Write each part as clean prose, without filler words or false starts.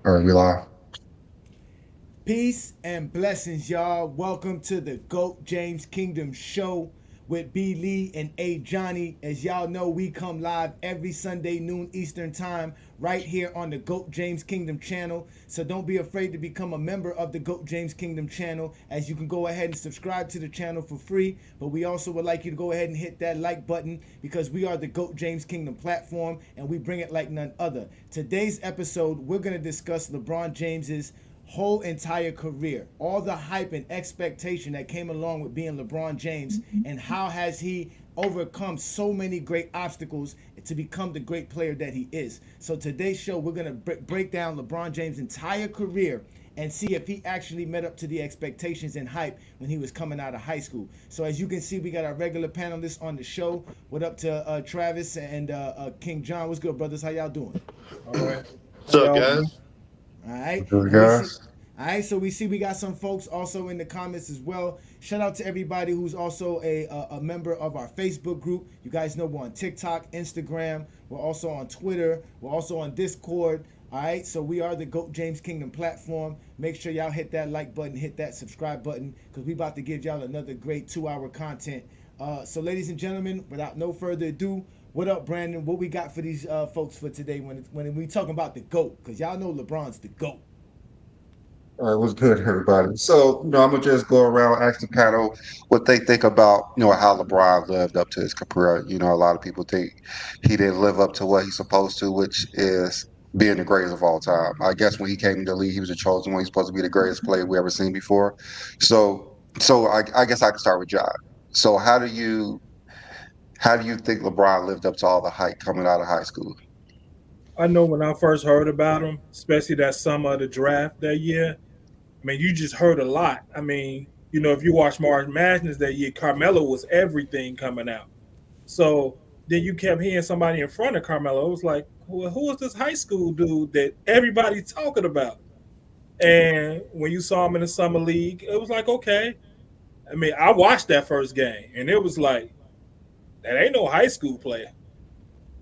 All right, we live. Peace and blessings, y'all. Welcome to the GOAT James Kingdom Show with B. Lee and A. Johnny. As y'all know, we come live every Sunday, noon Eastern Time, right here on the GOAT James Kingdom channel. So don't be afraid to become a member of the GOAT James Kingdom channel, as you can go ahead and subscribe to the channel for free. But we also would like you to go ahead and hit that like button because we are the GOAT James Kingdom platform and we bring it like none other. Today's episode, we're going to discuss LeBron James's whole entire career, all the hype and expectation that came along with being LeBron James, and how has he overcome so many great obstacles to become the great player that he is. So today's show, we're going to break down LeBron James' entire career and see if he actually met up to the expectations and hype when he was coming out of high school. So as you can see, we got our regular panelists on the show. What up to Travis and King John? What's good, brothers? How y'all doing? All right. What's How up, y'all doing? guys? All right, Good and we see. guys. All right, so we see we got some folks also in the comments as well. Shout out to everybody who's also a member of our Facebook group. You guys know we're on TikTok, Instagram. We're also on Twitter. We're also on Discord. All right, so we are the GOAT James Kingdom platform. Make sure y'all hit that like button, hit that subscribe button, because we about to give y'all another great 2 hour content. So, ladies and gentlemen, without no further ado, what up, Brandon? What we got for these folks for today when we talking about the GOAT? Because y'all know LeBron's the GOAT. All right, what's good, everybody? So, I'm gonna just go around, ask the panel what they think about, how LeBron lived up to his career. A lot of people think he didn't live up to what he's supposed to, which is being the greatest of all time. I guess when he came to the league, he was a chosen one. He's supposed to be the greatest player we ever seen before. So I guess I can start with John. So, how do you think LeBron lived up to all the hype coming out of high school? I know when I first heard about him, especially that summer of the draft that year, I mean, you just heard a lot. I mean, if you watch March Madness that year, Carmelo was everything coming out. So then you kept hearing somebody in front of Carmelo. It was like, well, who is this high school dude that everybody's talking about? And when you saw him in the summer league, it was like, okay. I mean, I watched that first game, and it was like, that ain't no high school player.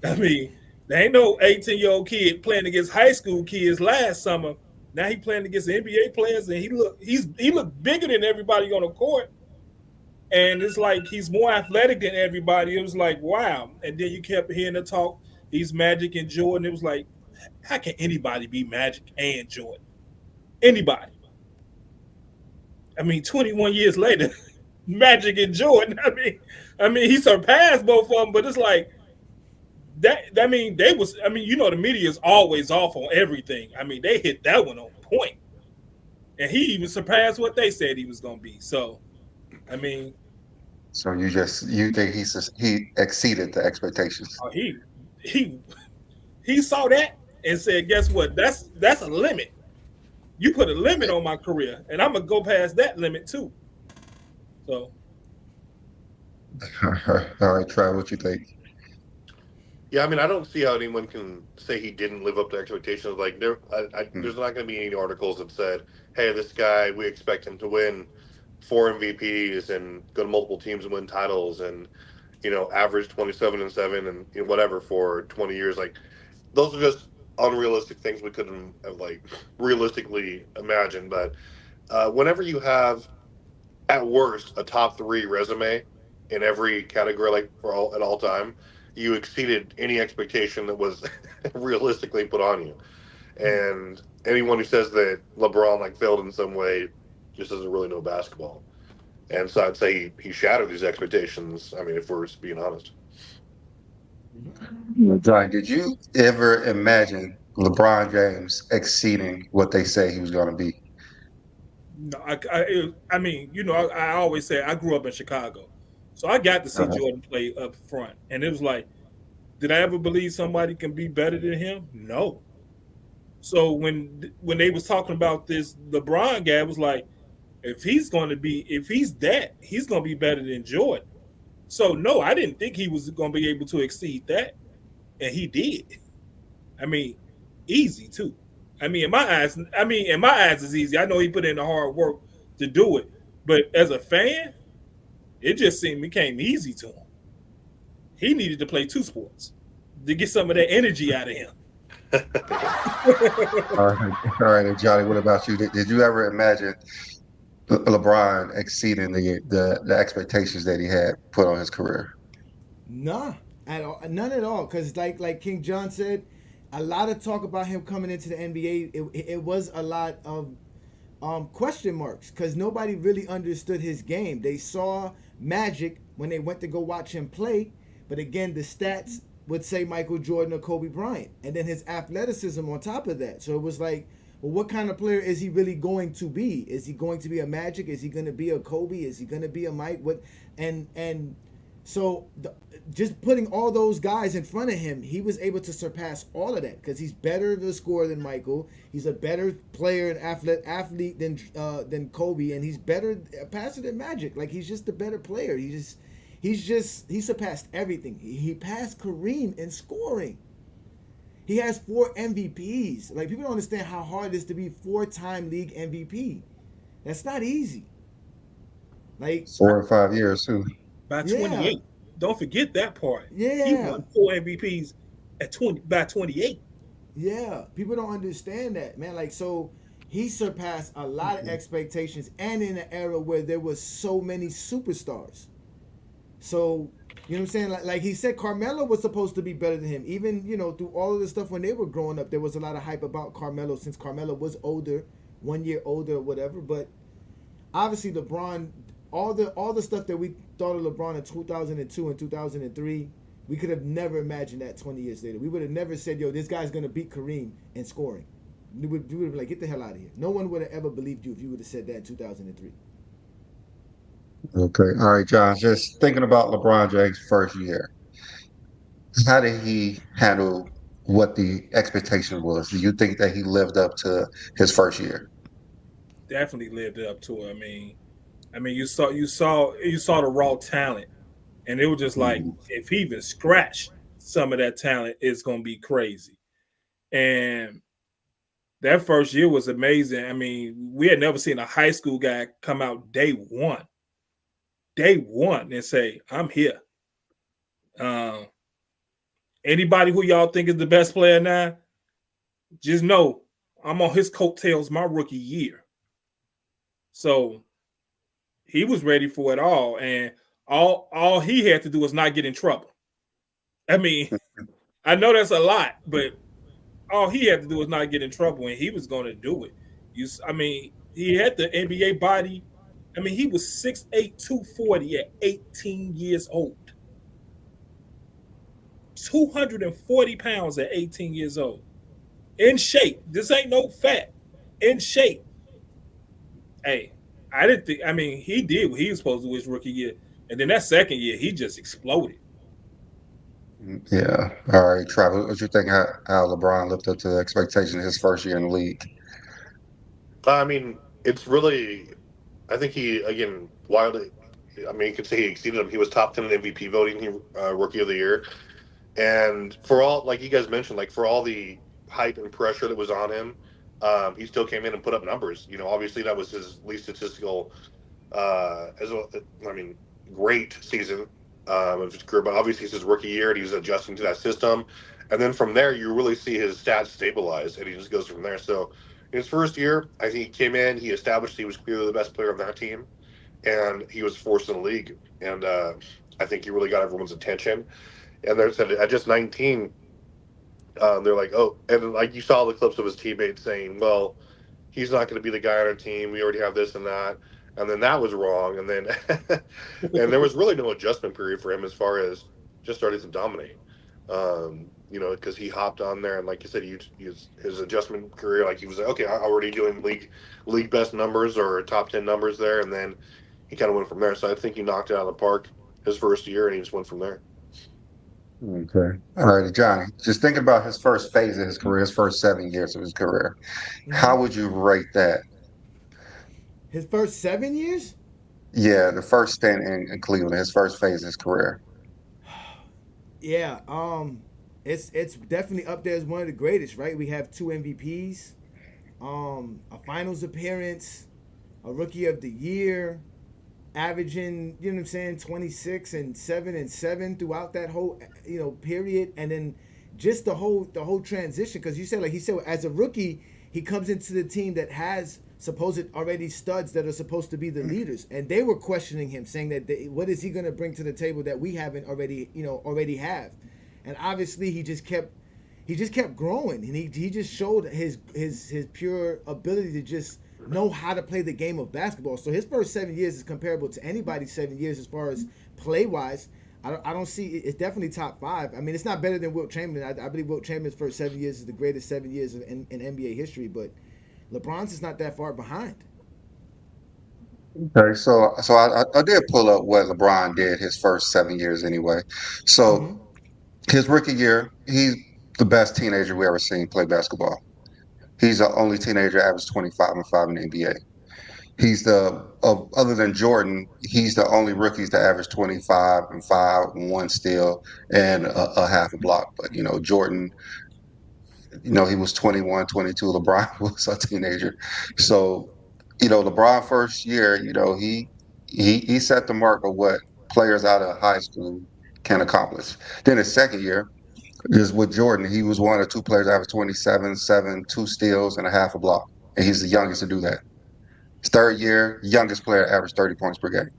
I mean, there ain't no 18-year-old kid playing against high school kids last summer. Now he playing against NBA players, and he looked bigger than everybody on the court. And it's like he's more athletic than everybody. It was like, wow. And then you kept hearing the talk. He's Magic and Jordan. It was like, how can anybody be Magic and Jordan? Anybody. I mean, 21 years later, Magic and Jordan. I mean, he surpassed both of them. But it's like, that I mean they was I mean the media is always off on everything. I mean they hit that one on point, and he even surpassed what they said he was going to be. So I mean, So you think he exceeded the expectations? he he he saw that and said, guess what? That's a limit. You put a limit on my career, and I'm gonna go past that limit too. So All right, Trav, what you think? Yeah, I mean, I don't see how anyone can say he didn't live up to expectations. Like, Hmm. there's not going to be any articles that said, "Hey, this guy, we expect him to win 4 MVPs and go to multiple teams and win titles and average 27-7 and whatever for 20 years." Like, those are just unrealistic things we couldn't have realistically imagined. But whenever you have at worst a top three resume in every category, like for all at all time, you exceeded any expectation that was realistically put on you. And anyone who says that LeBron failed in some way just doesn't really know basketball. And so I'd say he shattered these expectations. I mean, if we're just being honest. John, did you ever imagine LeBron James exceeding what they say he was going to be? no, I mean, I always say I grew up in Chicago, so I got to see Uh-huh. Jordan play up front, and it was like, did I ever believe somebody can be better than him? No. So when they was talking about this LeBron guy, it was like, if he's that, he's gonna be better than Jordan. So no, I didn't think he was gonna be able to exceed that, and he did. I mean, easy too. In my eyes, it's easy. I know he put in the hard work to do it, but as a fan, it just seemed became easy to him. He needed to play two sports to get some of that energy out of him. All right, all right, and Johnny. What about you? Did you ever imagine LeBron exceeding the expectations that he had put on his career? Nah, at all, none at all. Cause like King John said, a lot of talk about him coming into the NBA. It was a lot of question marks because nobody really understood his game. They saw Magic when they went to go watch him play, but again, the stats would say Michael Jordan or Kobe Bryant, and then his athleticism on top of that. So it was like, well, what kind of player is he really going to be? Is he going to be a Magic? Is he going to be a Kobe? Is he going to be a Mike? What and so just putting all those guys in front of him, he was able to surpass all of that because he's better to score than Michael. He's a better player and athlete than Kobe, and he's better passer than Magic. Like he's just a better player. He surpassed everything. He passed Kareem in scoring. He has 4 MVPs. Like people don't understand how hard it is to be 4-time league MVP. That's not easy. Like 4 or 5 years too. By yeah, 28. Don't forget that part. He yeah. won 4 MVPs at 20 by 28. Yeah, people don't understand that, man. Like, so he surpassed a lot of expectations, and in an era where there was so many superstars. So, you know what I'm saying? Like he said, Carmelo was supposed to be better than him. Even through all of the stuff when they were growing up, there was a lot of hype about Carmelo since Carmelo was older, 1 year older or whatever. But obviously, LeBron, all the stuff that we thought of LeBron in 2002 and 2003, we could have never imagined that 20 years later. We would have never said, "Yo, this guy's gonna beat Kareem in scoring." We would have been like, "Get the hell out of here." No one would have ever believed you if you would have said that in 2003. Okay, all right, John. Just thinking about LeBron James' first year, how did he handle what the expectation was? Do you think that he lived up to his first year? Definitely lived up to it. I mean, you saw the raw talent, and it was just like Mhm. if he even scratched some of that talent, it's gonna be crazy. And that first year was amazing. I mean, we had never seen a high school guy come out day one, and say, "I'm here." Um, Anybody who y'all think is the best player now, just know I'm on his coattails my rookie year. So he was ready for it all, and all he had to do was not get in trouble. I mean, I know that's a lot, but all he had to do was not get in trouble, and he was going to do it. I mean, he had the NBA body. I mean, he was 6'8", 240 at 18 years old. 240 pounds at 18 years old. In shape. This ain't no fat. In shape. Hey, I didn't think. I mean, he did what he was supposed to do his rookie year, and then that second year, he just exploded. Yeah. All right, Travis. What you think how LeBron lived up to the expectation his first year in the league? I mean, it's really. I think he again wildly. I mean, you could say he exceeded him. He was top 10 in MVP voting. He rookie of the year, and for all like you guys mentioned, like for all the hype and pressure that was on him, he still came in and put up numbers. Obviously that was his least statistical as well. I mean, great season of his career, but obviously it's his rookie year and he's adjusting to that system. And then from there, you really see his stats stabilize, and he just goes from there. So in his first year, I think he came in, he established he was clearly the best player on that team, and he was forced in the league. And I think he really got everyone's attention. And they said at just 19, they're like, oh, and like you saw the clips of his teammates saying, well, he's not going to be the guy on our team. We already have this and that. And then that was wrong. And then, and there was really no adjustment period for him as far as just starting to dominate. Because he hopped on there and, like you said, his adjustment career, like he was like, okay, I'm already doing league best numbers or top 10 numbers there, and then he kind of went from there. So I think he knocked it out of the park his first year, and he just went from there. Okay. All right, Johnny. Just thinking about his first phase of his career, his first 7 years of his career. Mm-hmm. How would you rate that? His first 7 years, Yeah, the first stint in Cleveland, his first phase of his career. yeah, it's definitely up there as one of the greatest. Right? We have 2 MVPs, a Finals appearance, a Rookie of the Year, averaging, 26 and 7 and 7 throughout that whole period, and then just the whole transition, because you said, like he said, as a rookie he comes into the team that has supposed already studs that are supposed to be the leaders, and they were questioning him, saying that what is he going to bring to the table that we haven't already have. And obviously he just kept growing, and he just showed his pure ability to just know how to play the game of basketball. So his first 7 years is comparable to anybody's 7 years as far as play wise. I don't see it's definitely top five. I mean, it's not better than Wilt Chamberlain. I believe Wilt Chamberlain's first 7 years is the greatest 7 years in NBA history, but LeBron's is not that far behind. Okay, so I did pull up what LeBron did his first 7 years anyway. Mm-hmm. So his rookie year, he's the best teenager we ever seen play basketball. He's the only teenager averaged 25 and 5 in the NBA. He's other than Jordan, he's the only rookies to average 25 and 5, one steal, and a half a block. But, Jordan, he was 21, 22. LeBron was a teenager. So, LeBron first year, he set the mark of what players out of high school can accomplish. Then his second year, is with Jordan. He was one of two players that averaged 27, 7, two steals, and a half a block. And he's the youngest to do that. His third year, youngest player averaged 30 points per game.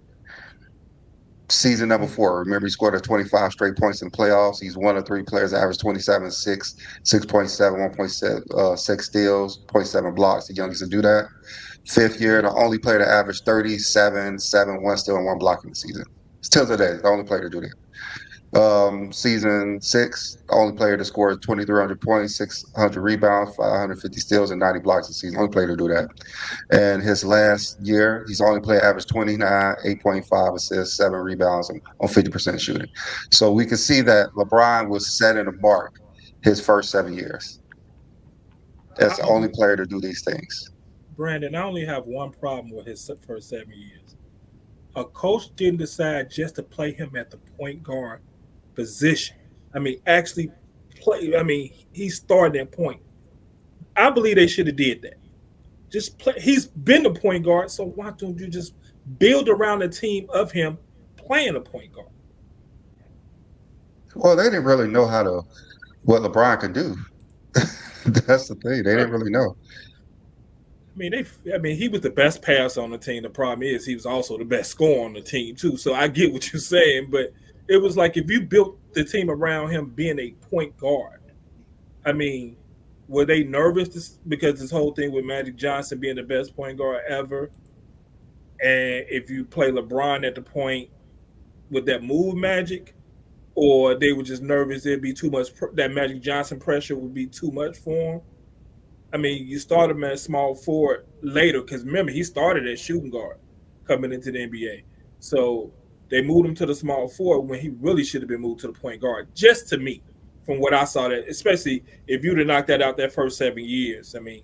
Season number Mm. 4, remember he scored 25 straight points in the playoffs. He's one of three players that averaged 27, 6, 6.7, 1.7, 6 steals, zero point 0.7 blocks, the youngest to do that. Fifth year, the only player to average 37, 7, 1 steal, and 1 block in the season. Still today, the only player to do that. Season 6, the only player to score 2,300 points, 600 rebounds, 550 steals, and 90 blocks a season. Only player to do that. And his last year, he's the only player averaged 29, 8.5 assists, 7 rebounds, and on 50% shooting. So we can see that LeBron was setting a mark his first 7 years as the only player to do these things. Brandon, I only have one problem with his first 7 years. A coach didn't decide just to play him at the point guard position. I mean, actually play. I mean, he started at point. I believe they should have did that. Just play. He's been the point guard, so why don't you just build around a team of him playing a point guard? Well, they didn't really know what LeBron could do. That's the thing. They didn't really know. I mean, I mean, he was the best passer on the team. The problem is he was also the best scorer on the team too. So I get what you're saying, but it was like if you built the team around him being a point guard. I mean, were they nervous because this whole thing with Magic Johnson being the best point guard ever, and if you play LeBron at the point, would that move Magic, or they were just nervous it'd be too much that Magic Johnson pressure would be too much for him? I mean, you started him at small forward later because remember he started at shooting guard coming into the NBA. So they moved him to the small forward when he really should have been moved to the point guard. Just to me, from what I saw, that especially if you'd have knocked that out that first 7 years. I mean,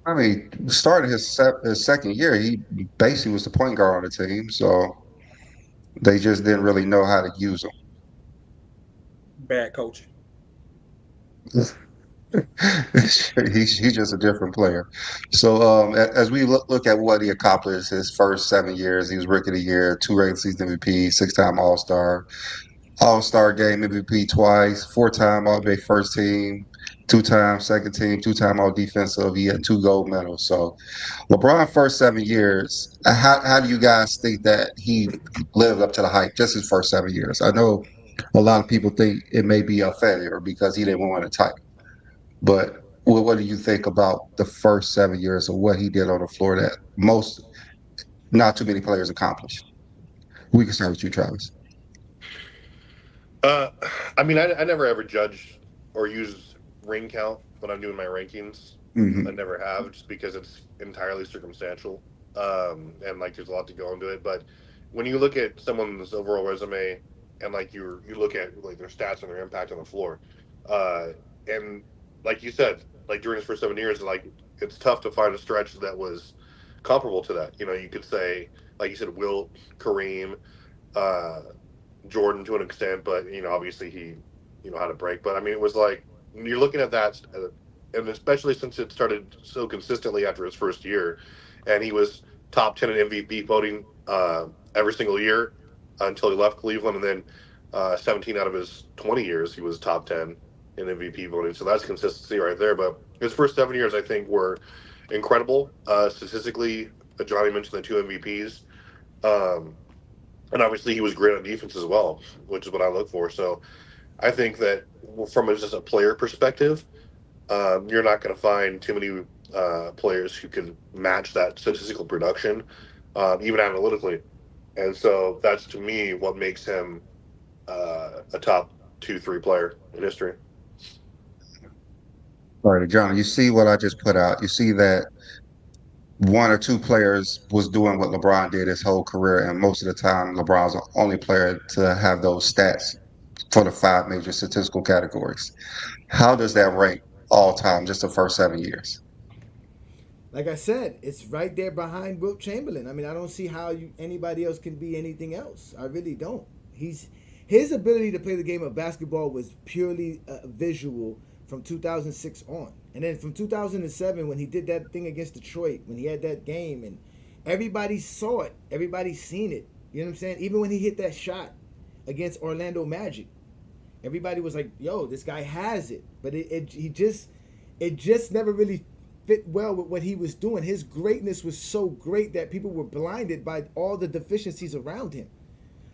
I mean, starting his second year, he basically was the point guard on the team. So they just didn't really know how to use bad coaching. him. He's just a different player. So as we look at what he accomplished his first 7 years, he was rookie of the year, 2 regular season MVP, 6-time All-Star, All-Star game MVP twice, 4-time All-NBA first team, 2-time second team, 2-time All Defensive. He had 2 gold medals. So LeBron first 7 years. How do you guys think that he lived up to the hype just his first 7 years? I know a lot of people think it may be a failure because he didn't win a title. But what do you think about the first 7 years of what he did on the floor that not too many players accomplished? We can start with you, Travis. Uh, I mean, I never ever judge or use ring count when I'm doing my rankings. I Hmm. never have, just because it's entirely circumstantial, and like there's a lot to go into it. But when you look at someone's overall resume and like you look at like their stats and their impact on the floor, uh, and like you said, like during his first 7 years, like it's tough to find a stretch that was comparable to that. You know, you could say like you said, Wilt, Kareem. Uh, Jordan to an extent, but obviously he, had a break. But I mean, it was like you're looking at that, and especially since it started so consistently after his first year, and he was top 10 in MVP voting every single year until he left Cleveland, and then 17 out of his 20 years, he was top 10 in MVP voting. So that's consistency right there. But his first 7 years, I think, were incredible. Statistically, Johnny mentioned the two MVPs. Um, and obviously, he was great on defense as well, which is what I look for. So I think that from just a player perspective, you're not going to find too many players who can match that statistical production, even analytically. And so that's to me what makes him a top two, three player in history. All right, John, you see what I just put out. You see that one or two players was doing what LeBron did his whole career, and most of the time, LeBron's the only player to have those stats for the five major statistical categories. How does that rank all time, just the first 7 years? Like I said, it's right there behind Wilt Chamberlain. I mean, I don't see how anybody else can be anything else. I really don't. His ability to play the game of basketball was purely visual from 2006 on, and then from 2007 when he did that thing against Detroit, when he had that game, and everybody saw it, everybody seen it. You know what I'm saying? Even when he hit that shot against Orlando Magic, everybody was like, "Yo, this guy has it," but it just never really fit well with what he was doing. His greatness was so great that people were blinded by all the deficiencies around him.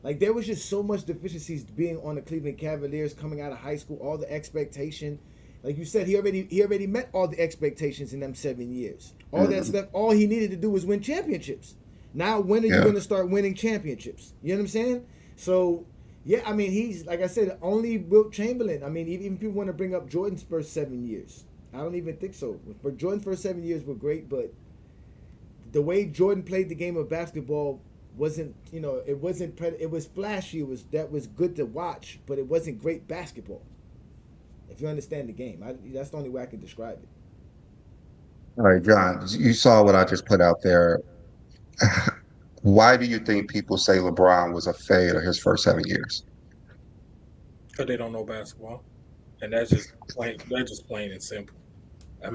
Like there was just so much deficiencies being on the Cleveland Cavaliers coming out of high school, all the expectation. Like you said, he already met all the expectations in them 7 years. All that Mhm. stuff, all he needed to do was win championships. Now when are you Yeah. gonna start winning championships? You know what I'm saying? So yeah, I mean he's like I said, only Wilt Chamberlain. I mean, even people want to bring up Jordan's first 7 years. I don't even think so. But Jordan's first 7 years were great, but the way Jordan played the game of basketball wasn't, it wasn't. It was flashy. That was good to watch, but it wasn't great basketball. If you understand the game, that's the only way I can describe it. All right, John, you saw what I just put out there. Why do you think people say LeBron was a failure his first 7 years? because they don't know basketball, and that's just plain. That's just plain and simple. I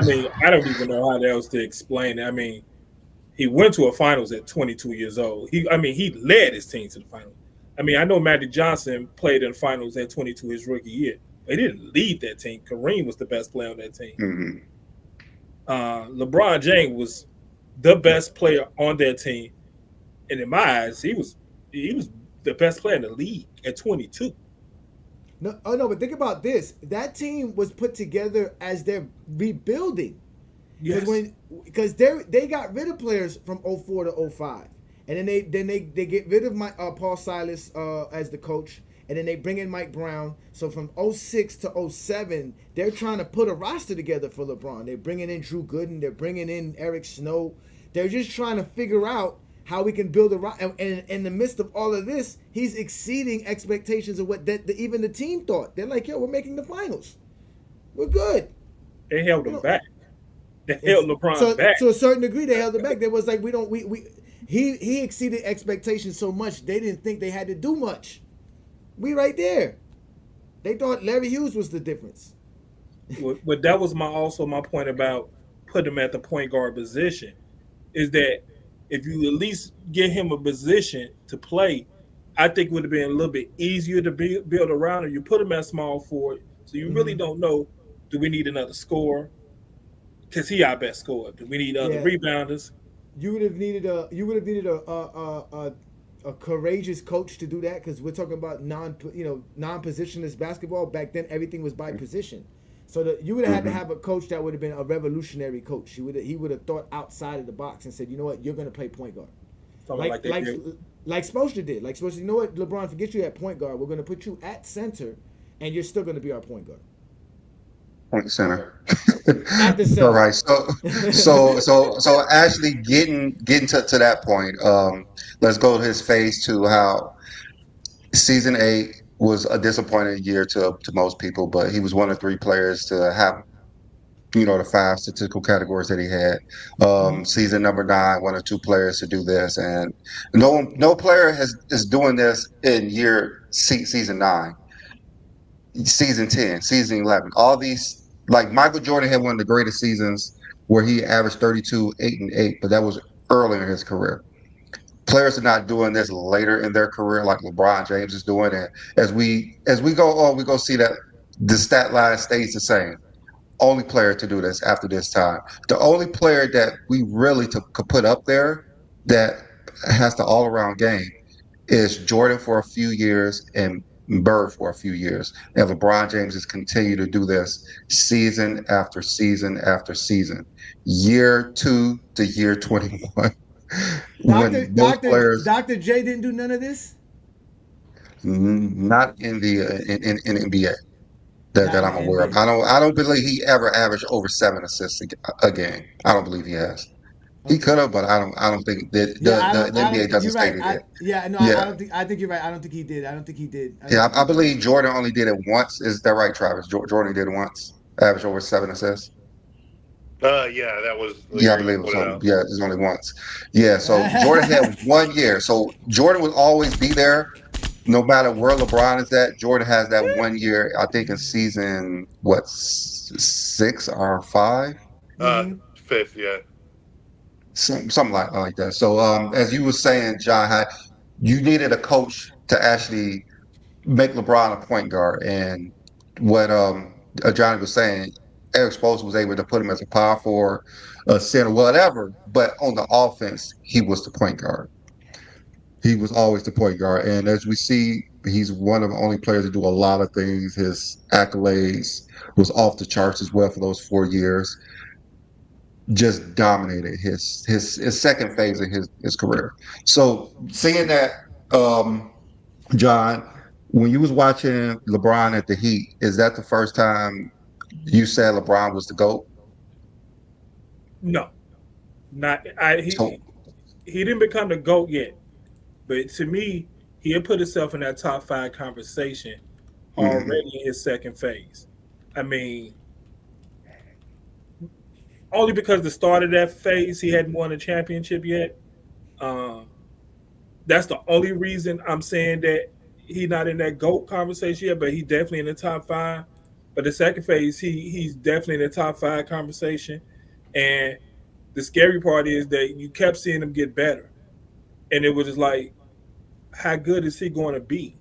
mean, I don't even know how else to explain it. I mean, he went to a finals at 22 years old. He led his team to the finals. I mean, I know Magic Johnson played in the finals at 22 his rookie year. They didn't lead that team. Kareem was the best player on that team. Hmm. LeBron James was the best player on that team, and in my eyes, he was the best player in the league at 22. No, oh no, but think about this. That team was put together as they're rebuilding. Because Yes, they got rid of players from '04 to '05, and then they get rid of Paul Silas as the coach, and then they bring in Mike Brown. So from '06 to '07, they're trying to put a roster together for LeBron. They're bringing in Drew Gooden, they're bringing in Eric Snow. They're just trying to figure out how we can build a roster. And in the midst of all of this, he's exceeding expectations of what even the team thought. They're like, "Yo, we're making the finals. We're good." they held You him know, back. They held it's LeBron so back. to a certain degree they held it back. There was like we don't we he exceeded expectations so much they didn't think they had to do much. We right there. They thought Larry Hughes was the difference. But that was my point about putting him at the point guard position is that if you at least get him a position to play, I think it would have been a little bit easier to build around him. You put him at small forward, so you really Mm-hmm. don't know, do we need another scorer? Because he our best scorer. Do we need other Yeah, rebounders? you would have needed a courageous coach to do that because we're talking about non positionless basketball. Back then everything was by position. So you would have had to Hmm. have a coach that would have been a revolutionary coach. He would have thought outside of the box and said, you know what, you're going to play point guard. Something like like they like did. like Spoelstra did. Like Spoelstra, you know what, LeBron, forget you at point guard. We're going to put you at center, and you're still going to be our point guard Point center. at the All center. right. So actually getting to that point, let's go to his phase two, how season eight was a disappointing year to most people, but he was one of three players to have, the five statistical categories that he had. Mm-hmm. Season number nine, one or two players to do this, and no player is doing this in season nine, season 10, season 11. All these, like Michael Jordan had one of the greatest seasons where he averaged 32, 8 and 8, but that was early in his career. Players are not doing this later in their career like LeBron James is doing. And as we go on, we go see that the stat line stays the same. Only player to do this after this time. The only player that we really could put up there that has the all around game is Jordan for a few years and Bird for a few years. And LeBron James has continued to do this season after season after season, year two to year 21. Doctor When most Doctor players, Doctor J didn't do none of this. not in the in NBA that Not in I'm the aware of. NBA. I don't believe he ever averaged over 7 assists a game. I don't believe he has. He could Okay. have, but I don't think that Yeah, I don't. the I NBA don't. doesn't You're state right. it I there. yeah. No, I Yeah, don't think. I think you're right. I don't think he did. I don't think he did. I don't yeah. think I he did. believe Jordan only did it once. Is that right, Travis? Jordan did it once. Averaged over 7 assists. Yeah, that was the Yeah, I year believe you it was pointed only. out. Yeah, it's only once. Yeah, so Jordan had 1 year. So Jordan will always be there, no matter where LeBron is at. Jordan has that 1 year. I think in season what 6 or 5, Fifth, yeah. something like that. So as you were saying, John, how you needed a coach to actually make LeBron a point guard, and what Johnny was saying, Eric Spoelstra was able to put him as a power forward, a center, whatever. But on the offense, he was the point guard. He was always the point guard, and as we see, he's one of the only players to do a lot of things. His accolades was off the charts as well for those 4 years. Just dominated his second phase of his career. So seeing that, um, John, when you was watching LeBron at the Heat, is that the first time you said LeBron was the GOAT? No, not I. So, He didn't become the goat yet, but to me, he had put himself in that top five conversation mhm, already in his second phase. I mean, only because the start of that phase he hadn't won a championship yet. Um, that's the only reason I'm saying that he's not in that GOAT conversation yet, but he's definitely in the top five. But the second phase, he's definitely in the top five conversation. And the scary part is that you kept seeing him get better. And it was just like, how good is he going to be?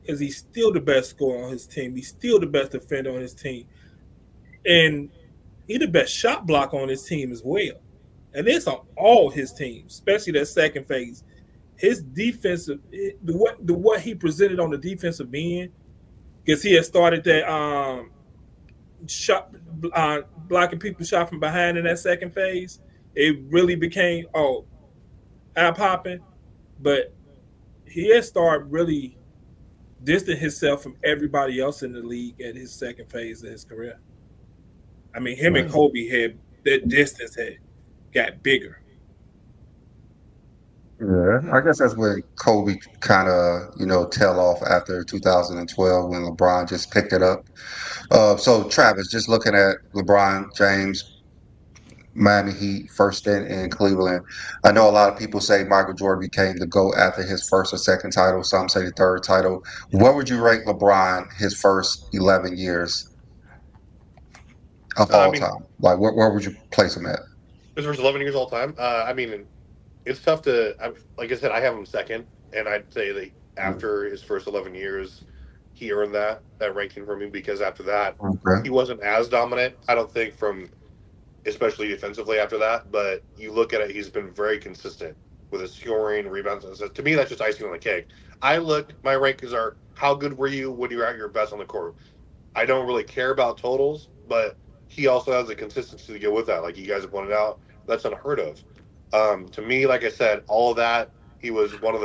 Is he still the best scorer on his team? He's still the best defender on his team. And he's the best shot blocker on his team as well. And it's on all his teams, especially that second phase. His defensive, what he presented on the defensive end, because he had started that shot blocking people shot from behind in that second phase. It really became eye popping, but he had started really distancing himself from everybody else in the league at his second phase of his career. I mean, him and right. Kobe had that distance had got bigger. Yeah, I guess that's when Kobe kind of, tail off after 2012 when LeBron just picked it up. So Travis, just looking at LeBron James, Miami Heat, first stint in Cleveland. I know a lot of people say Michael Jordan became the GOAT after his first or second title. Some say the third title. What would you rank LeBron his first 11 years of I all mean, time? Like, where would you place him at? his first 11 years all time. I mean, it's tough to. Like I said, I have him second, and I'd say that after his first 11 years, he earned that ranking for me because after that, Okay. he wasn't as dominant. I don't think from especially defensively after that. But you look at it, he's been very consistent with his scoring, rebounds. And stuff. To me, that's just icing on the cake. My rankings are how good were you when you were at your best on the court. I don't really care about totals, but he also has the consistency to go with that. Like you guys have pointed out, that's unheard of. To me, like I said, all of that, he was one of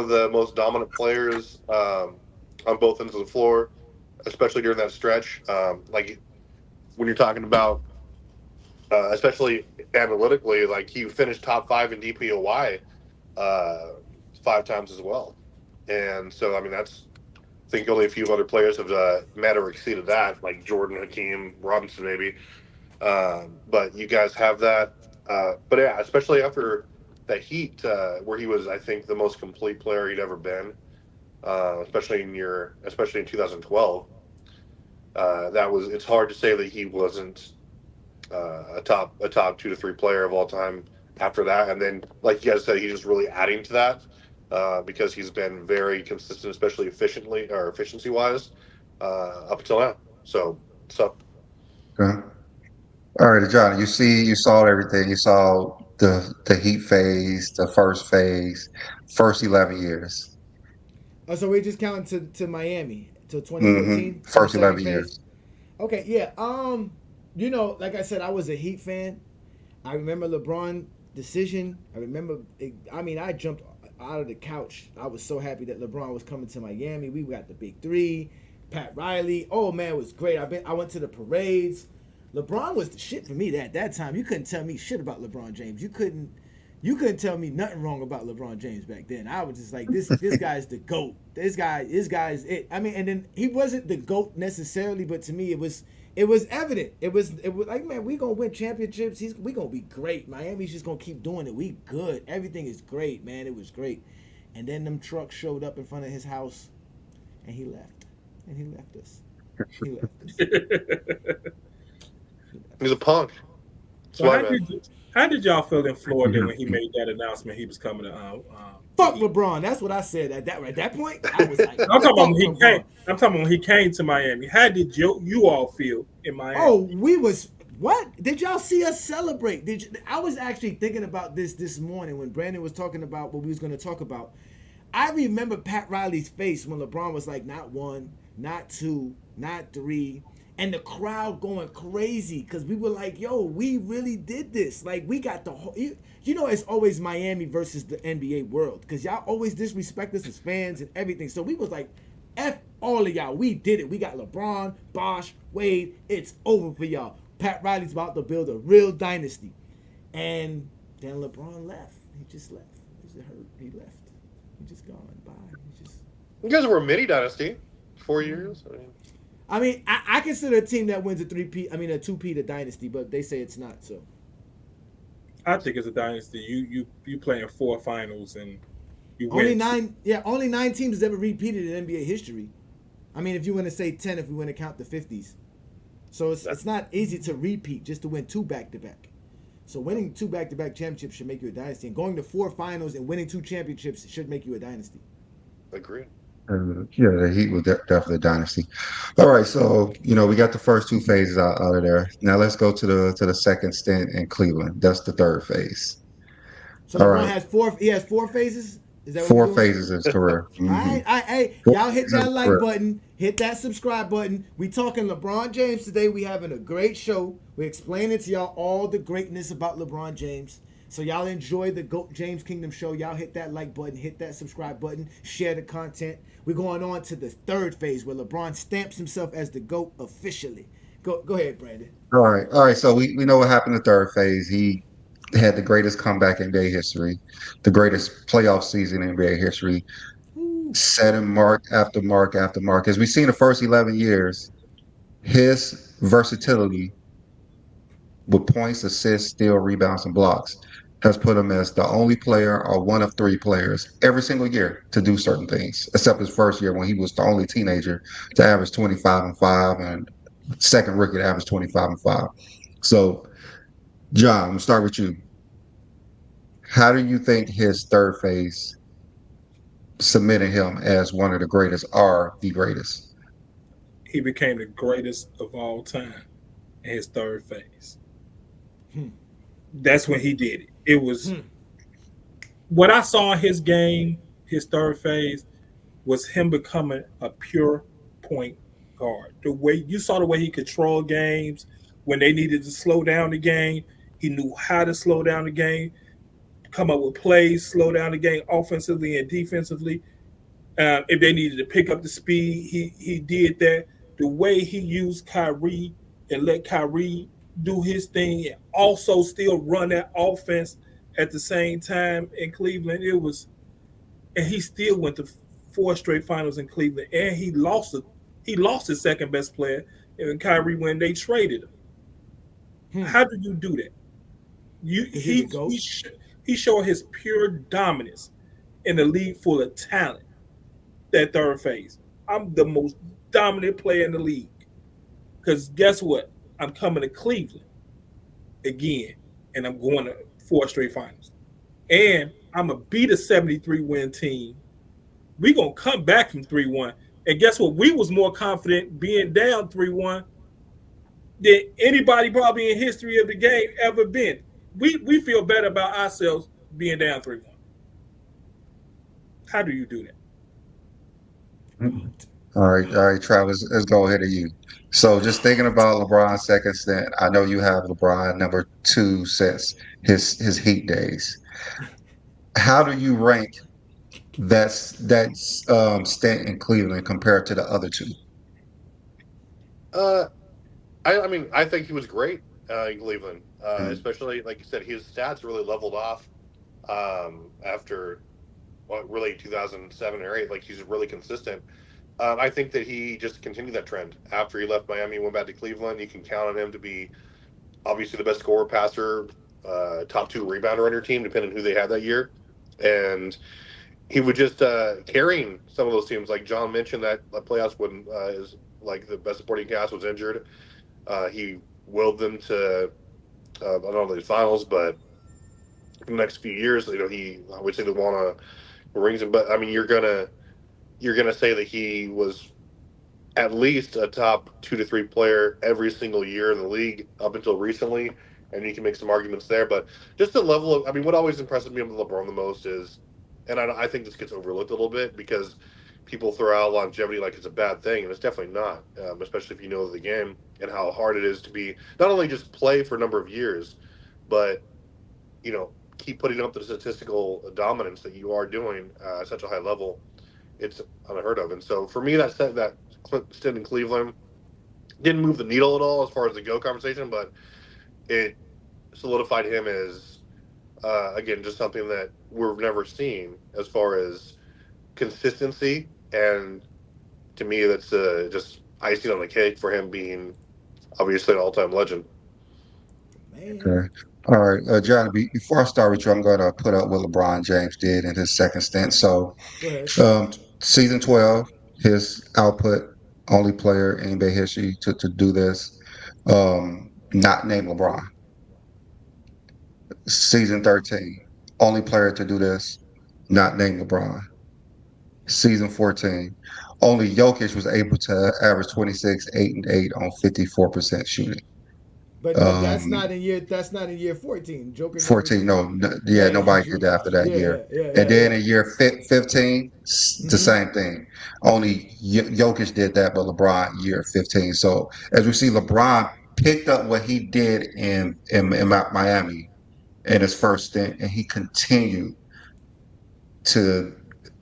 the most dominant players on both ends of the floor, especially during that stretch. Like when you're talking about, especially analytically, like he finished top five in DPOY uh, 5 times as well. And so, I mean, I think only a few other players have met or exceeded that, like Jordan, Hakeem, Robinson, maybe. But you guys have that. But yeah, especially after that Heat, where he was, I think, the most complete player he'd ever been. Especially in 2012. It's hard to say that he wasn't a top 2 to 3 player of all time after that. And then, like you guys said, he's just really adding to that because he's been very consistent, especially efficiently or efficiency wise, up until now. So Okay. All right, John. You saw everything. You saw the Heat phase, the first phase, first 11 years. Oh, so we're just counting to Miami to Mm-hmm. 2014 for the First second 11 years. phase. Okay, yeah. Like I said, I was a Heat fan. I remember LeBron decision. I remember. I jumped out of the couch. I was so happy that LeBron was coming to Miami. We got the big three. Pat Riley. Oh man, it was great. I went to the parades. LeBron was the shit for me at that time. You couldn't tell me shit about LeBron James. You couldn't tell me nothing wrong about LeBron James back then. I was just like, this guy's the GOAT. This guy's it. I mean, and then he wasn't the GOAT necessarily, but to me it was evident. It was like, man, we gonna win championships. We gonna be great. Miami's just gonna keep doing it. We good. Everything is great, man. It was great. And then them trucks showed up in front of his house, and he left. And he left us. He left us. He left he's a us. punk. That's So why, man. how did y'all feel in Florida when he Mhm. made that announcement he was coming to the Fuck Heat? LeBron. That's what I said at that point. I was like, I'm talking about when fuck he came. LeBron. I'm talking about when he came to Miami. How did you all feel in Oh, Miami? we was what? Did y'all see us celebrate? I was actually thinking about this morning when Brandon was talking about what we was going to talk about. I remember Pat Riley's face when LeBron was like, not one, not two, not three, and the crowd going crazy because we were like, yo, we really did this. Like, we got the whole. It's always Miami versus the NBA world because y'all always disrespect us as fans and everything. So we was like, F all of y'all. We did it. We got LeBron, Bosh, Wade. It's over for y'all. Pat Riley's about to build a real dynasty. And then LeBron left. He just left. He just hurt. He left. He just gone. Bye. He just. You guys were a mini dynasty, 4 years. I mean, I consider a team that wins a three-peat. I mean, a two-peat a dynasty, but they say it's not. So I think it's a dynasty. You playing four finals and you only win two. nine. Yeah, only 9 teams has ever repeated in NBA history. I mean, if you want to say 10, if we want to count the 50s. So it's not easy to repeat just to win two back-to-back. So winning two back-to-back championships should make you a dynasty, and going to four finals and winning two championships should make you a dynasty. agree. Yeah, the Heat was definitely a dynasty. All right, so we got the first two phases out of there. Now let's go to the second stint in Cleveland. That's the third phase. So All LeBron right, has four. He has four phases. Is that what we're four doing? phases of his career. Hey, Four y'all hit phases of that his like career. button, hit that subscribe button. We talking LeBron James today. We having a great show. We explaining to y'all all the greatness about LeBron James. So y'all enjoy the GOAT James Kingdom show. Y'all hit that like button, hit that subscribe button, share the content. We're going on to the third phase where LeBron stamps himself as the GOAT officially. Go ahead, Brandon. All right. So we know what happened in the third phase. He had the greatest comeback in NBA history, the greatest playoff season in NBA history, Woo. setting mark after mark after mark. As we've seen the first 11 years, his versatility with points, assists, steal, rebounds, and blocks has put him as the only player or one of three players every single year to do certain things, except his first year when he was the only teenager to average 25 and 5 and second rookie to average 25 and 5. So, John, we'll start with you. How do you think his third phase cemented him as one of the greatest or the greatest? He became the greatest of all time in his third phase. Hmm. That's when Hmm. he did it. It was Hmm. what I saw in his game, his third phase, was him becoming a pure point guard. The way you saw the way he controlled games when they needed to slow down the game, he knew how to slow down the game, come up with plays, slow down the game offensively and defensively. If they needed to pick up the speed, he did that. The way he used Kyrie and let Kyrie do his thing and also still run that offense at the same time in Cleveland, it was, and he still went to four straight finals in Cleveland, and he lost his second best player in Kyrie when they traded him. Hmm. How do you do that? You Is he the GOAT? he showed his pure dominance in a league full of talent. That third phase, I'm the most dominant player in the league. Because guess what? I'm coming to Cleveland again, and I'm going to 4 straight finals. And I'm going to beat a 73 win team. We going to come back from 3-1. And guess what? We was more confident being down 3-1 than anybody probably in history of the game ever been. We feel better about ourselves being down 3-1. How do you do that? All right, Travis, let's go ahead of you. So, just thinking about LeBron's second stint, I know you have LeBron number two since his Heat days. How do you rank that stint in Cleveland compared to the other two? Uh, I mean, I think he was great in Cleveland, Mm, especially like you said, his stats really leveled off after what really 2007 or 8. Like he's really consistent. I think that he just continued that trend after he left Miami, went back to Cleveland. You can count on him to be obviously the best scorer, passer, top two rebounder on your team, depending on who they had that year. And he would just carrying some of those teams. Like John mentioned, that playoffs when is like the best supporting cast was injured. He willed them to not only the finals, but for the next few years, he obviously they won rings. But I mean, you're gonna say that he was at least a top 2 to 3 player every single year in the league up until recently, and you can make some arguments there. But just the level of, I mean, what always impresses me with LeBron the most is, and I think this gets overlooked a little bit because people throw out longevity like it's a bad thing, and it's definitely not, especially if you know the game and how hard it is to be not only just play for a number of years, but keep putting up the statistical dominance that you are doing at such a high level. It's unheard of. And so for me, that stint in Cleveland didn't move the needle at all as far as the go conversation, but it solidified him as again just something that we've never seen as far as consistency. And to me, that's just icing on the cake for him being obviously an all-time legend. Man, okay. All right, Johnny, before I start with you, I'm going to put up what LeBron James did in his second stint. So, go ahead. season 12, his output, only player in NBA history to do this, not named LeBron. Season 13, only player to do this, not named LeBron. Season 14, only Jokic was able to average 26, 8 and 8 on 54% shooting. But that's Um, not in year 14. Joker never 14, did. no, yeah, Yeah, he nobody drew. did that after that Yeah, year. yeah, yeah, And yeah, then yeah. in year 15, the Mm-hmm. same thing. Only Jokic did that, but LeBron year 15. So as we see, LeBron picked up what he did in Miami in his first stint, and he continued to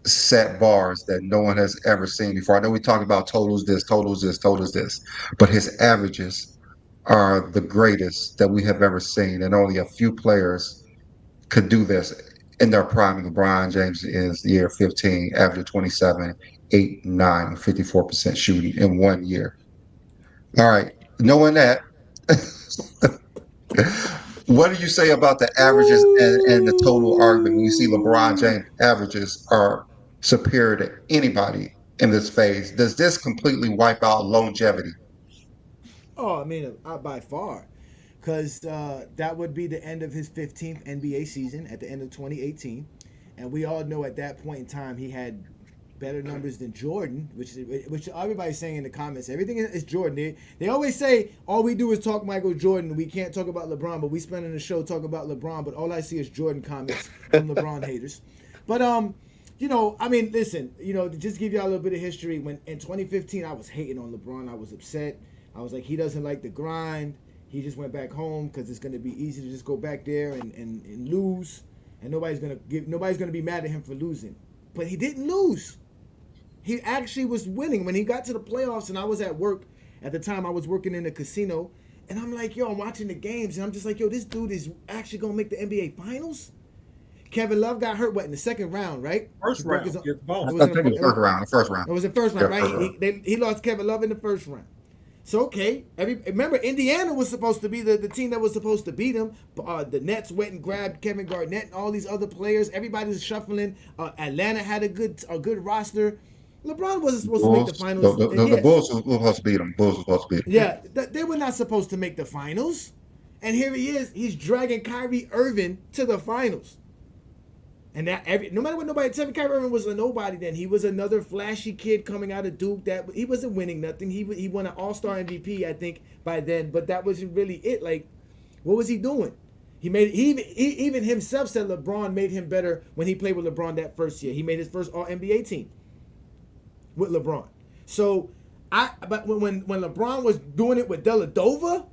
set bars that no one has ever seen before. I know we talk about totals this, totals this, totals this, but his averages are the greatest that we have ever seen, and only a few players could do this in their prime. LeBron James is year 15, average 27, 8, 9, 54% shooting in 1 year. All right. Knowing that, what do you say about the averages and the total argument when you see LeBron Ooh. James averages are superior to anybody in this phase? Does this completely wipe out longevity? Oh, I mean, by far, because that would be the end of his 15th NBA season at the end of 2018, and we all know at that point in time he had better numbers than Jordan, which everybody's saying in the comments. Everything is Jordan. They always say all we do is talk Michael Jordan. We can't talk about LeBron, but we spend in the show talking about LeBron. But all I see is Jordan comments from LeBron haters. But I mean, listen, to just give y'all a little bit of history. When in 2015, I was hating on LeBron. I was upset. I was like, he doesn't like the grind. He just went back home because it's going to be easy to just go back there and lose, and nobody's gonna be mad at him for losing. But he didn't lose. He actually was winning when he got to the playoffs. And I was at work at the time. I was working in a casino, and I'm like, yo, I'm watching the games, and I'm just like, yo, this dude is actually gonna make the NBA Finals. Kevin Love got hurt in the second round, right? He First broke his. round It against I was Boston. in think a, the first round, the first round. it was the first Yeah, round, right? first round. He lost Kevin Love in the first round. So okay, remember Indiana was supposed to be the team that was supposed to beat him. The Nets went and grabbed Kevin Garnett and all these other players. Everybody was shuffling. Atlanta had a good roster. LeBron wasn't supposed to make the Bulls, the, finals, the, and the, the yet, Bulls were supposed to beat them. Bulls were supposed to beat them. yeah, they were not supposed to make the finals. And here he is. He's dragging Kyrie Irving to the finals. And that no matter what nobody tell me, Kyrie Irving was a nobody. Then he was another flashy kid coming out of Duke. That he wasn't winning nothing. He won an All Star MVP, I think, by then. But that wasn't really it. Like, what was he doing? He even himself said LeBron made him better when he played with LeBron that first year. He made his first All NBA team with LeBron. So but when LeBron was doing it with Deladova,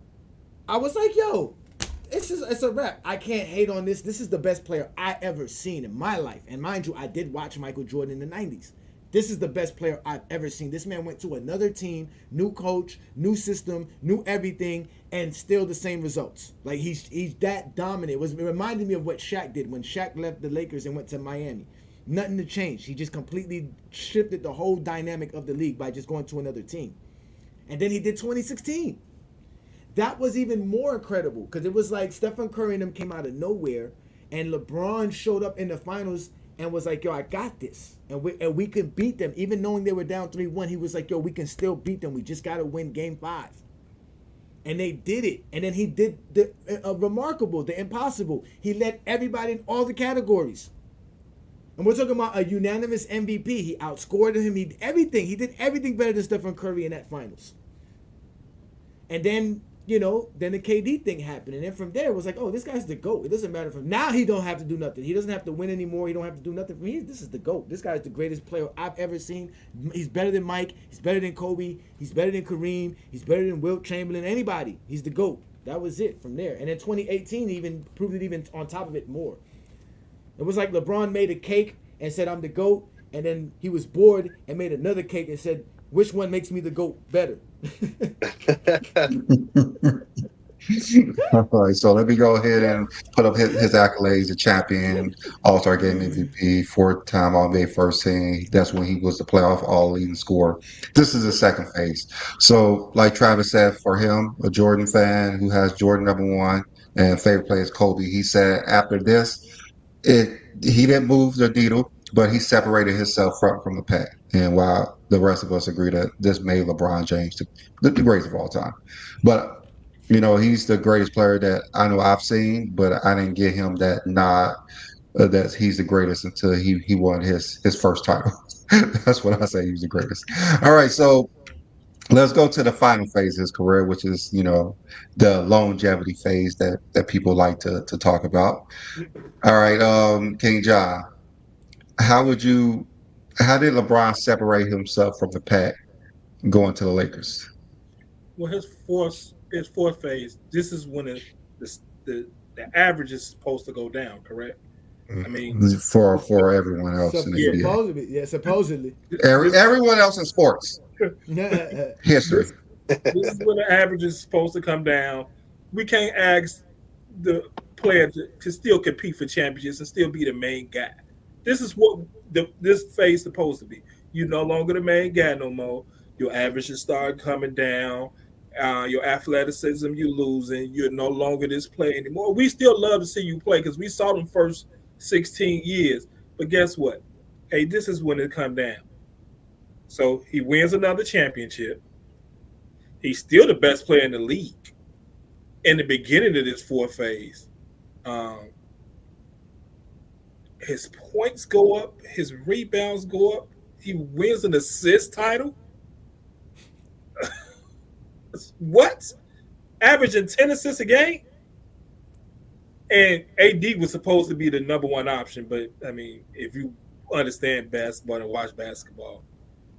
I was like, yo, it's a wrap. I can't hate on this. This is the best player I ever seen in my life. And mind you, I did watch Michael Jordan in the 90s. This is the best player I've ever seen. This man went to another team, new coach, new system, new everything, and still the same results. Like he's that dominant. It reminded me of what Shaq did when Shaq left the Lakers and went to Miami. Nothing to change. He just completely shifted the whole dynamic of the league by just going to another team. And then he did 2016. That was even more incredible because it was like Stephen Curry and them came out of nowhere, and LeBron showed up in the finals and was like, "Yo, I got this," and we could beat them even knowing they were down 3-1. He was like, "Yo, we can still beat them. We just got to win Game 5." And they did it. And then he did the remarkable, the impossible. He led everybody in all the categories. And we're talking about a unanimous MVP. He outscored him. He did everything. He did everything better than Stephen Curry in that finals. And then, then the KD thing happened. And then from there, it was like, oh, this guy's the GOAT. It doesn't matter from now. He don't have to do nothing. He doesn't have to win anymore. He don't have to do nothing for me. This is the GOAT. This guy's the greatest player I've ever seen. He's better than Mike. He's better than Kobe. He's better than Kareem. He's better than Wilt Chamberlain. Anybody. He's the GOAT. That was it from there. And then 2018 even proved it even on top of it more. It was like LeBron made a cake and said, I'm the GOAT. And then he was bored and made another cake and said, which one makes me the GOAT better? All right, so let me go ahead and put up his accolades: the champion, All-Star Game MVP, four-time All-NBA first team. That's when he was the playoff all-leading scorer. This is the second phase. So, like Travis said, for him, a Jordan fan who has Jordan number one and favorite player is Kobe, he said after this, it he didn't move the needle, but he separated himself from the pack. And while the rest of us agree that this made LeBron James the greatest of all time, but he's the greatest player that I know I've seen, but I didn't get him that nod that he's the greatest until he won his first title. That's what I say. He's the greatest. All right, so let's go to the final phase of his career, which is the longevity phase that people like to talk about. All right, King John, how would you? How did LeBron separate himself from the pack going to the Lakers? Well, his fourth phase. This is when the average is supposed to go down. Correct. I mean, For everyone else in the yeah, NBA. Supposedly, yeah, supposedly. this Everyone else in sports history. this this is when the average is supposed to come down. We can't ask the player to still compete for championships and still be the main guy. This is what this phase is supposed to be. You're no longer the main guy no more. Your averages start coming down. Your athleticism, you losing. You're no longer this player anymore. We still love to see you play because we saw them first 16 years. But guess what? Hey, this is when it come down. So he wins another championship. He's still the best player in the league in the beginning of this fourth phase. Um, his points go up, his rebounds go up. He wins an assist title. What? Averaging 10 assists a game? And AD was supposed to be the number one option, but I mean, if you understand basketball and watch basketball,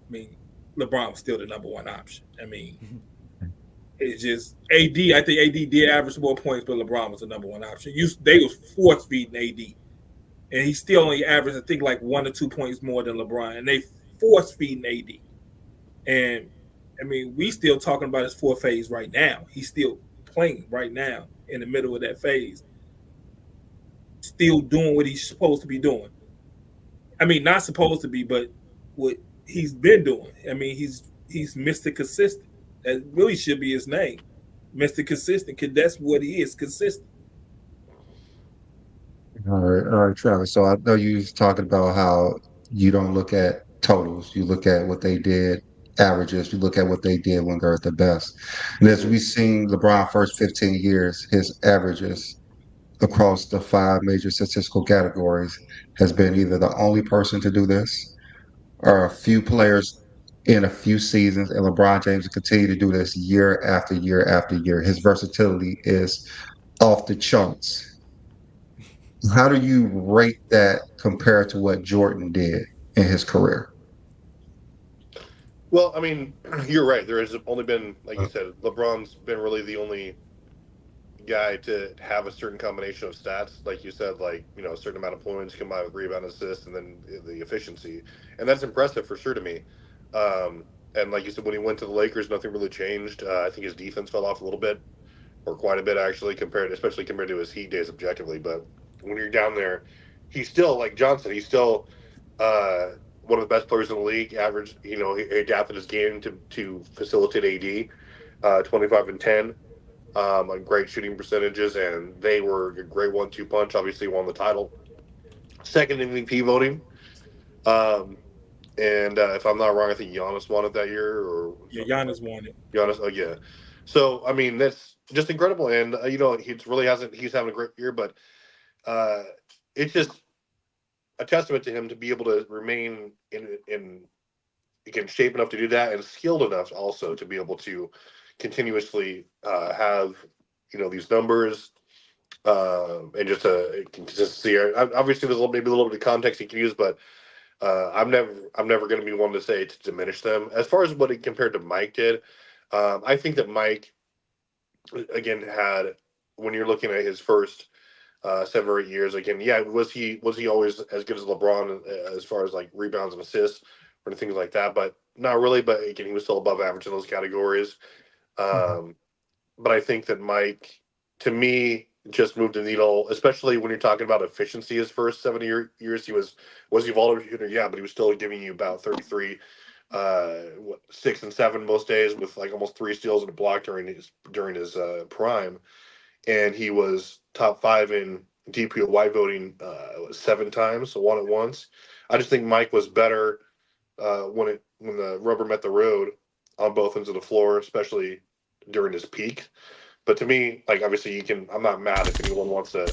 I mean, LeBron was still the number one option. I mean, it's just AD. I think AD did average more points, but LeBron was the number one option. They was force feeding AD, and he still only averaged I think like 1 or 2 points more than LeBron, and they force feeding AD. And I mean, we still talking about his fourth phase right now. He's still playing right now in the middle of that phase, still doing what he's supposed to be doing. I mean, not supposed to be, but what he's been doing. I mean, he's Mr. Consistent. That really should be his name, Mr. Consistent, because that's what he is, consistent. All right, Travis. So I know you was talking about how you don't look at totals, you look at what they did averages. You look at what they did when they're at the best. And as we've seen LeBron first 15 years, his averages across the five major statistical categories has been either the only person to do this or a few players in a few seasons, and LeBron James will continue to do this year after year after year. His versatility is off the charts. How do you rate that compared to what Jordan did in his career? Well, I mean, you're right. There has only been, like you said, LeBron's been really the only guy to have a certain combination of stats, like you said, like a certain amount of points combined with rebound, assist, and then the efficiency, and that's impressive for sure to me. And like you said, when he went to the Lakers, nothing really changed. I think his defense fell off a little bit, or quite a bit actually, especially compared to his Heat days objectively. But when you're down there, he's still like Johnson. He's still one of the best players in the league. Average, he adapted his game to facilitate AD. 25 and 10 on great shooting percentages, and they were a great 1-2 punch. Obviously, won the title. Second MVP voting, um, and if I'm not wrong, I think Giannis won it that year, or Yeah, Giannis won it. Giannis. Oh yeah. So I mean, that's just incredible, and he really hasn't. He's having a great year, but uh, it's just a testament to him to be able to remain in again shape enough to do that, and skilled enough also to be able to continuously have these numbers, and just a consistency. Obviously, there's maybe a little bit of context you can use, but I'm never going to be one to say to diminish them. As far as what he compared to Mike did, I think that Mike again had, when you're looking at his first 7 or 8 years, again, yeah, was he always as good as LeBron as far as like rebounds and assists or things like that? But not really. But again, he was still above average in those categories. Um, but I think that Mike, to me, just moved the needle, especially when you're talking about efficiency. His first 7 years, he vaulted shooter, yeah, but he was still giving you about 33, 6 and 7 most days, with like almost 3 steals and a block during his prime, and he was top 5 in DPOY voting 7 times, so won it once. I just think Mike was better when the rubber met the road on both ends of the floor, especially during his peak. But to me, like obviously I'm not mad if anyone wants to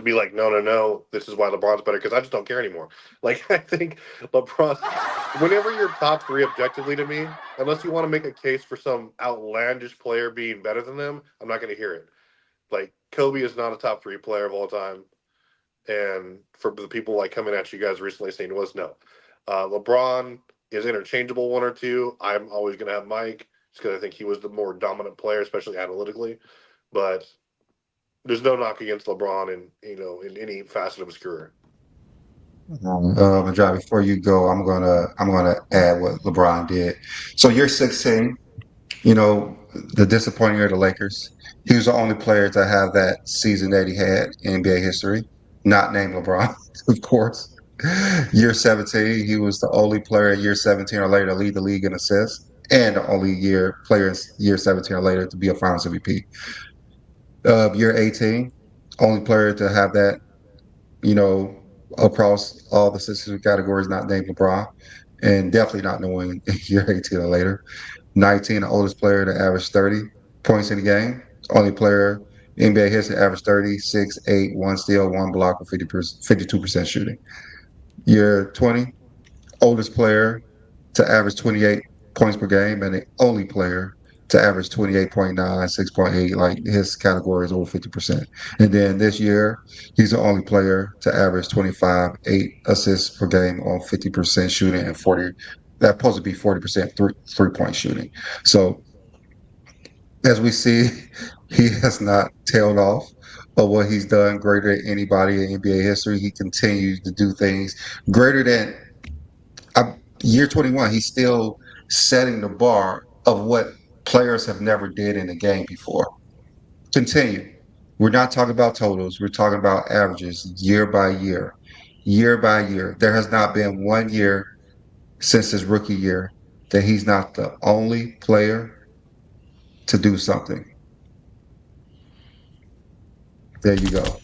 be like, no, no, no, this is why LeBron's better, because I just don't care anymore. Like I think LeBron, whenever you're top 3 objectively to me, unless you want to make a case for some outlandish player being better than them, I'm not going to hear it. Like Kobe is not a top 3 player of all time, and for the people like coming at you guys recently saying it was, no. LeBron is interchangeable 1 or 2. I'm always going to have Mike, just because I think he was the more dominant player, especially analytically. But there's no knock against LeBron in any facet of his career. John, before you go, I'm gonna add what LeBron did. So you're 16. You know, the disappointing year of the Lakers. He was the only player to have that season that he had in NBA history, not named LeBron, of course. Year 17, he was the only player in year 17 or later to lead the league in assists, and the only player in year 17 or later to be a Finals MVP. Year 18, only player to have that, you know, across all the statistical categories, not named LeBron, and definitely not knowing year 18 or later. 19, the oldest player to average 30 points in the game. Only player in NBA history to average 30, 6, 8, 1 steal, 1 block with 52% shooting. Year 20, oldest player to average 28 points per game, and the only player to average 28.9, 6.8. Like his category is over 50%. And then this year, he's the only player to average 25, 8 assists per game on 50% shooting and 40. That's supposed to be 40% three-point shooting. So as we see, he has not tailed off of what he's done greater than anybody in NBA history. He continues to do things greater than year 21. He's still setting the bar of what players have never did in the game before. Continue. We're not talking about totals. We're talking about averages year by year, year by year. There has not been 1 year since his rookie year that he's not the only player to do something. There you go.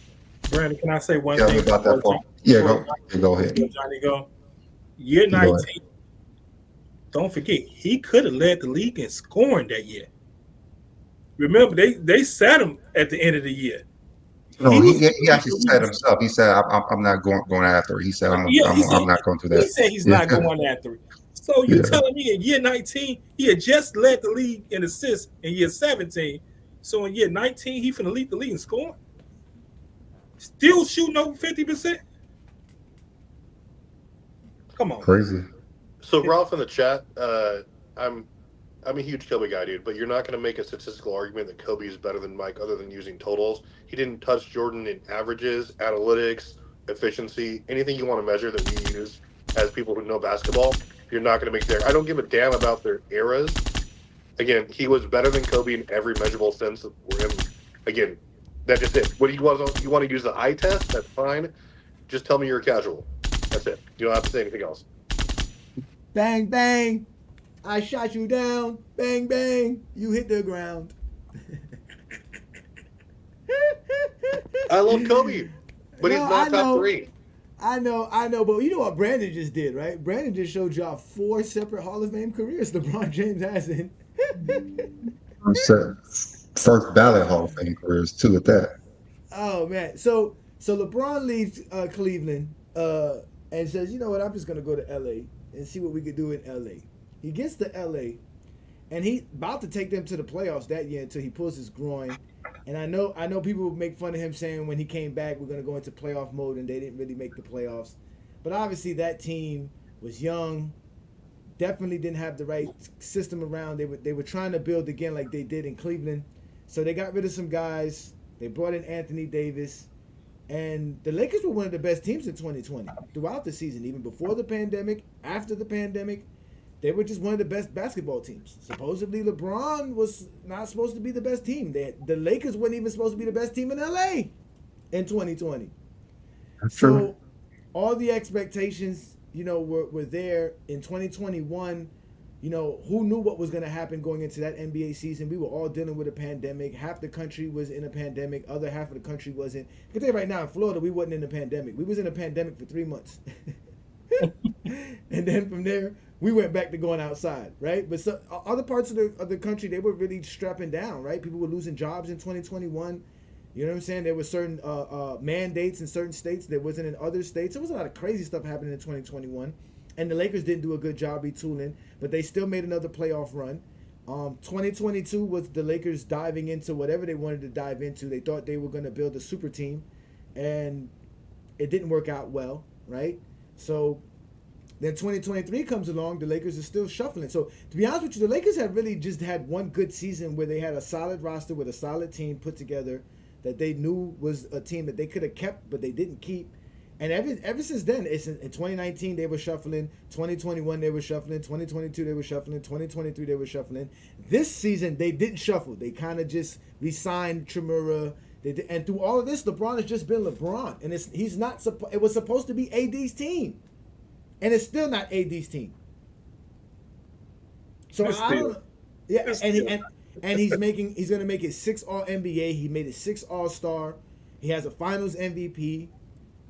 Brandon, can I say one Tell me thing about that part. Yeah, Before go ahead. Johnny go? Year Go ahead. 19, Don't forget, he could have led the league in scoring that year. Remember, they sat him at the end of the year. No, He was he supposed to actually lead the said league. himself. He said, I'm not going after it." He said, Yeah, I'm not going to do he that." said he's not Yeah, going after it. So you yeah, telling me in year 19 he had just led the league in assists in year 17. So in year 19 he finna lead the league in scoring, still shooting over 50%. Come on, man. crazy. So Ralph in the chat, I'm I'm a huge Kobe guy, dude. But you're not going to make a statistical argument that Kobe is better than Mike, other than using totals. He didn't touch Jordan in averages, analytics, efficiency, anything you want to measure that we use as people who know basketball. You're not going to make there. I don't give a damn about their eras. Again, he was better than Kobe in every measurable sense. Again, that's just it. What you want to use the eye test? That's fine. Just tell me you're a casual. That's it. You don't have to say anything else. Bang, bang. I shot you down. Bang, bang. You hit the ground. I love Kobe, but he's No, I not top know. three. I know, but you know what Brandon just did, right? Brandon just showed y'all four separate Hall of Fame careers LeBron James hasn't. Said first ballot Hall of Fame careers too. At that, Oh man, so LeBron leaves Cleveland and says, you know what, I'm just gonna go to LA and see what we could do in LA. He gets to LA and he's about to take them to the playoffs that year until he pulls his groin. And I know people make fun of him saying when he came back we're gonna go into playoff mode and they didn't really make the playoffs. But obviously that team was young, definitely didn't have the right system around. They were trying to build again like they did in Cleveland. So they got rid of some guys. They brought in Anthony Davis. And the Lakers were one of the best teams in 2020 throughout the season, even before the pandemic, after the pandemic. They were just one of the best basketball teams. Supposedly, LeBron was not supposed to be the best team. The Lakers weren't even supposed to be the best team in LA in 2020. that's true. So all the expectations, were there in 2021. Who knew what was going to happen going into that NBA season? We were all dealing with a pandemic. Half the country was in a pandemic. Other half of the country wasn't. I can tell you right now, in Florida, we wasn't in a pandemic. We was in a pandemic for 3 months. And then from there, we went back to going outside, right? But other parts of the country, they were really strapping down, right? People were losing jobs in 2021. You know what I'm saying? There were certain mandates in certain states that wasn't in other states. There was a lot of crazy stuff happening in 2021. And the Lakers didn't do a good job retooling, but they still made another playoff run. 2022 was the Lakers diving into whatever they wanted to dive into. They thought they were going to build a super team, and it didn't work out well, right? So then 2023 comes along, the Lakers are still shuffling. So to be honest with you, the Lakers have really just had one good season where they had a solid roster with a solid team put together that they knew was a team that they could have kept, but they didn't keep. And ever since then, it's in 2019 they were shuffling, 2021 they were shuffling, 2022 they were shuffling, 2023 they were shuffling. This season they didn't shuffle. They kind of just re-signed Tremura. And through all of this, LeBron has just been LeBron, and he's not. It was supposed to be AD's team, and it's still not AD's team. So It's I don't still, know. Yeah, it's and still. he's gonna make it six All NBA. He made it six All Star. He has a Finals MVP.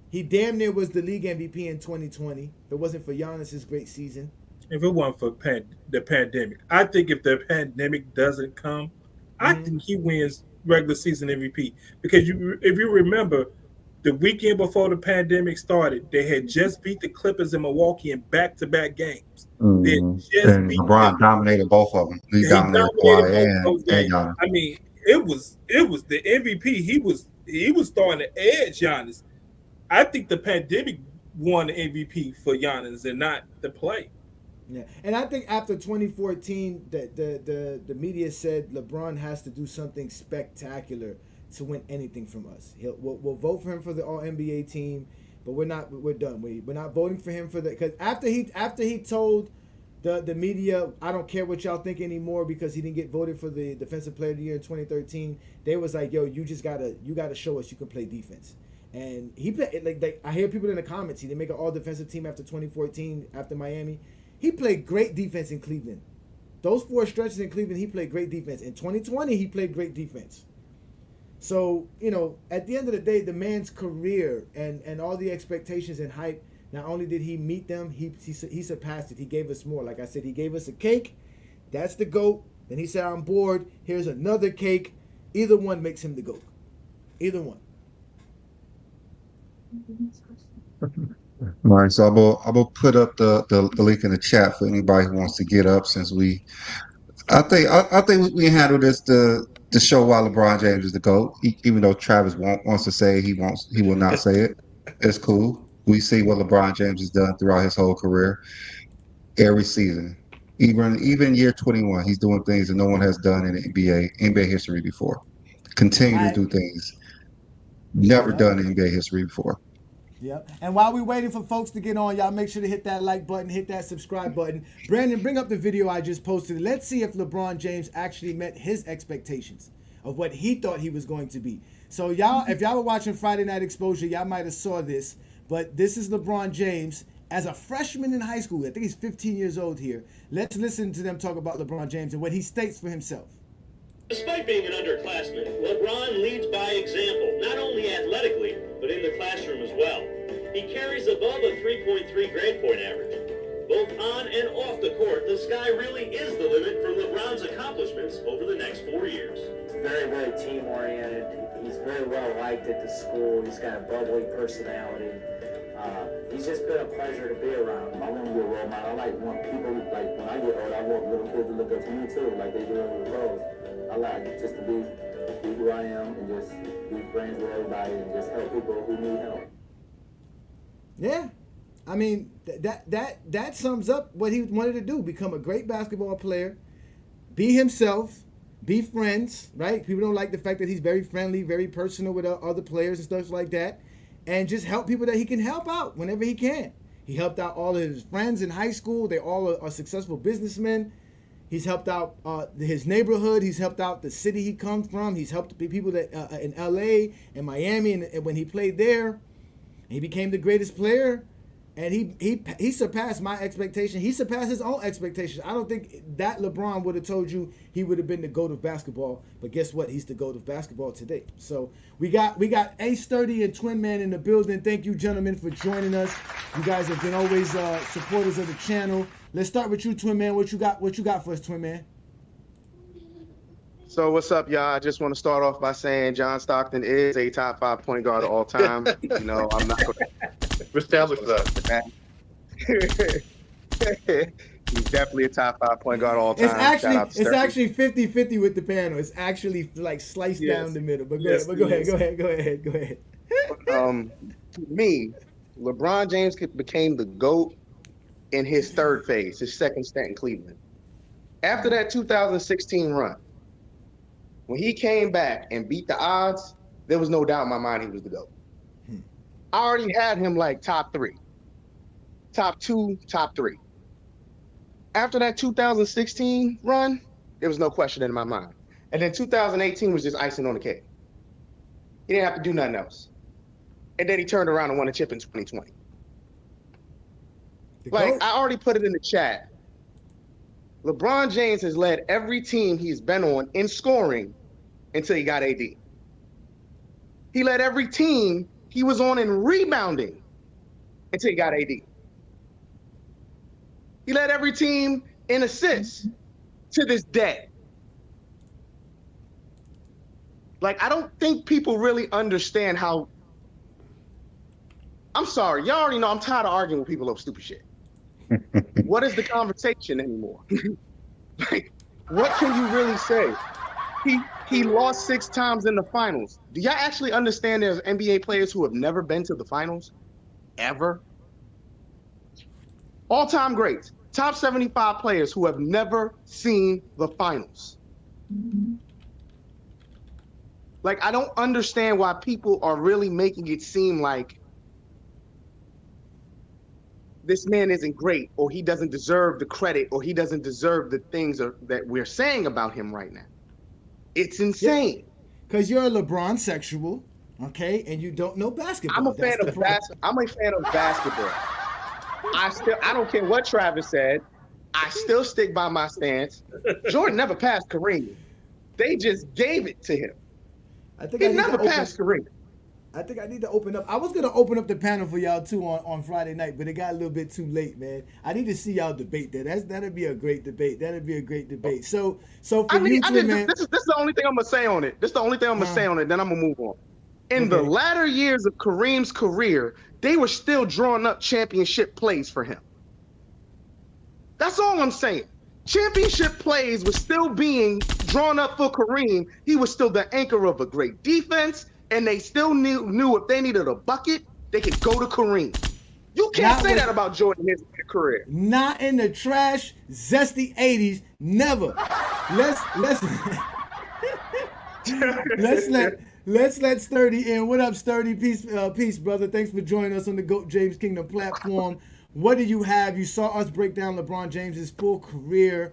He damn near was the league MVP in 2020. If it wasn't for Giannis's great season. If it wasn't for the pandemic, I think if the pandemic doesn't come, I Mm-hmm. think he wins regular season MVP because if you remember, the weekend before the pandemic started, they had just beat the Clippers in Milwaukee in back-to-back games. They had just And beat them. LeBron dominated both of them. He He dominated dominated Kawhi both of those and games. Giannis. I mean, it was the MVP. He was starting to edge Giannis. I think the pandemic won the MVP for Giannis and not the play. Yeah, and I think after 2014, the media said LeBron has to do something spectacular to win anything from us. We'll vote for him for the All NBA team, but we're done. We're not voting for him for the because after he told the media, I don't care what y'all think anymore because he didn't get voted for the Defensive Player of the Year in 2013. They was like, yo, you gotta show us you can play defense. And he played like I hear people in the comments. He didn't make an All Defensive team after 2014 after Miami. He played great defense in Cleveland. Those four stretches in Cleveland, he played great defense. In 2020, he played great defense. So, at the end of the day, the man's career and all the expectations and hype Not only did he meet them, he surpassed it. He gave us more. Like I said, he gave us a cake. That's the GOAT. Then he said, I'm bored. Here's another cake. Either one makes him the GOAT. Either one. All right, so I'm gonna put up the link in the chat for anybody who wants to get up. Since I think we handle this to show why LeBron James is the GOAT. Even though Travis wants to say he will not say it. It's cool. We see what LeBron James has done throughout his whole career, every season. Even year 21, he's doing things that no one has done in the NBA history before. Continue to I do things never Yep. done in NBA history before. Yep. And while we're waiting for folks to get on, y'all make sure to hit that like button, hit that subscribe button. Brandon, bring up the video I just posted. Let's see if LeBron James actually met his expectations of what he thought he was going to be. So y'all, if y'all were watching Friday Night Exposure, y'all might have saw this. But this is LeBron James as a freshman in high school. I think he's 15 years old here. Let's listen to them talk about LeBron James and what he states for himself. Despite being an underclassman, LeBron leads by example, not only athletically, but in the classroom as well. He carries above a 3.3 grade point average. Both on and off the court, the sky really is the limit for LeBron's accomplishments over the next 4 years. Very, very team-oriented. He's very well liked at the school. He's got a bubbly personality. He's just been a pleasure to be around. I want to be a role model. I like want people, like when I get old, I want little kids to look up to me too, like they do with Rose. I like just to be who I am and just be friends with everybody and just help people who need help. Yeah. I mean, that sums up what he wanted to do. Become a great basketball player, be himself, be friends, right? People don't like the fact that he's very friendly, very personal with other players and stuff like that. And just help people that he can help out whenever he can. He helped out all of his friends in high school. They all are successful businessmen. He's helped out his neighborhood. He's helped out the city he comes from. He's helped people that in L.A. and Miami, and when he played there, he became the greatest player. And he surpassed my expectation. He surpassed his own expectations. I don't think that LeBron would have told you he would have been the GOAT of basketball. But guess what? He's the GOAT of basketball today. So we got Ace Sturdy and Twin Man in the building. Thank you, gentlemen, for joining us. You guys have been always supporters of the channel. Let's start with you, Twin Man. What you got for us, Twin Man? So what's up, y'all? I just want to start off by saying John Stockton is a top 5 point guard of all time. You know, I'm not going We established that. He's definitely a top 5 point guard of all time. It's Shout out to Sturdy. actually 50-50 with the panel. It's actually like sliced down the middle. But go ahead. To me, LeBron James became the GOAT in his third phase, his second stint in Cleveland. After that 2016 run, when he came back and beat the odds, there was no doubt in my mind he was the GOAT. I already had him like top 3, top 2, top 3. After that 2016 run, there was no question in my mind. And then 2018 was just icing on the cake. He didn't have to do nothing else. And then he turned around and won a chip in 2020. Like, I already put it in the chat. LeBron James has led every team he's been on in scoring until he got AD. He led every team he was on in rebounding until he got AD. He led every team in assists to this day. Like, I don't think people really understand how. I'm sorry, y'all already know I'm tired of arguing with people over stupid shit. What is the conversation anymore? Like, what can you really say? He lost 6 times in the finals. Do y'all actually understand there's NBA players who have never been to the finals? Ever? All-time greats. Top 75 players who have never seen the finals. Like, I don't understand why people are really making it seem like this man isn't great, or he doesn't deserve the credit, or he doesn't deserve the things that we're saying about him right now. It's insane. Because you're a LeBron sexual, okay, and you don't know basketball. I'm a fan of basketball. I don't care what Travis said. I still stick by my stance. Jordan never passed Kareem. They just gave it to him. He never passed Kareem. I think I need to open up. I was gonna open up the panel for y'all too on Friday night, but it got a little bit too late, man. I need to see y'all debate that. That'd be a great debate. That'd be a great debate. So for you two, man. This is the only thing I'm gonna say on it. This is the only thing I'm gonna say on it. Then I'm gonna move on. In the Okay. latter years of Kareem's career, they were still drawing up championship plays for him. That's all I'm saying. Championship plays were still being drawn up for Kareem. He was still the anchor of a great defense, and they still knew if they needed a bucket, they could go to Kareem. You can't Not say with- that about Jordan in his career. Not in the trash, zesty '80s. Never. Let's let's let Sturdy in. What up, Sturdy? Peace, brother. Thanks for joining us on the GOAT James Kingdom platform. What do you have? You saw us break down LeBron James's full career.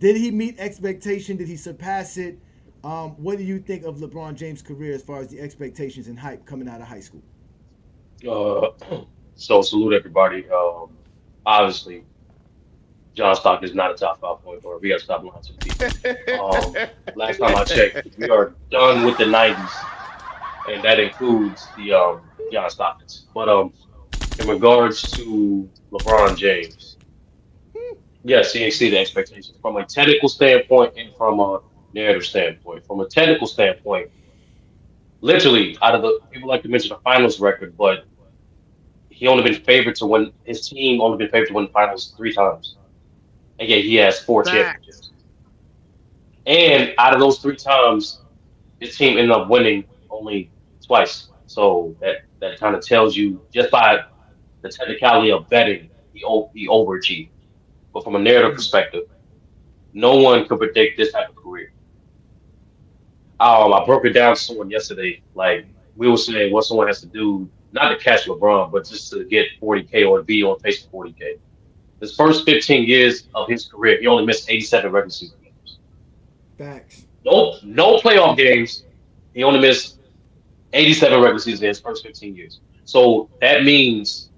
Did he meet expectation? Did he surpass it? What do you think of LeBron James' career as far as the expectations and hype coming out of high school? So salute everybody. Obviously, John Stockton is not a top 5 point guard. We got to stop lying to the people. Last time I checked, we are done with the '90s, and that includes the John Stocktons. But in regards to LeBron James, yes, he exceeded expectations from a technical standpoint and from a narrative standpoint. From a technical standpoint, literally, out of the people like to mention the finals record, but he only been favored to win. His team only been favored to win the finals 3 times, and yet he has 4 championships. And out of those 3 times, his team ended up winning only twice. So that kind of tells you just by the technicality of betting, he overachieved. But from a narrative perspective, no one could predict this type of career. I broke it down to someone yesterday. Like we were saying, what someone has to do, not to catch LeBron, but just to get 40K or be on pace for 40K. His first 15 years of his career, he only missed 87 regular season games. Facts. No playoff games. He only missed 87 regular season in his first 15 years. So that means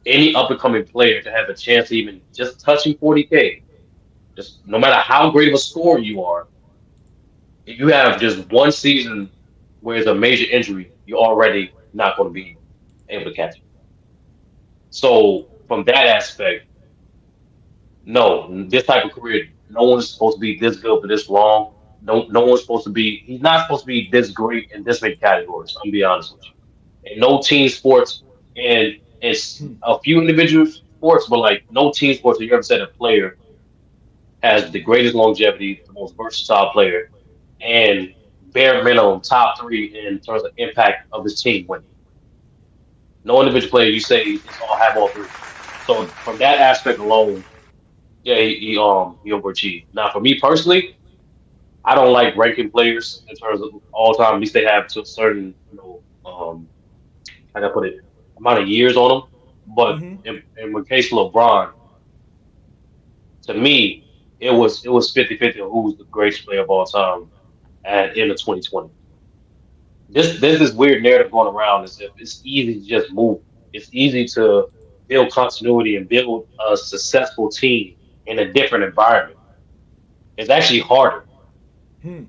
any up and coming player to have a chance to even just touching 40K, just no matter how great of a scorer you are, if you have just one season where it's a major injury, you're already not going to be able to catch it. So from that aspect, no, this type of career, no one's supposed to be this good for this long. No one's supposed to be. He's not supposed to be this great in this many categories. I'm gonna be honest with you. And no team sports, and it's a few individual sports, but like no team sports have you ever said a player has the greatest longevity, the most versatile player, and bare minimum top 3 in terms of impact of his team winning. No individual player you say is all have all 3. So from that aspect alone, yeah, he overachieved. Now for me personally, I don't like ranking players in terms of all time. At least they have to a certain, how can I put it, amount of years on them. But Mm-hmm. in the case of LeBron, to me, it was 50-50 on who was the greatest player of all time at end of 2020. There's this weird narrative going around as if it's easy to just move. It's easy to build continuity and build a successful team in a different environment. It's actually harder. Hmm.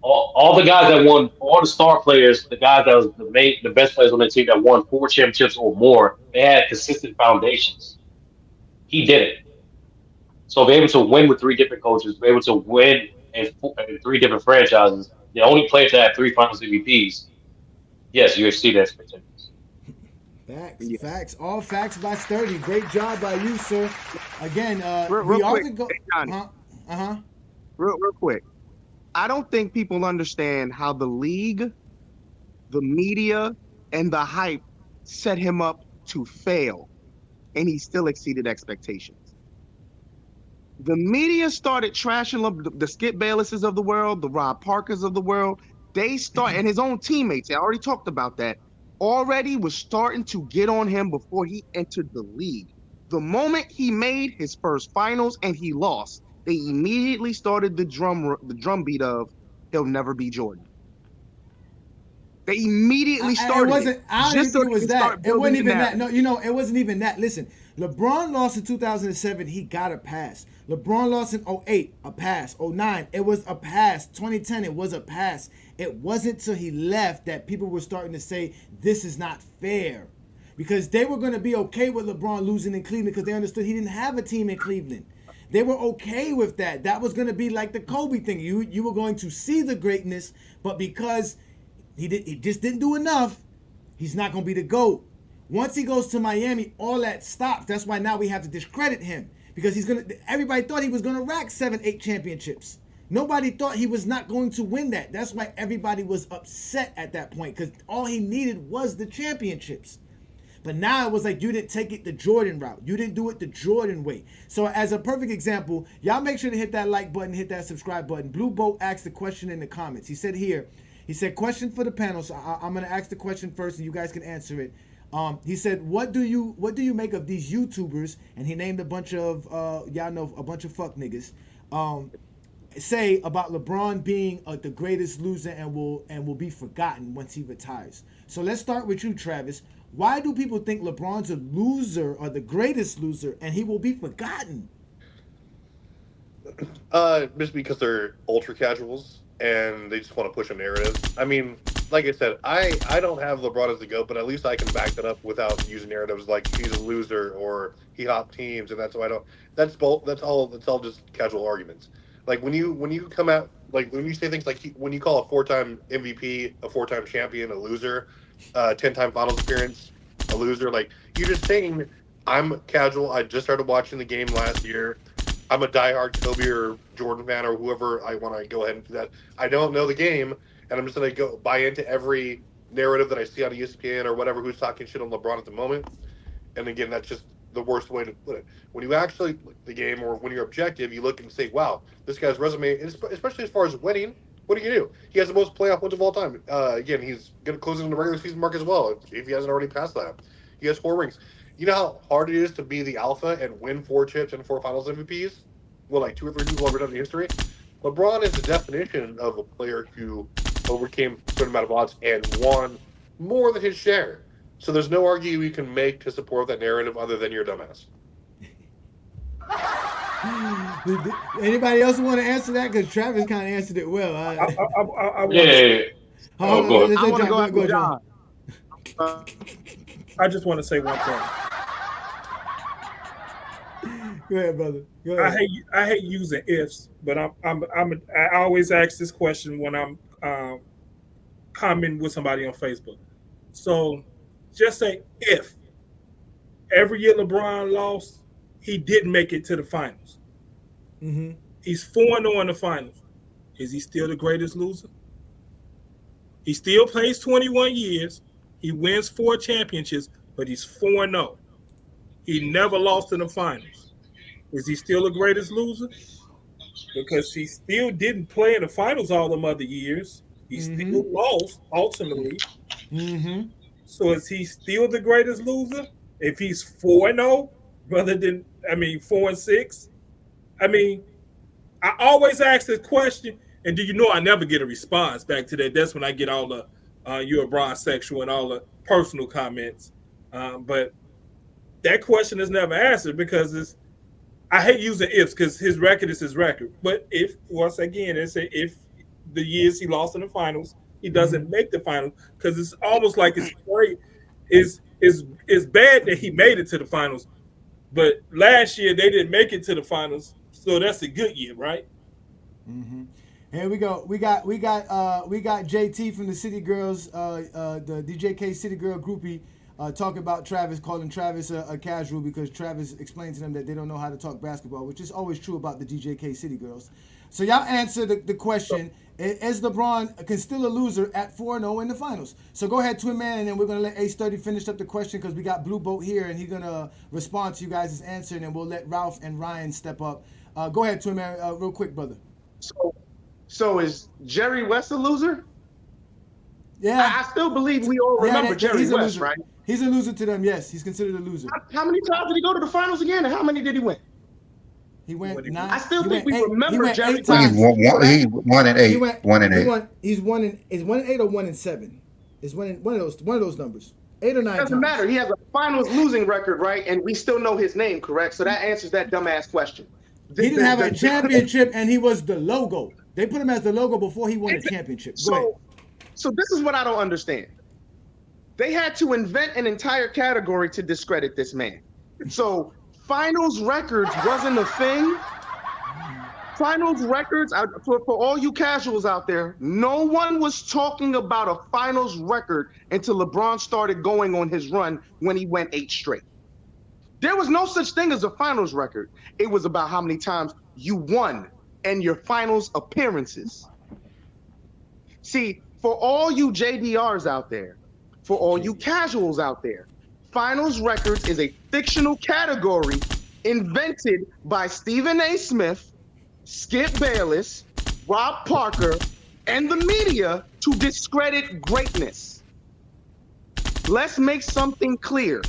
All the guys that won, all the star players, the guys that was the best players on the team that won 4 championships or more, they had consistent foundations. He did it. So be able to win with 3 different coaches, be able to win in 3 different franchises. The only player to have 3 Finals MVPs. Yes, you exceed expectations. Facts, Yeah. facts, all facts by Sturdy. Great job by you, sir. Again, Real we are quick, the go. hey, Johnny, Uh-huh. real quick. I don't think people understand how the league, the media, and the hype set him up to fail, and he still exceeded expectations. The media started trashing the Skip Baylesses of the world, the Rob Parkers of the world. And his own teammates, I already talked about that, already was starting to get on him before he entered the league. The moment he made his first finals and he lost, they immediately started the drumbeat of he'll never be Jordan. They immediately It started wasn't. it I don't even just so think it they was can that. start It wasn't building the even that. narrative. No, it wasn't even that. Listen, LeBron lost in 2007, he got a pass. LeBron lost in '08, a pass. '09, it was a pass. 2010, it was a pass. It wasn't till he left that people were starting to say, this is not fair. Because they were going to be okay with LeBron losing in Cleveland because they understood he didn't have a team in Cleveland. They were okay with that. That was going to be like the Kobe thing. You were going to see the greatness, but because he just didn't do enough, he's not going to be the GOAT. Once he goes to Miami, all that stops. That's why now we have to discredit him because everybody thought he was gonna rack 7, 8 championships. Nobody thought he was not going to win that. That's why everybody was upset at that point because all he needed was the championships. But now it was like you didn't take it the Jordan route. You didn't do it the Jordan way. So as a perfect example, y'all make sure to hit that like button, hit that subscribe button. Blue Boat asked the question in the comments. He said, question for the panel. So I'm going to ask the question first and you guys can answer it. He said, what do you make of these YouTubers? And he named a bunch of, y'all know, a bunch of fuck niggas. Say about LeBron being the greatest loser and will be forgotten once he retires. So let's start with you, Travis. Why do people think LeBron's a loser or the greatest loser and he will be forgotten? Just because they're ultra casuals and they just want to push a narrative. I mean, like I said, I don't have LeBron as the GOAT, but at least I can back that up without using narratives like he's a loser or he hopped teams and that's why I don't. That's both. That's all just casual arguments. Like when you come out, like when you say things like when you call a 4-time MVP, a 4-time champion, a loser, 10-time Finals appearance, a loser. Like you're just saying, I'm casual. I just started watching the game last year. I'm a diehard Kobe or Jordan fan or whoever I want to go ahead and do that. I don't know the game, and I'm just going to go buy into every narrative that I see on ESPN or whatever who's talking shit on LeBron at the moment. And again, that's just the worst way to put it. When you actually look at the game or when you're objective, you look and say, wow, this guy's resume, especially as far as winning, what do you do? He has the most playoff wins of all time. Again, he's going to close in the regular season mark as well if he hasn't already passed that. He has 4 rings. You know how hard it is to be the alpha and win 4 chips and 4 Finals MVPs? Well, like 2 or 3 people have ever done in history. LeBron is the definition of a player who overcame a certain amount of odds and won more than his share. So there's no argument you can make to support that narrative other than your dumbass. Anybody else want to answer that? Because Travis kind of answered it well. Yeah. Oh, go ahead. I want to go after John. John. I just want to say one thing. Go ahead, brother. Go ahead. I hate using ifs, but I always ask this question when I'm commenting with somebody on Facebook. So just say if every year LeBron lost, he didn't make it to the finals. Mm-hmm. He's 4-0 in the finals. Is he still the greatest loser? He still plays 21 years. He wins 4 championships, but he's 4-0. He never lost in the finals. Is he still the greatest loser? Because he still didn't play in the finals all them other years. He still lost ultimately. Mm-hmm. So is he still the greatest loser? If he's 4-0 rather than 4-6? I mean, I always ask this question, and do you know I never get a response back to that? That's when I get all the you're a bronsexual and all the personal comments. But that question is never answered because I hate using ifs because his record is his record. But if once again, it's if the years he lost in the finals, he doesn't make the finals because it's almost like it's great. It's bad that he made it to the finals, but last year they didn't make it to the finals, so that's a good year, right? Mm-hmm. Here we go. We got JT from the City Girls, the DJK City Girl groupie, talking about Travis, calling Travis a casual because Travis explained to them that they don't know how to talk basketball, which is always true about the DJK City Girls. So y'all answer the question: is LeBron still a loser at 4-0 in the finals? So go ahead, Twin Man, and then we're gonna let A-Study finish up the question because we got Blue Boat here, and he's gonna respond to you guys' answer, and then we'll let Ralph and Ryan step up. Go ahead, Twin Man, real quick, brother. So is Jerry West a loser? Yeah, I still believe we all remember Jerry West, right? He's a loser to them. Yes, he's considered a loser. How many times did he go to the finals again, and how many did he win? He went 9. I still think we He remember went Jerry 8 West. times. He 1 and 8. 1 and 8. He's 1 and 8 or 1 and 7. It's one of those numbers. 8 or 9 Doesn't times. matter. He has a finals losing record, right? And we still know his name, correct? So that answers that dumbass question. He didn't have a championship, and he was the logo. They put him as the logo before he won a championship. Go ahead. So this is what I don't understand. They had to invent an entire category to discredit this man. So finals records wasn't a thing. Finals records, for all you casuals out there, no one was talking about a finals record until LeBron started going on his run when he went 8 straight. There was no such thing as a finals record. It was about how many times you won and your finals appearances. See, for all you JDRs out there, for all you casuals out there, finals records is a fictional category invented by Stephen A. Smith, Skip Bayless, Rob Parker, and the media to discredit greatness. Let's make something clear.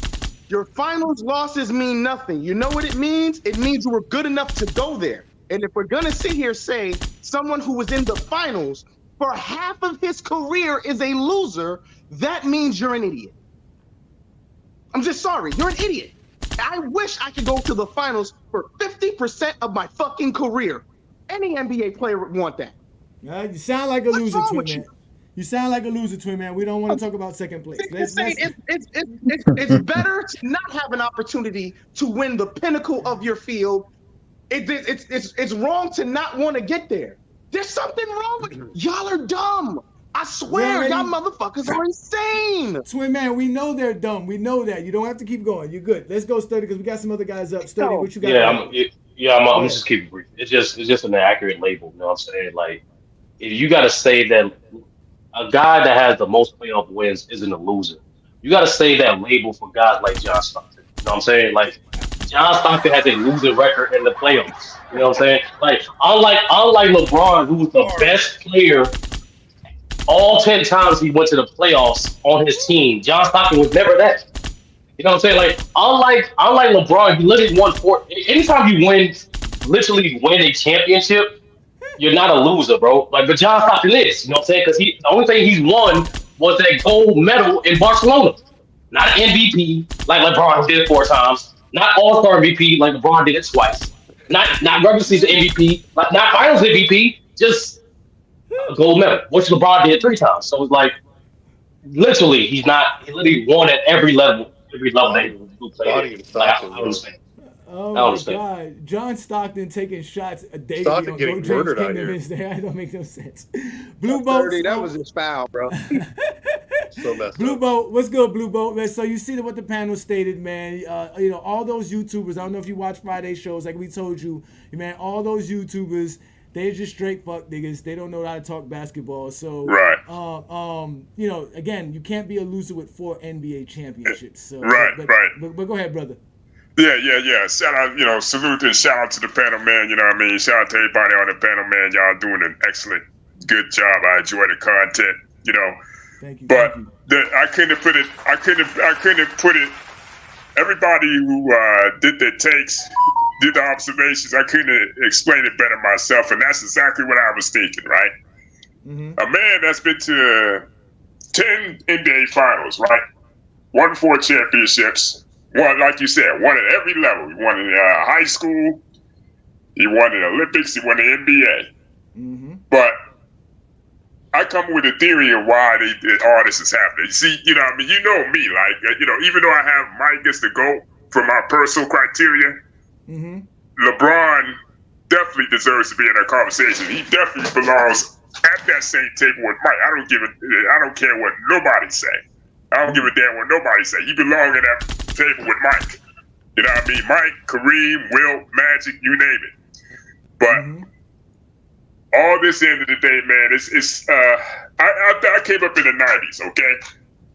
Your finals losses mean nothing. You know what it means? It means you were good enough to go there. And if we're going to sit here say someone who was in the finals for half of his career is a loser, that means you're an idiot. I'm just sorry. You're an idiot. I wish I could go to the finals for 50% of my fucking career. Any NBA player would want that. You sound like a loser, Twin Man. You sound like a loser, Twin Man. We don't want to talk about second place. It's better to not have an opportunity to win the pinnacle of your field. It's wrong to not want to get there. There's something wrong with you. Y'all are dumb. I swear, y'all motherfuckers are insane. Twin Man, we know they're dumb. We know that. You don't have to keep going. You're good. Let's go, Study, because we got some other guys up. Study, what you got? I'm just keep it brief. It's just an accurate label. You know what I'm saying? Like, if you got to say that a guy that has the most playoff wins isn't a loser, you got to say that label for guys like John Stockton. You know what I'm saying? Like, John Stockton has a losing record in the playoffs. You know what I'm saying? Like, unlike LeBron, who was the best player all 10 times he went to the playoffs on his team, John Stockton was never that. You know what I'm saying? Like, unlike LeBron, he literally won 4. Anytime you literally win a championship, you're not a loser, bro. Like, but John Stockton is. You know what I'm saying? Because the only thing he's won was that gold medal in Barcelona. Not an MVP like LeBron did it 4 times. Not All-Star MVP like LeBron did it twice. Not regular season MVP. Not Finals MVP. Just a gold medal, which LeBron did 3 times. So it's like, literally, he literally won at every level that he played. Like, I understand. Oh my God, John Stockton taking shots daily on James Kingdom is there. That don't make no sense. Blue Boat, that was his foul, bro. So messed Blue up. Boat, what's good, Blue Boat, man? So you see what the panel stated, man. All those YouTubers. I don't know if you watch Friday shows, like we told you, man. All those YouTubers, they're just straight fuck niggas. They don't know how to talk basketball. So again, you can't be a loser with 4 NBA championships. So, but go ahead, brother. Yeah. Shout out, salute and shout out to the panel, man. You know what I mean? Shout out to everybody on the panel, man. Y'all doing an excellent, good job. I enjoy the content, Thank you. But I couldn't put it. Everybody who did their takes, did the observations, I couldn't explain it better myself. And that's exactly what I was thinking, right? Mm-hmm. A man that's been to 10 NBA finals, right? Won 4 championships. Won, like you said, won at every level. He won in high school. He won in Olympics. He won the NBA. Mm-hmm. But I come with a theory of why all this is happening. See, you know me, like, even though I have Mike as the GOAT for my personal criteria, mm-hmm. LeBron definitely deserves to be in that conversation. He definitely belongs at that same table with Mike. I don't care what nobody say. I don't give a damn what nobody say. He belongs in that table with Mike. You know what I mean? Mike, Kareem, Wilt, Magic, you name it. But all this end of the day, man, I came up in the 90s, okay?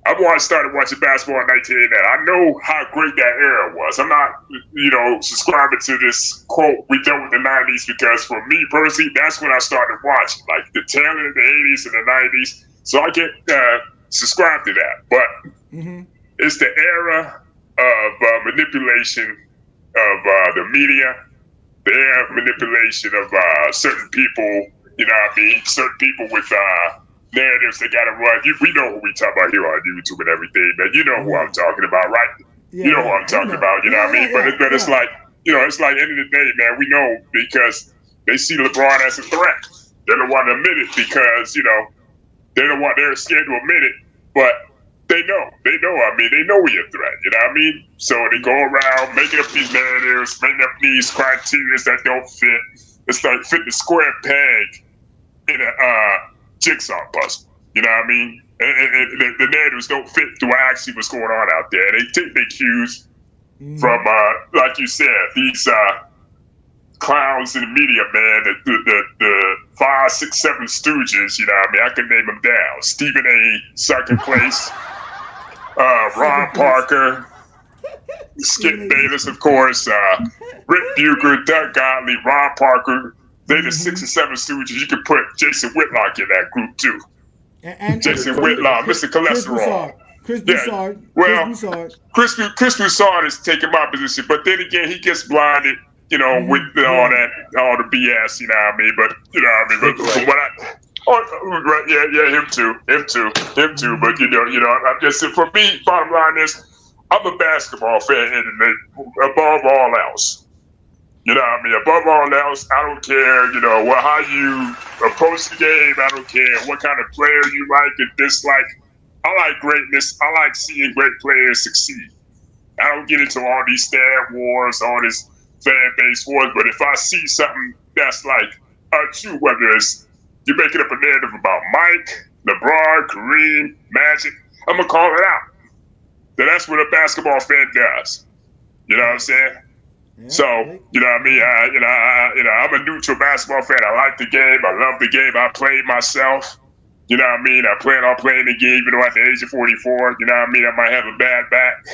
I started watching basketball in 1989. I know how great that era was. I'm not, subscribing to this quote, we done with the 90s, because for me personally, that's when I started watching, like the tail end of the 80s and the 90s. So I get subscribe to that. But it's the era of manipulation of the media, the era of manipulation of certain people, certain people with narratives they gotta run. We know who we talk about here on YouTube and everything, man. You know who I'm talking about, right? You Yeah, know who yeah. I'm I talking know. about. You know Yeah, what I yeah, mean? But yeah, it's yeah. like, it's like end of the day, man. We know because they see LeBron as a threat. They don't want to admit it because they're scared to admit it, but they know. I mean, they know we're a threat. You know what I mean? So they go around making up these narratives, making up these criteria that don't fit. It's like fitting a square peg in a jigsaw puzzle. You know what I mean? And the narratives don't fit to actually what's going on out there. They take their cues from, like you said, these clowns in the media, man. The 5, 6, 7 stooges. You know what I mean? I can name them down. Stephen A. Second place. Ron Parker, Skip Bayless, of course, Rick Bucher, Doug Gottlieb, Ron Parker. They're the 6 or 7 stooges. You can put Jason Whitlock in that group too. And Jason Whitlock, Mr. Chris Cholesterol. Broussard. Chris Broussard. Well, Chris Broussard. Chris Broussard is taking my position, but then again, he gets blinded, with all the BS. You know what I mean? But you know what I mean? But from what right, yeah, him too. But I'm just for me. Bottom line is, I'm a basketball fan, and above all else. You know what I mean? Above all else, I don't care, how you approach the game. I don't care what kind of player you like and dislike. I like greatness. I like seeing great players succeed. I don't get into all these stat wars, all this fan base wars, but if I see something that's like true, whether it's you're making up a narrative about Mike, LeBron, Kareem, Magic, I'm going to call it out. That's what a basketball fan does. You know what I'm saying? Yeah, So, you know what I mean? I'm a neutral basketball fan. I like the game. I love the game. I played myself. You know what I mean? I plan on playing the game, even though at the age of 44, you know what I mean? I might have a bad back.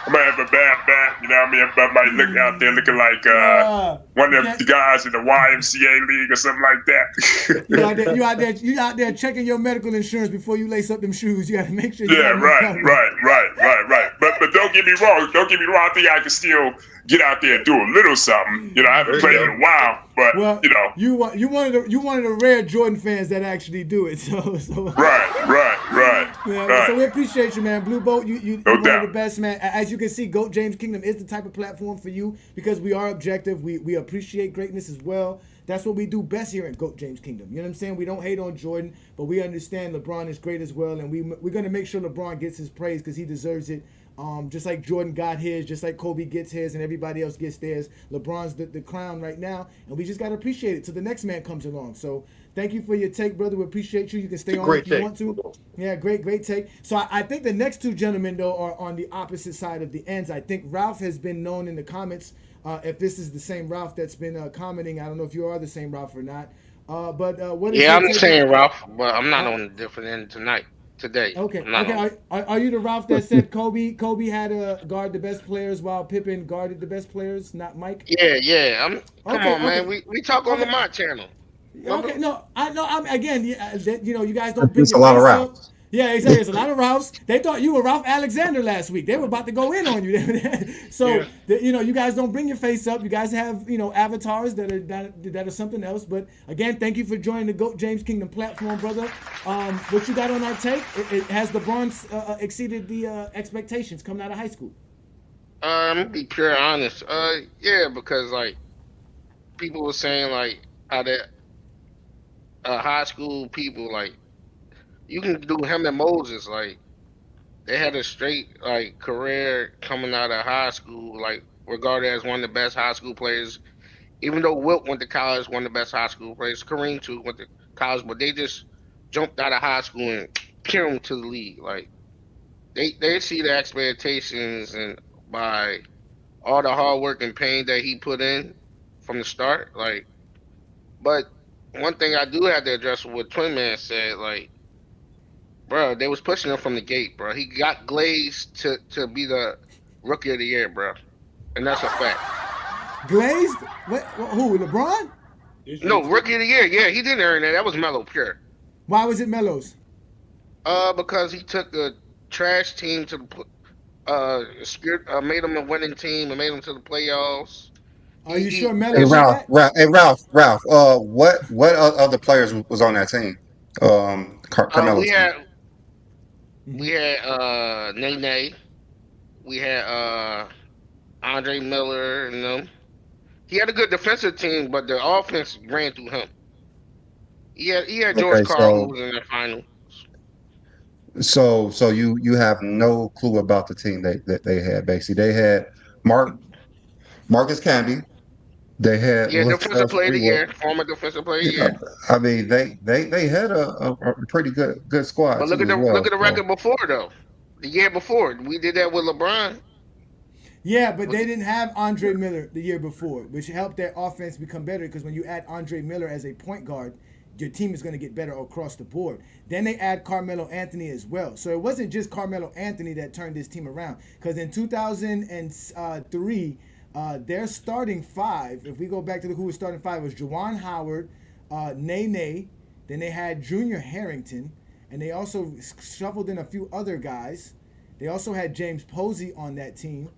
I might have a bad back, you know what I mean? I might look out there looking like one of the guys in the YMCA league or something like that. you out there checking your medical insurance before you lace up them shoes. You got to make sure. Right. But don't get me wrong. I think I can still get out there and do a little something. I haven't played in a while, but you one of the rare Jordan fans that actually do it. So Right. Yeah, so we appreciate you, man. Blue Boat, you one of the best, man. As you can see, GOAT James Kingdom is the type of platform for you because we are objective. We appreciate greatness as well. That's what we do best here at GOAT James Kingdom. You know what I'm saying? We don't hate on Jordan, but we understand LeBron is great as well, and we're going to make sure LeBron gets his praise because he deserves it. Just like Jordan got his, just like Kobe gets his, and everybody else gets theirs. LeBron's the crown right now, and we just got to appreciate it till the next man comes along. So thank you for your take, brother. We appreciate you. You can stay on if you want to. Yeah, great take. So I think the next two gentlemen, though, are on the opposite side of the ends. I think Ralph has been known in the comments. If this is the same Ralph that's been commenting, I don't know if you are the same Ralph or not. But what is I'm the same Ralph, but I'm not on a different end today. Okay. Are you the Ralph that said Kobe had to guard the best players while Pippen guarded the best players, not Mike? Yeah. Come on, man. We talk on the My channel. Remember? Okay, no, I'm again. You guys don't bring It's a your lot of face Ralphs. up. Yeah, exactly. There's a lot of Ralphs. They thought you were Ralph Alexander last week. They were about to go in on you. So you guys don't bring your face up. You guys have avatars that are something else. But again, thank you for joining the GOAT James Kingdom platform, brother. What you got on our take? Has LeBron exceeded the expectations coming out of high school? I'm gonna be pure honest. Because like people were saying like how that high school people like you can do him and Moses like they had a straight like career coming out of high school like regarded as one of the best high school players. Even though Wilt went to college, one of the best high school players. Kareem too went to college, but they just jumped out of high school and came to the league. Like they see the expectations and by all the hard work and pain that he put in from the start. Like, but one thing I do have to address what Twin Man said, like, bro, they was pushing him from the gate, bro. He got glazed to be the rookie of the year, bro, and that's a fact. Glazed? What? Who? LeBron? No, rookie of the year. Yeah, he didn't earn that. That was Melo pure. Why was it Melo's? Because he took a trash team to the made them a winning team and made them to the playoffs. Are you sure he Melo did that? Ralph. What other players was on that team? we Carmelo's team. had we Hmm. had Nene, we had Andre Miller and them. He had a good defensive team, but the offense ran through him. He had George Okay, Karl, who was in that final. so you have no clue about the team that they had. Basically, they had Mark Marcus Camby. They had Yeah, defensive Latrell player of the Sprewell. year, former defensive player of the Yeah, year. I mean, they had a pretty good squad But look too at as the well. look at the So record before though. The year before, we did that with LeBron. Yeah, but they didn't have Andre Miller the year before, which helped their offense become better because when you add Andre Miller as a point guard, your team is going to get better across the board. Then they add Carmelo Anthony as well. So it wasn't just Carmelo Anthony that turned this team around. Because in 2003, their starting five, if we go back to who was starting five, was Juwan Howard, Nene, then they had Junior Harrington, and they also shuffled in a few other guys. They also had James Posey on that team.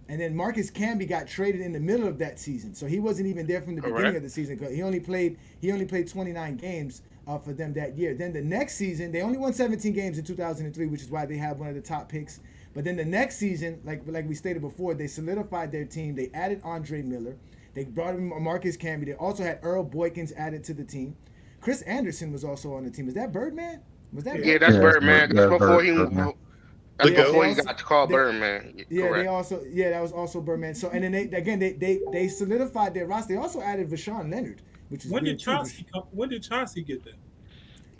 And then Marcus Camby got traded in the middle of that season, so he wasn't even there from the beginning Correct. of the season. He only played 29 games for them that year. Then the next season, they only won 17 games in 2003, which is why they had one of the top picks. But then the next season, like we stated before, they solidified their team. They added Andre Miller. They brought in Marcus Camby. They also had Earl Boykins added to the team. Chris Anderson was also on the team. Is that Birdman? Was that Yeah. Yeah, that's Birdman? yeah, Birdman. That's yeah, before Birdman. that's The They goat. before he also got to call they, Birdman. yeah, Correct. that was also Birdman. So and then they solidified their roster. They also added Vashawn Leonard, which is When did weird too. Chauncey come? When did Chauncey get there?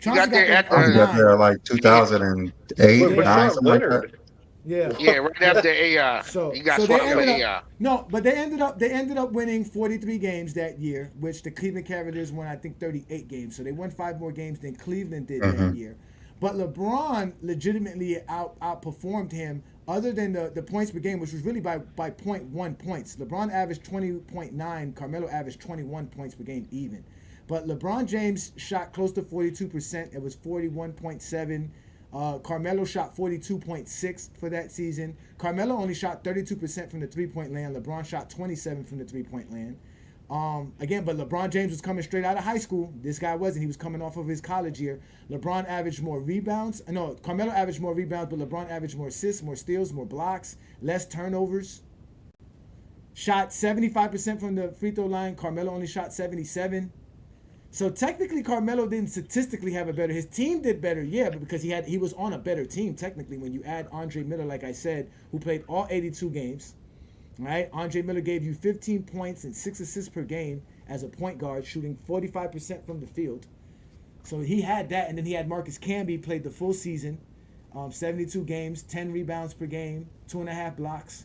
He Chauncey got got there there in after He got '09. there like yeah, 2008, But Yeah, nine, Rashawn something like that. Leonard. yeah. yeah, right after AI. So He got so they swapped for ended up AI. no, but they ended up winning 43 games that year, which the Cleveland Cavaliers won I think 38 games. So they won 5 more games than Cleveland did that Hmm. year. But LeBron legitimately outperformed him. Other than the points per game, which was really by .1 points. LeBron averaged 20.9. Carmelo averaged 21 points per game even. But LeBron James shot close to 42%. It was 41.7. Carmelo shot 42.6 for that season. Carmelo only shot 32% from the 3-point land. LeBron shot 27 from the 3-point land. Again, but LeBron James was coming straight out of high school. This guy wasn't. He was coming off of his college year. LeBron averaged more rebounds. No, Carmelo averaged more rebounds, but LeBron averaged more assists, more steals, more blocks, less turnovers. Shot 75% from the free throw line. Carmelo only shot 77. So technically, Carmelo didn't statistically have a better. His team did better, yeah, but because he was on a better team technically. When you add Andre Miller, like I said, who played all 82 games, right? Andre Miller gave you 15 points and 6 assists per game as a point guard, shooting 45% from the field. So he had that, and then he had Marcus Camby played the full season, 72 games, 10 rebounds per game, 2.5 blocks.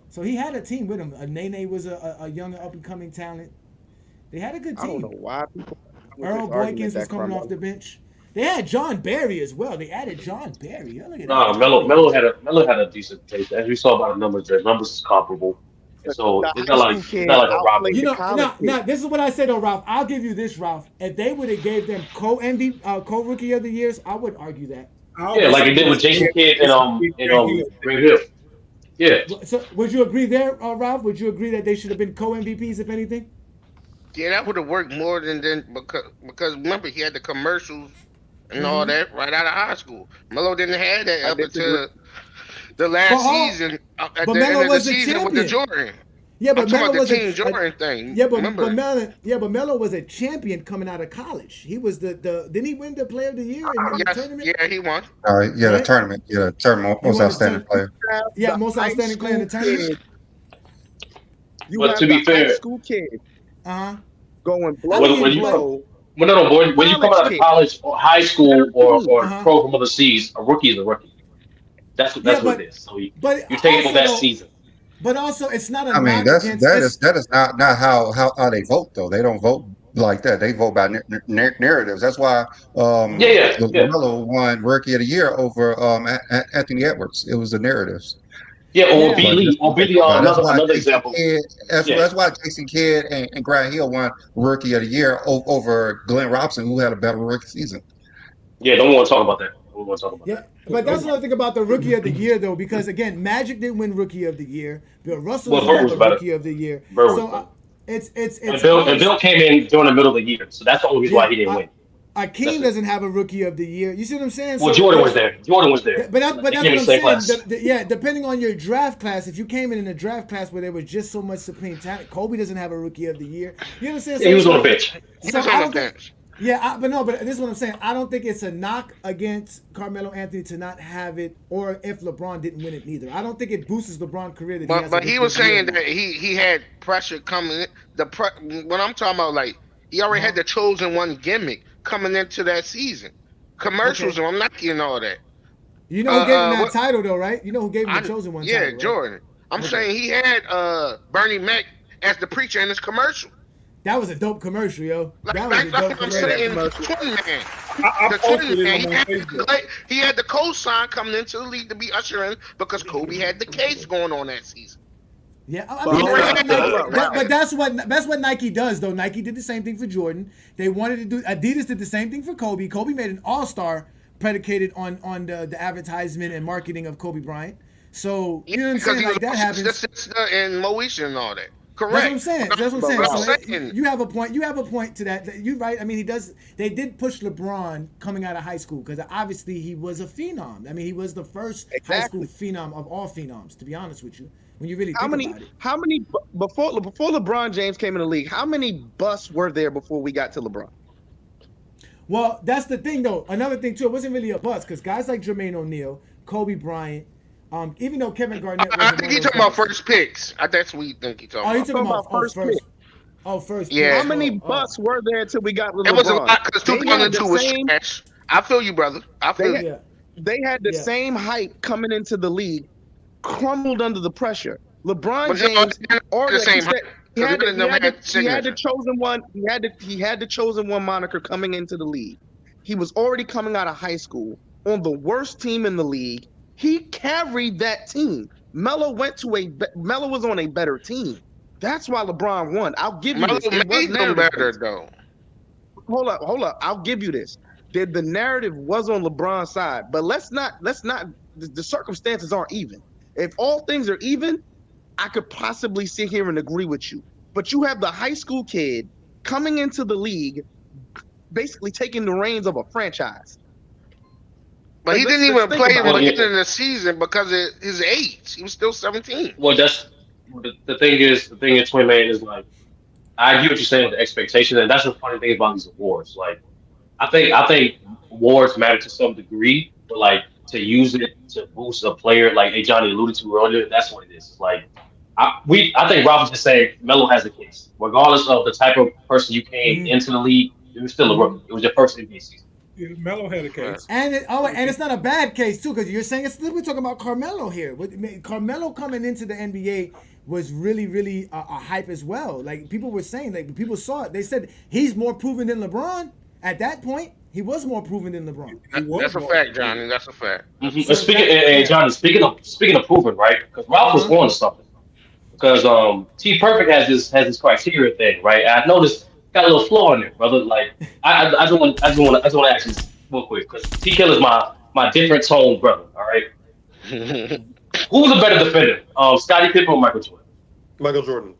So he had a team with him. Nene was a young up and coming talent. They had a good I don't know team. why people with Earl this argument Boykins was that coming off Carmelo. the bench. They had John Barry as well. They added John Barry. Oh, look at that. Nah, John Barry. Melo had a decent taste. As we saw by the numbers, the numbers is comparable, and so The it's high not like school it's kid not like a outplayed You rivalry. the know, college now, kid. this is what I said though, Ralph. I'll give you this, Ralph. If they would have gave them co rookie of the years, I would argue that. I Yeah, always like say it did with Jason Kidd and Jason Kidd, Grant Hill. Grant Hill. Yeah, So would you agree there, Ralph? Would you agree that they should have been co MVPs if anything? Yeah, that would have worked more than because remember he had the commercials and all Mm-hmm. that right out of high school. Melo didn't have that I up disagree. until the But last oh, season. At but the end Melo of the was a season with the champion. Jordan. Yeah, I'm but talking Melo about the was Team Jordan thing. Remember? But Melo was a champion coming out of college. He was the didn't he win the Player of the Year in the Yes, tournament? yeah, he won. Yeah, the Right? tournament. Yeah, the tournament He most won the outstanding tournament. player. Have Yeah, the most high outstanding player in the school tournament. kid. You but to have the be high fair, school kid Uh huh. going I blow when for when mean, you but blow when no, no, with boy, the when you come college out of kid. college or high school Better team. uh or huh. pro from overseas, a rookie is a rookie. Yeah, That's what it is. So but you take it for also that though, season. but also it's not a I mean, knock against it's. that is not how they vote though. They don't vote like that. They vote by narratives. That's why Yeah, yeah, yeah, LaMelo won Rookie of the Year over Anthony Edwards. It was the narratives. yeah. Or Yeah, B Like Lee, that's or what B they Lee. go by. That's why Another Jason example. Kidd. Yeah, That's why Jason Kidd and Grant Hill won Rookie of the Year over Glenn Robinson, who had a better rookie season. yeah. Don't want to talk about that. Don't want to talk about yeah. that. But that's another thing about the rookie of the year, though, because again, Magic didn't win rookie of the year. Bill Russell Well, doesn't Bird have was a better. rookie of the year. Bird was So better. it's And hard. Bill came in during the middle of the year, so that's the only reason why Yeah, he didn't win. That's Akeem it. doesn't have a rookie of the year. You see what I'm saying? Well, So Jordan was there. Jordan was there. but They that's came in what the I'm same saying. class. Yeah, depending on your draft class, if you came in a draft class where there was just so much supreme talent, Kobe doesn't have a rookie of the year. You understand? Yeah, he was on the bench. He So was I on don't the think. bench. Yeah, but this is what I'm saying. I don't think it's a knock against Carmelo Anthony to not have it, or if LeBron didn't win it neither. I don't think it boosts LeBron's career that he has a But he rookie was of the year saying now. that he had pressure coming in. What I'm talking about, like he Uh already huh. had the chosen one gimmick coming into that season. Commercials Okay. and I'm not getting all that. You know who gave him that What title though, right? You know who gave him the I chosen one yeah, title, right? Jordan. I'm Okay. saying he had Bernie Mac as the preacher in his commercial. That was a dope commercial, yo. That was a That's dope what I'm Yeah, that commercial. saying. The commercial. Twin Man. I The posted Twin it Man. on my Facebook. He had the co-sign coming into the league to be usher in because Kobe had the case going on that season. Yeah, I But mean He hold already up, had hold the up, Ralph. but that's what Nike does though. Nike did the same thing for Jordan. They wanted to do. Adidas did the same thing for Kobe. Kobe made an All Star predicated on the advertisement and marketing of Kobe Bryant. So yeah, you know what I'm because saying? he was Like that the happens. sister and Moesha and all that. That's what I'm Correct. saying. But That's what I'm saying. what So I'm saying, you have a point. You have a point to that. You right. I mean, he does. They did push LeBron coming out of high school because obviously he was a phenom. I mean, he was the first high school Exactly. phenom of all phenoms. To be honest with you, when you really How think many? about it. How many before LeBron James came in the league? How many busts were there before we got to LeBron? Well, that's the thing, though. Another thing too, it wasn't really a bust because guys like Jermaine O'Neal, Kobe Bryant, even though Kevin Garnett I wasn't think one he's of those talking about guys. first picks. That's what you think he's talking Oh, you about. talking Talking about about first pick. first Yeah. pick. How many Oh. busts were there until we got with It was a LeBron? lot because They had the 2002 was same. trash. I feel you, brother. I They feel had, you. Yeah, they had the yeah. same hype coming into the league, crumbled under the pressure. LeBron But no, James they're not already, the like you same said, he because had none the, of he them had the, had he had the signature. chosen one. He had the chosen one moniker coming into the league. He was already coming out of high school on the worst team in the league. He carried that team. Melo was on a better team. That's why LeBron won. I'll give you Melo this. It was made them narrative better based. though. Hold up. I'll give you this. The narrative was on LeBron's side, but let's not the circumstances aren't even. If all things are even, I could possibly sit here and agree with you. But you have the high school kid coming into the league, basically taking the reins of a franchise. But he Let's didn't even think play in about the Well, it. yeah. beginning of the season because of his age. He was still 17. Well, that's the thing is, Twin Man is like, I get what you're saying with the expectation, and that's the funny thing about these awards. Like, I think awards matter to some degree, but like to use it to boost a player, like hey Johnny alluded to earlier, that's what it is. It's like I think Rob was just saying Melo has a case, regardless of the type of person you came Mm-hmm. into the league, you were still a Mm-hmm. rookie. It was your first NBA season. Yeah, Melo had a Right. case. And it's not a bad case too, because you're saying we're talking about Carmelo here. Carmelo coming into the NBA was really a hype as well. Like people were saying, like people saw it. They said he's more proven than LeBron. At that point, he was more proven than LeBron. He was That's a more fact, proven. Johnny. That's a fact. Mm-hmm. So And Johnny, speaking of proven, right? Because Ralph was uh-huh. on to something. Because T Perfect has this criteria thing, right? And I noticed got a little flaw in there, brother. Like I just want to ask you real quick because T Kill is my different tone brother. All right, who's a better defender, Scottie Pippen or Michael Jordan? Michael Jordan.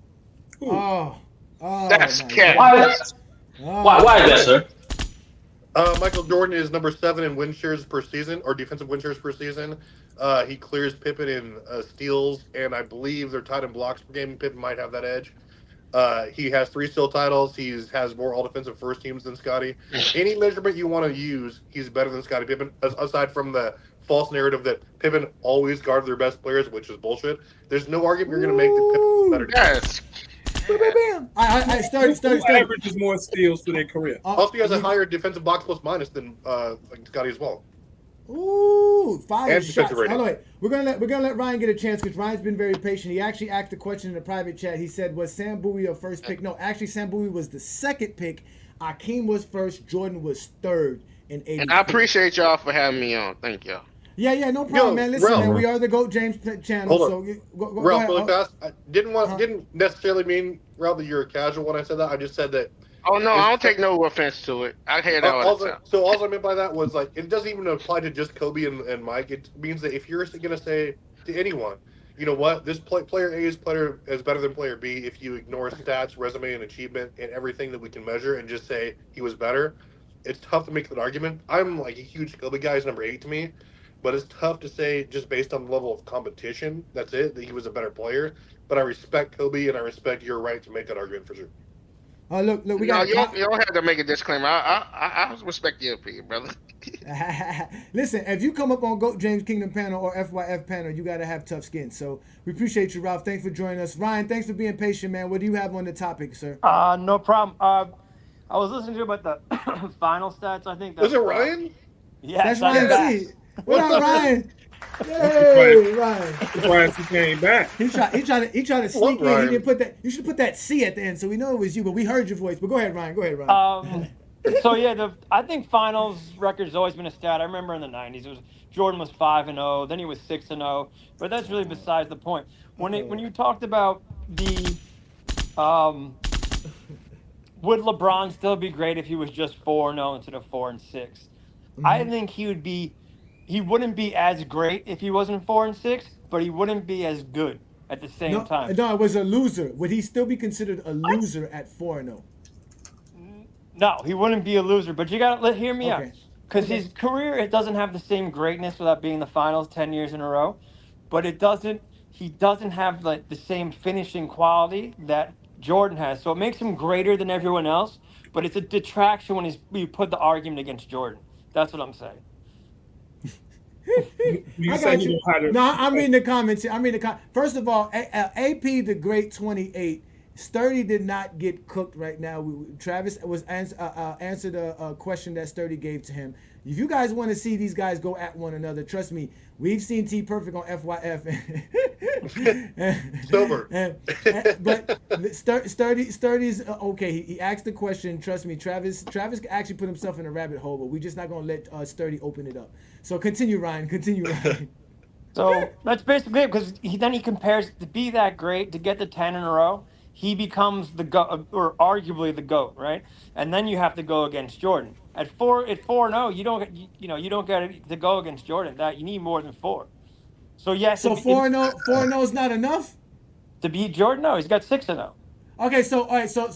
Ooh. Oh That's my cat. God. Why is Oh, why is that, sir? Michael Jordan is number 7 in win shares per season, or defensive win shares per season. He clears Pippen in steals, and I believe they're tied in blocks per game. Pippen might have that edge. He has 3 steal titles. He has more all defensive first teams than Scotty. Any measurement you want to use, he's better than Scotty Pippen. Aside from the false narrative that Pippen always guarded their best players, which is bullshit. There's no argument you're going to make that Pippen better. Yes. Bam, bam, bam. I started. Who averages more steals for their career? Also, he has a higher defensive box plus minus than like Scotty as well. Ooh, 5 And shots. defensive rating. Hold on, wait. We're gonna let Ryan get a chance because Ryan's been very patient. He actually asked a question in the private chat. He said, "Was Sam Bowie a first pick?" No, actually, Sam Bowie was the second pick. Akeem was first. Jordan was third in 80. And I appreciate y'all for having me on. Thank y'all. Yeah, no problem, man. Listen, Ralph. man, we are the GOAT James channel. Hold So on. go Ralph, ahead. really fast. I didn't Uh-huh. didn't necessarily mean Ralph that you're a casual when I said that. I just said that Oh no, I Is don't take no offense to it. I hear that all the also, time. so all I meant by that was like it doesn't even apply to just Kobe and Mike. It means that if you're gonna say to anyone, you know what, this player A is better than player B. If you ignore stats, resume, and achievement, and everything that we can measure, and just say he was better, it's tough to make that argument. I'm like a huge Kobe guy. He's number 8 to me, but it's tough to say just based on the level of competition. That's it. That he was a better player. But I respect Kobe, and I respect your right to make that argument for sure. Look, we No, got a you don't have to make a disclaimer. I respect your opinion, brother. Listen, if you come up on Goat James Kingdom panel or FYF panel, you got to have tough skin. So we appreciate you, Ralph. Thanks for joining us. Ryan, thanks for being patient, man. What do you have on the topic, sir? No problem. I was listening to about the final stats. I think Was that's it Ryan? That's yes, I'm Ryan back. C. What up, Ryan? Surprised, Hey, Ryan. surprised he came back. He tried to sneak in. He didn't put that. You should put that C at the end, so we know it was you. But we heard your voice. But go ahead, Ryan. Go ahead, Ryan. So yeah, I think finals record's always been a stat. I remember in the '90s, it was Jordan was 5-0, then he was 6-0, but that's really besides the point. When you talked about the would LeBron still be great if he was just 4-0 instead of 4-6? I think he wouldn't be as great if he wasn't 4-6, but he wouldn't be as good at the same time. No, it was a loser. Would he still be considered a loser at 4-0? No, he wouldn't be a loser, but you got to hear me out. Okay. Because his career, it doesn't have the same greatness without being in the finals 10 years in a row, but he doesn't have like the same finishing quality that Jordan has. So it makes him greater than everyone else, but it's a detraction when you put the argument against Jordan. That's what I'm saying. You I say got you you. know how to. No, I'm reading the comments here. First of all, AP the Great 28. Sturdy did not get cooked right now. Travis was answered a question that Sturdy gave to him. If you guys want to see these guys go at one another, trust me, we've seen T Perfect on FYF. Sober. But Sturdy's okay. He asked the question. Trust me, Travis actually put himself in a rabbit hole, but we're just not gonna let Sturdy open it up. So continue, Ryan. So that's basically it, because then he compares to be that great, to get the 10 in a row. He becomes the GOAT, or arguably the GOAT, right? And then you have to go against Jordan. At 4-0, you don't get to go against Jordan. That you need more than 4. So yes, So 4-0 is not enough to beat Jordan. No, he's got 6-0. Okay, so all right, so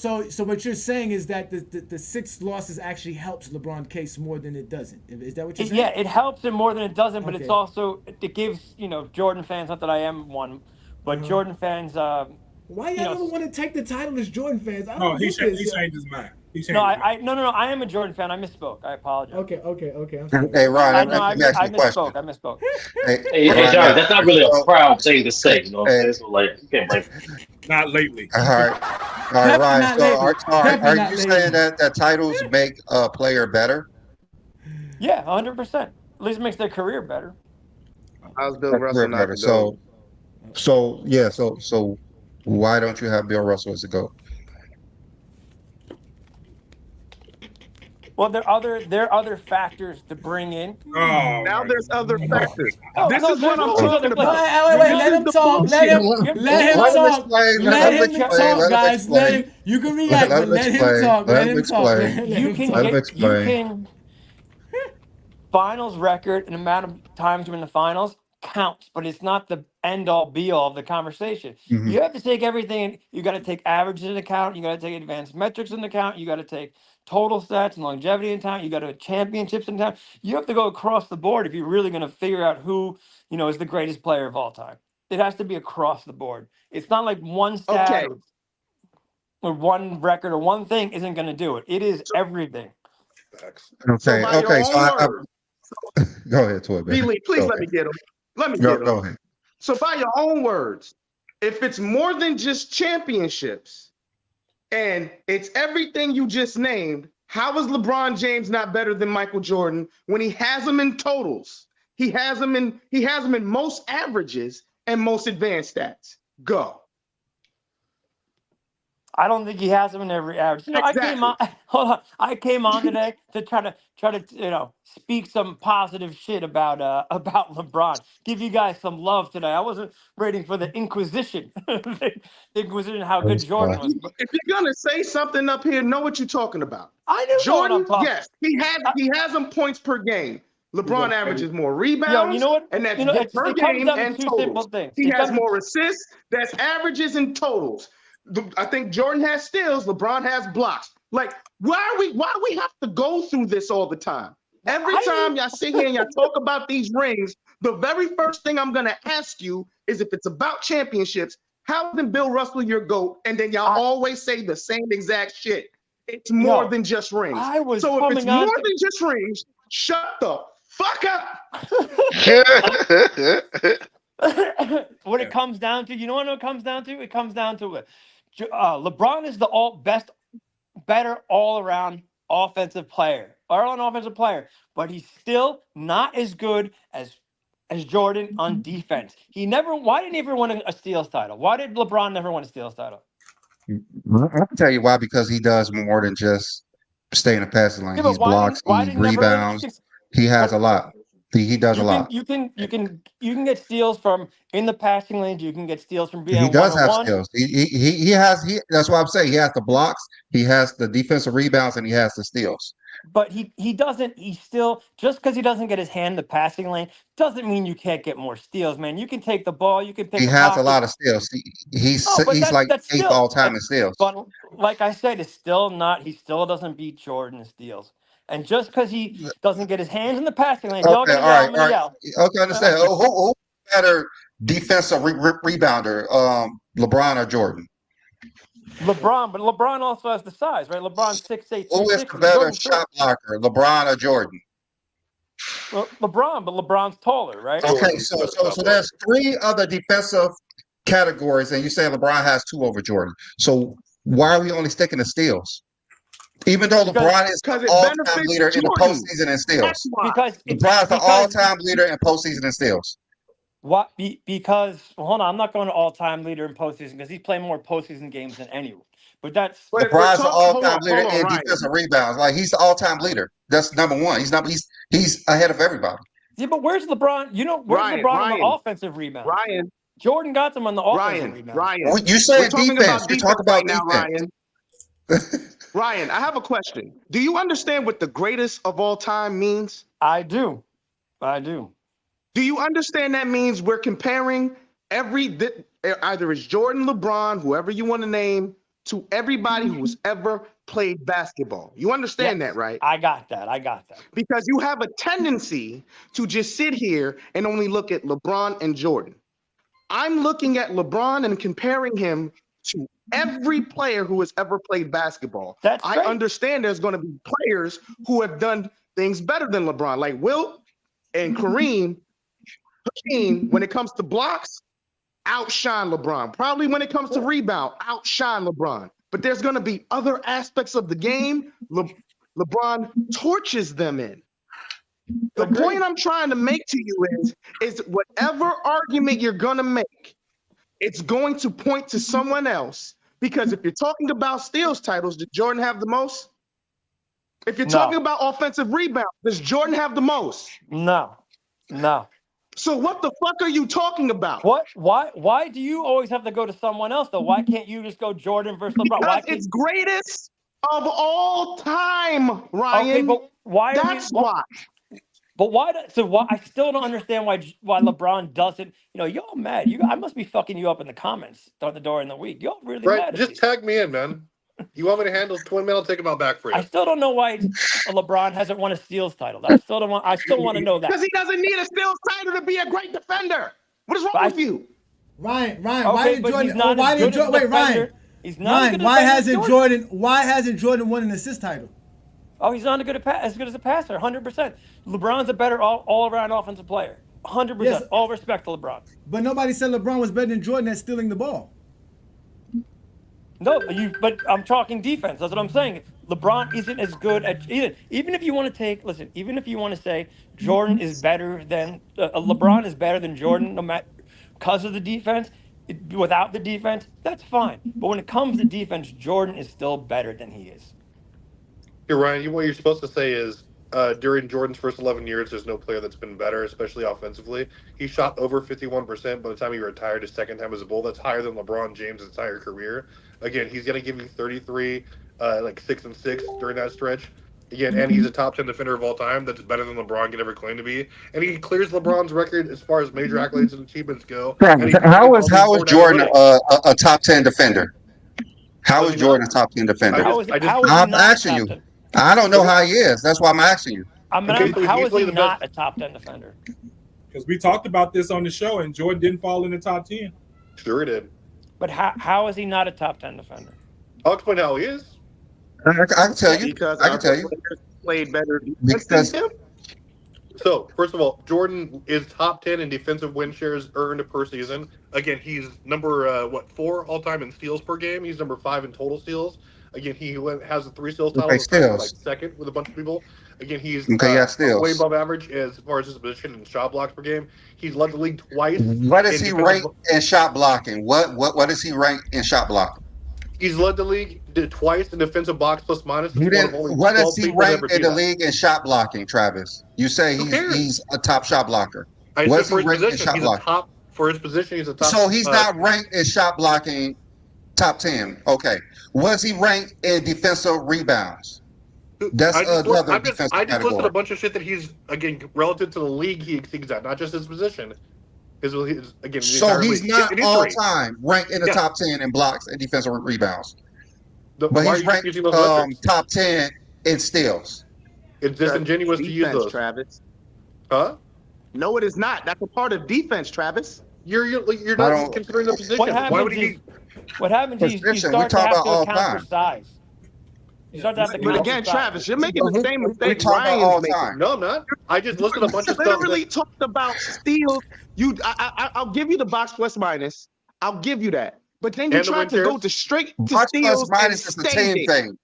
what you're saying is that the 6 losses actually helps LeBron case more than it doesn't. Is that what you're saying? Yeah, it helps him more than it doesn't, but Okay. it's also it gives Jordan fans. Not that I am one, but Jordan fans. Why y'all don't want to take the title as Jordan fans? I No, don't he get this. changed his mind. No, I am a Jordan fan. I misspoke. I apologize. Okay. I'm sorry. Hey, Ryan, I let me ask you a question. misspoke. Hey, Ryan, John, that's not really a so- proud thing to say. You know what I'm Hey. saying? So, like, you can't blame him. Not lately. All right, Definitely Ryan. not So lately. are Definitely you not saying lately. that titles make a player better? Yeah, 100%. At least it makes their career better. How's Bill Career Russell not better. the GOAT? So why don't you have Bill Russell as the GOAT? Well, there are other factors to bring in. Oh, Now there's other factors. Oh, This no, is what there's I'm always talking other about. factors. Wait, let him talk. Let him talk. explain. Let him explain. talk, Let him guys. explain. You can react, but let him talk. Let him explain. You can Let him you explain. can finals record and amount of times you're in the finals counts, but it's not the end all be all of the conversation. Mhm. You have to take everything. You got to take averages into account. You got to take advanced metrics into account. You got to take total stats and longevity into account. You got to championships into account. You have to go across the board if you're really going to figure out who is the greatest player of all time. It has to be across the board. It's not like one stat Okay. or one record or one thing isn't going to do it. It is everything. Okay. by your Okay. So own words, go ahead, Toy. Billy, please let me get him. Let me get him. Go ahead. So by your own words, if it's more than just championships and it's everything you just named, how is LeBron James not better than Michael Jordan when he has them in totals? He has them in most averages and most advanced stats. Go. I don't think he has them in every average. I came Exactly. on. Hold on. I came on today to try to speak some positive shit about LeBron. Give you guys some love today. I wasn't waiting for the Inquisition, the Inquisition. How good Jordan was, but If you're gonna say something up here, know what you're talking about. I do know what I'm Jordan, talking. yes, he has them points per game. LeBron averages more Yo, you rebounds, know what? and that's per It comes game down to and two simple totals. things. He It has comes to more assists, that's averages and totals. I think Jordan has steals, LeBron has blocks. Like, why we have to go through this all the time? Every I time didn't. y'all sit here and y'all talk about these rings, the very first thing I'm gonna ask you is if it's about championships, how then Bill Russell your GOAT? And then y'all I always say the same exact shit. It's more yo, than just rings. I was So if it's coming more on to. than just rings, shut the fuck up. What it comes down to, you know what it comes down to? It comes down to it. LeBron is the better all around offensive player, but he's still not as good as Jordan on defense. He never. Why didn't he ever win a steals title? Why did LeBron never win a steals title? I can tell you why, because he does more than just stay in the passing lane. Yeah, but He's blocks, why he didn't he never win? rebounds, he has But a lot. He does a you can lot. you can you can you can get steals from in the passing lanes. You can get steals from He being one does on have one. skills. He has he. That's why I'm saying he has the blocks, he has the defensive rebounds, and he has the steals. But he doesn't. He still, just because he doesn't get his hand in the passing lane doesn't mean you can't get more steals, man. You can take the ball, you can He pick a has a pocket. lot of steals. Oh, but He's that's like that's eighth still all time in that's. steals. But like I said, it's still not. He still doesn't beat Jordan in steals. And just because he doesn't get his hands in the passing lanes, y'all Okay, gonna yell. I'm all gonna right. yell. Okay, understand. Who better defensive rebounder, LeBron or Jordan? LeBron, but LeBron also has the size, right? LeBron's 6'8", Who is the 260. better Jordan's shot short. blocker, LeBron or Jordan? Well, LeBron, but LeBron's taller, right? Okay, Jordan's the better shot so blocker. there's three other defensive categories, and you say LeBron has two over Jordan. So why are we only sticking to steals? Even though Because LeBron is the Because it all-time benefits leader in the Jordan. postseason in That's steals. why. because it's LeBron's the because all-time leader in postseason in steals. Because well, hold on, I'm not going to all time leader in postseason because he's playing more postseason games than anyone. But that's But if we're LeBron's the talking, all-time leader hold on, in Ryan. defensive rebounds. Like he's the all-time leader. That's number one. He's ahead of everybody. yeah. But where's LeBron? Where's Ryan, LeBron on the Ryan, offensive rebounds? Ryan, Jordan got them on the offensive Ryan, rebounds. Ryan. You We're saying talking defense? about You talk defense about right now, defense. Ryan. Ryan, I have a question. Do you understand what the greatest of all time means? I do. Do you understand that means we're comparing either it's Jordan, LeBron, whoever you want to name, to everybody who's ever played basketball? You understand that, Yes, right? I got that. Because you have a tendency to just sit here and only look at LeBron and Jordan. I'm looking at LeBron and comparing him to every player who has ever played basketball. That's I great. understand there's going to be players who have done things better than LeBron, like Wilt and Kareem. Hakeem, when it comes to blocks, outshine LeBron. Probably when it comes to rebound, outshine LeBron. But there's going to be other aspects of the game LeBron torches them in. The Agreed. point I'm trying to make to you is whatever argument you're going to make, it's going to point to someone else. Because if you're talking about steals titles, did Jordan have the most? If you're talking about offensive rebound, does Jordan have the most? No. So what the fuck are you talking about? What? Why do you always have to go to someone else though? Why can't you just go Jordan versus LeBron? Why Because can't? it's greatest of all time, Ryan. Okay, but why? That's why. But why? Why? I still don't understand why LeBron doesn't. Y'all mad. I must be fucking you up in the comments during the week. Y'all really Right, mad at just me. tag me in, man. You want me to handle Twin Man? I'll take him out back for you. I still don't know why LeBron hasn't won a steals title. I still want to know that. Because he doesn't need a steals title to be a great defender. What is wrong with you? Ryan, Okay, why did but Jordan? he's not why as did good as a Wait, defender. Ryan. He's not as good Why a defender as hasn't Jordan? Why hasn't Jordan won an assist title? Oh, he's not as good as a passer. 100%. LeBron's a better all around offensive player. 100%. Yes. All respect to LeBron. But nobody said LeBron was better than Jordan at stealing the ball. No, but I'm talking defense. That's what I'm saying. LeBron isn't as good at even if you want to even if you want to say Jordan is better than LeBron is better than Jordan, no matter because of the defense. Without the defense, that's fine. But when it comes to defense, Jordan is still better than he is. Here, Ryan, what you're supposed to say is during Jordan's first 11 years, there's no player that's been better, especially offensively. He shot over 51% by the time he retired his second time as a Bull. That's higher than LeBron James' entire career. Again, he's going to give you 33, like 6 and 6 during that stretch. Again, and he's a top 10 defender of all time. That's better than LeBron could ever claim to be. And he clears LeBron's record as far as major accolades and achievements go. And he How contributes is all these how is important Jordan analytics. a top 10 defender? How Was is he not? Jordan a top 10 defender? I just, How is he I'm not a asking top you. 10? I don't know okay, how he is. That's why I'm asking you. okay, so he's How is easily he the best. not a top 10 defender? Because we talked about this on the show, and Jordan didn't fall in the top 10. Sure, he did. But how is he not a top 10 defender? I'll explain how he is. I can tell you. Because I can other tell you players played better defense than because him. So, first of all, Jordan is top 10 in defensive win shares earned per season. Again, he's number, 4 all time in steals per game. He's number 5 in total steals. Again, has the 3 steals title. okay, This time he's like steals. second with a bunch of people. Again, he's Okay, yeah, way steals. above average as far as his position in shot blocks per game. He's led the league twice What is in he defensive. rank in shot blocking? What is he rank in shot blocking? He's led the league twice in defensive box plus minus. You It's one didn't. of only What is 12 he people to ever ranked in do the that. league in shot blocking, Travis? You say Who he's cares? a top shot blocker. I What said is he for his ranked in position, shot he's a blocking? top. For his position, he's a top. So he's not ranked in shot blocking top 10. Okay. Was he ranked in defensive rebounds? That's another I defensive just listed a category. bunch of shit that he's again relative to the league he exceeds at, not just his position. His again the So entire he's league not in all history. time ranked in the Yeah. top 10 in blocks and defensive rebounds. But Why are he's you ranked using those metrics? top 10 in steals. It's That's disingenuous to use defense, those, Travis. huh? No, it is not. That's a part of defense, Travis. You're I not don't considering the position. What Why would happens he? is, what happens is you position. We start to talk have about to all account for time. size. You start to have to But account for again, size. Travis, you're making the same We mistake talk about Ryan's all making. time. No, I'm not. I just listed a bunch of stuff. Literally talked about steals. I'll give you the box plus minus. I'll give you that. But then you And the tried win to go shares? to straight to Box plus steals and minus is the stayed team there. thing.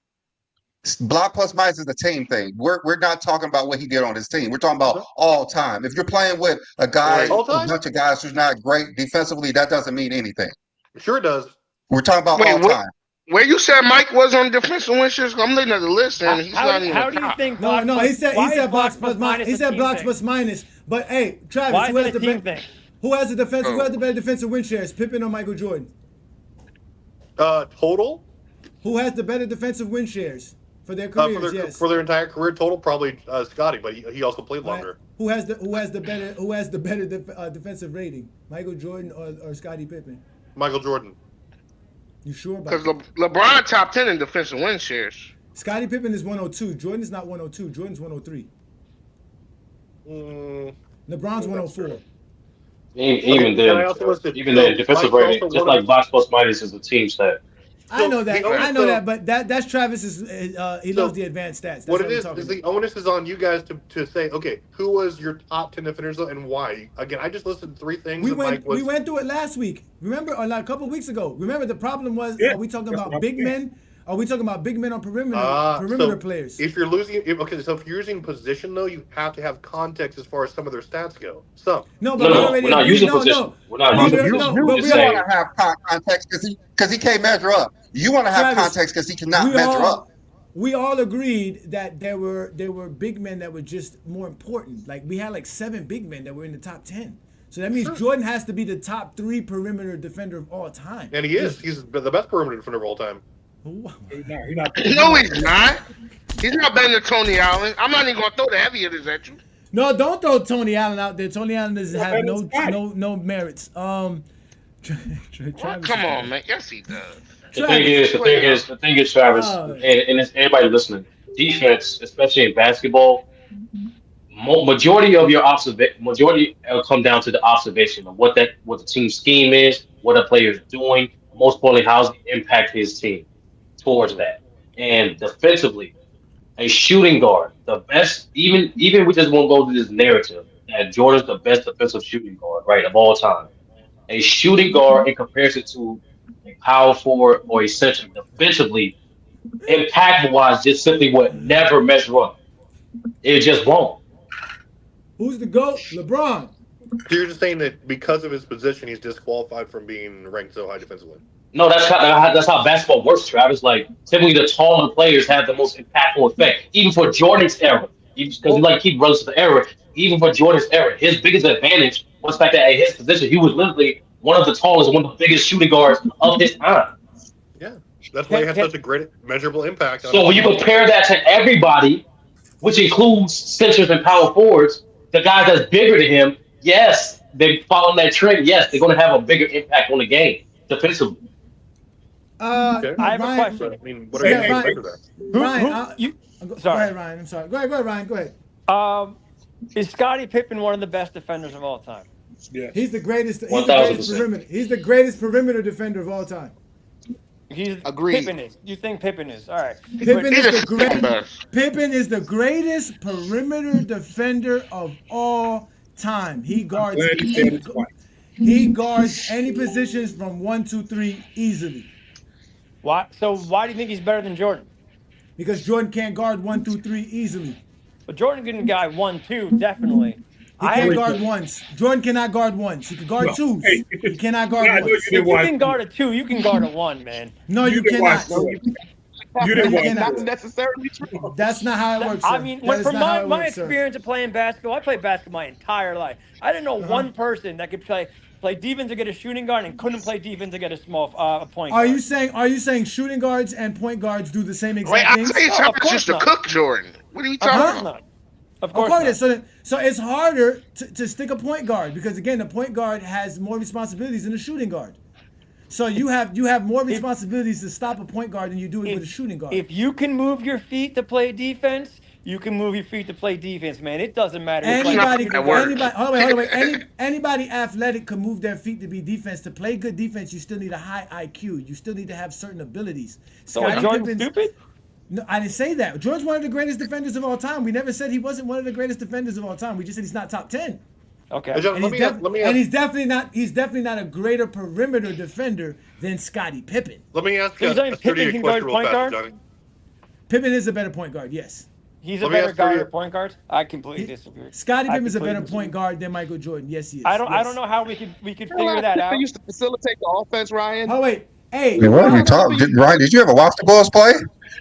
Block plus minus is the team thing. We're not talking about what he did on his team. We're talking about all time. If you're playing with a guy, All a time? bunch of guys who's not great defensively, that doesn't mean anything. Sure does. We're talking about Wait, all what? time. Where you said Mike was on defensive win shares? I'm looking at the list and he's not even How a do you top. think? No, Block no, plus- he said why is box plus minus. He a said team blocks thing? plus minus. But hey, Travis, Why who is has it the a team be- thing? who has the defense? Who has the better defensive win shares? Pippen or Michael Jordan? Total Who has the better defensive win shares for their careers? Yes. for their entire career total, probably Scotty, but he also played All right. longer. Who has the better defensive rating? Michael Jordan or Scottie Pippen? Michael Jordan. You sure about Because that? LeBron top 10 in defensive win shares. Scottie Pippen is 102. Jordan is not 102. Jordan's 103. LeBron's 104. Even Okay, and I then, also listed- even so then, defensive Mike's rating, also just one like of- box plus minus is a team stat. I know that. the onus- I know so- that. But that's Travis's. He So, loves the advanced stats. That's What it we're is talking the about. onus is on you guys to say, okay, who was your top 10 defenders and why? Again, I just listed 3 things. We that went. Mike was. We went through it last week. Remember, or like a couple weeks ago. Remember, the problem was: Yeah, are we talking that's about what big I'm men? Are we talking about big men on perimeter So players? If you're so if you're using position though, you have to have context as far as some of their stats go. No, but No, we no, already we're not agreed- using no, position. no. We're not No, using no, position. no, You but We're we just all- want to have context because he can't measure up. You want to have Travis, context because he cannot we measure all- up. We all agreed that there were big men that were just more important. Like we had like 7 big men that were in the top 10. So that means Jordan has to be the top 3 perimeter defender of all time. And he is. He's the best perimeter defender of all time. He's not. No, he's not. He's not better than Tony Allen. I'm not even going to throw the heavy hitters at you. No, don't throw Tony Allen out there. Tony Allen doesn't have better than Scotty. no merits. Well, Travis, come on, man. Yes, he does. The thing is, Travis, and it's everybody listening. Defense, especially in basketball, majority of your majority will come down to the observation of what the team scheme is, what the player is doing. Most importantly, how's it impact his team towards that. And defensively, a shooting guard, the best. Even we just won't go through this narrative that Jordan's the best defensive shooting guard, right, of all time. A shooting guard in comparison to a power forward or a center defensively, impact wise, just simply would never measure up. It just won't. who's the GOAT? LeBron. So you're just saying that because of his position, he's disqualified from being ranked so high defensively. No, that's how basketball works, Travis. Like typically, the taller players have the most impactful effect. Even for Jordan's era, because you Well, like keep runs to the era. Even for Jordan's era, his biggest advantage was the fact that at his position, he was literally one of the tallest, one of the biggest shooting guards of his time. Yeah, that's why he Can, had can, such a great measurable impact on his So when you team's compare success. that to everybody, which includes centers and power forwards, the guys that's bigger than him, yes, they follow that trend. Yes, they're going to have a bigger impact on the game defensively. Okay, I have a Ryan, but question. I mean, what are you yeah, going to Hey, expect Ryan, of that? Ryan, Who you? go Sorry. ahead, Ryan. I'm sorry. Go ahead, Ryan. Go ahead. Um, is Scottie Pippen one of the best defenders of all time? He's yes. the greatest. He's the greatest 1,000%. perimeter. He's the greatest perimeter defender of all time. He's Agreed. Pippen is. You think Pippen is? All right. Pippen But He's is the the second great. best. Pippen is the greatest perimeter defender of all time. He I'm guards. glad you said it twice. He guards any positions from 1, 2, 3 easily. why? So why do you think he's better than Jordan? Because Jordan can't guard 1, 2, 3 easily. But Jordan can guy 1, 2 definitely. He I can't have, guard ones. Jordan cannot guard ones. He can guard No. Hey, twos. He cannot yeah, guard I know you ones. didn't if you watch. can guard a 2, you can guard a 1, man. No, You you didn't watch. cannot. No, you You No, didn't you watch. cannot. not necessarily true. That's not how it works, sir. I mean, That is from not how my, it my works, sir. experience of playing basketball, I played basketball my entire life. I didn't know one person that could play defense to get a shooting guard and couldn't play defense to get a small a point Are guard. you saying shooting guards and point guards do the same Wait, exact things? Isaiah No, of Thomas course used to not. cook Jordan. What are you Of talking course about? not. Of Of course course, not. so it's harder to stick a point guard because again, the point guard has more responsibilities than a shooting guard. So you have more responsibilities to stop a point guard than you do it with a shooting guard. If you can move your feet to play defense, you can move your feet to play defense, man. It doesn't matter. That's It's like not a how shooting it guard. works. Hold on, wait. Anybody athletic can move their feet to be defense. To play good defense, you still need a high IQ. You still need to have certain abilities. So is Jordan stupid? No, I didn't say that. Jordan's one of the greatest defenders of all time. We never said he wasn't one of the greatest defenders of all time. We just said he's not top 10. Okay. Hey, John, And he's definitely not a greater perimeter defender than Scottie Pippen. let me ask So a, you're saying a sturdy Pippen can guard question real point fast, guard? Johnny. Pippen is a better point guard, yes. He's a Let me better ask guard you- at point guard. I completely disagree. Scottie I Pippen is a better completely point disagree. guard than Michael Jordan. Yes, he is. I Yes. don't know how we could Carolina figure that Pippen out. used to facilitate the offense, Ryan. Oh wait, hey, I mean, what are you talking? Ryan, did you ever watch the Bulls play?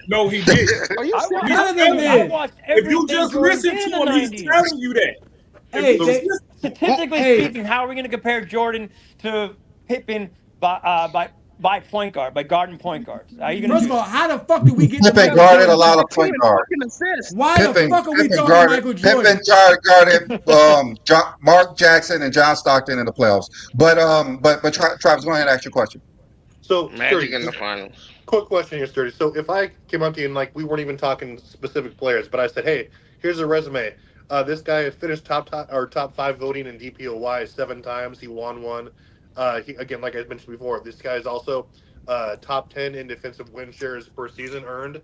No, he did. Are you I serious? watched, None of them I did. watched If you everything just Jordan listen did to in the him, he's 90s. telling you that. Hey, If you they- just listen- Statistically Hey. speaking, how are we going to compare Jordan to Pippen by point guard, by guarding point guards? How are you going to First do of all, that? how the fuck did we get to Pippen Michael guarded a Jordan? lot of point 10 guards. fucking assists. Why the Pippen, fuck are we Pippen throwing guarded. Michael Jordan? Pippen guarded Mark Jackson and John Stockton in the playoffs. But Travis, go ahead and ask your question. So, Magic Sturdy, in the just finals. quick question here, Sturdy. So, if I came up to you and like we weren't even talking specific players, but I said, "Hey, here's a resume. This guy finished top 5 voting in DPOY 7 times. He won one. He again, like I mentioned before, this guy is also top 10 in defensive win shares per season earned.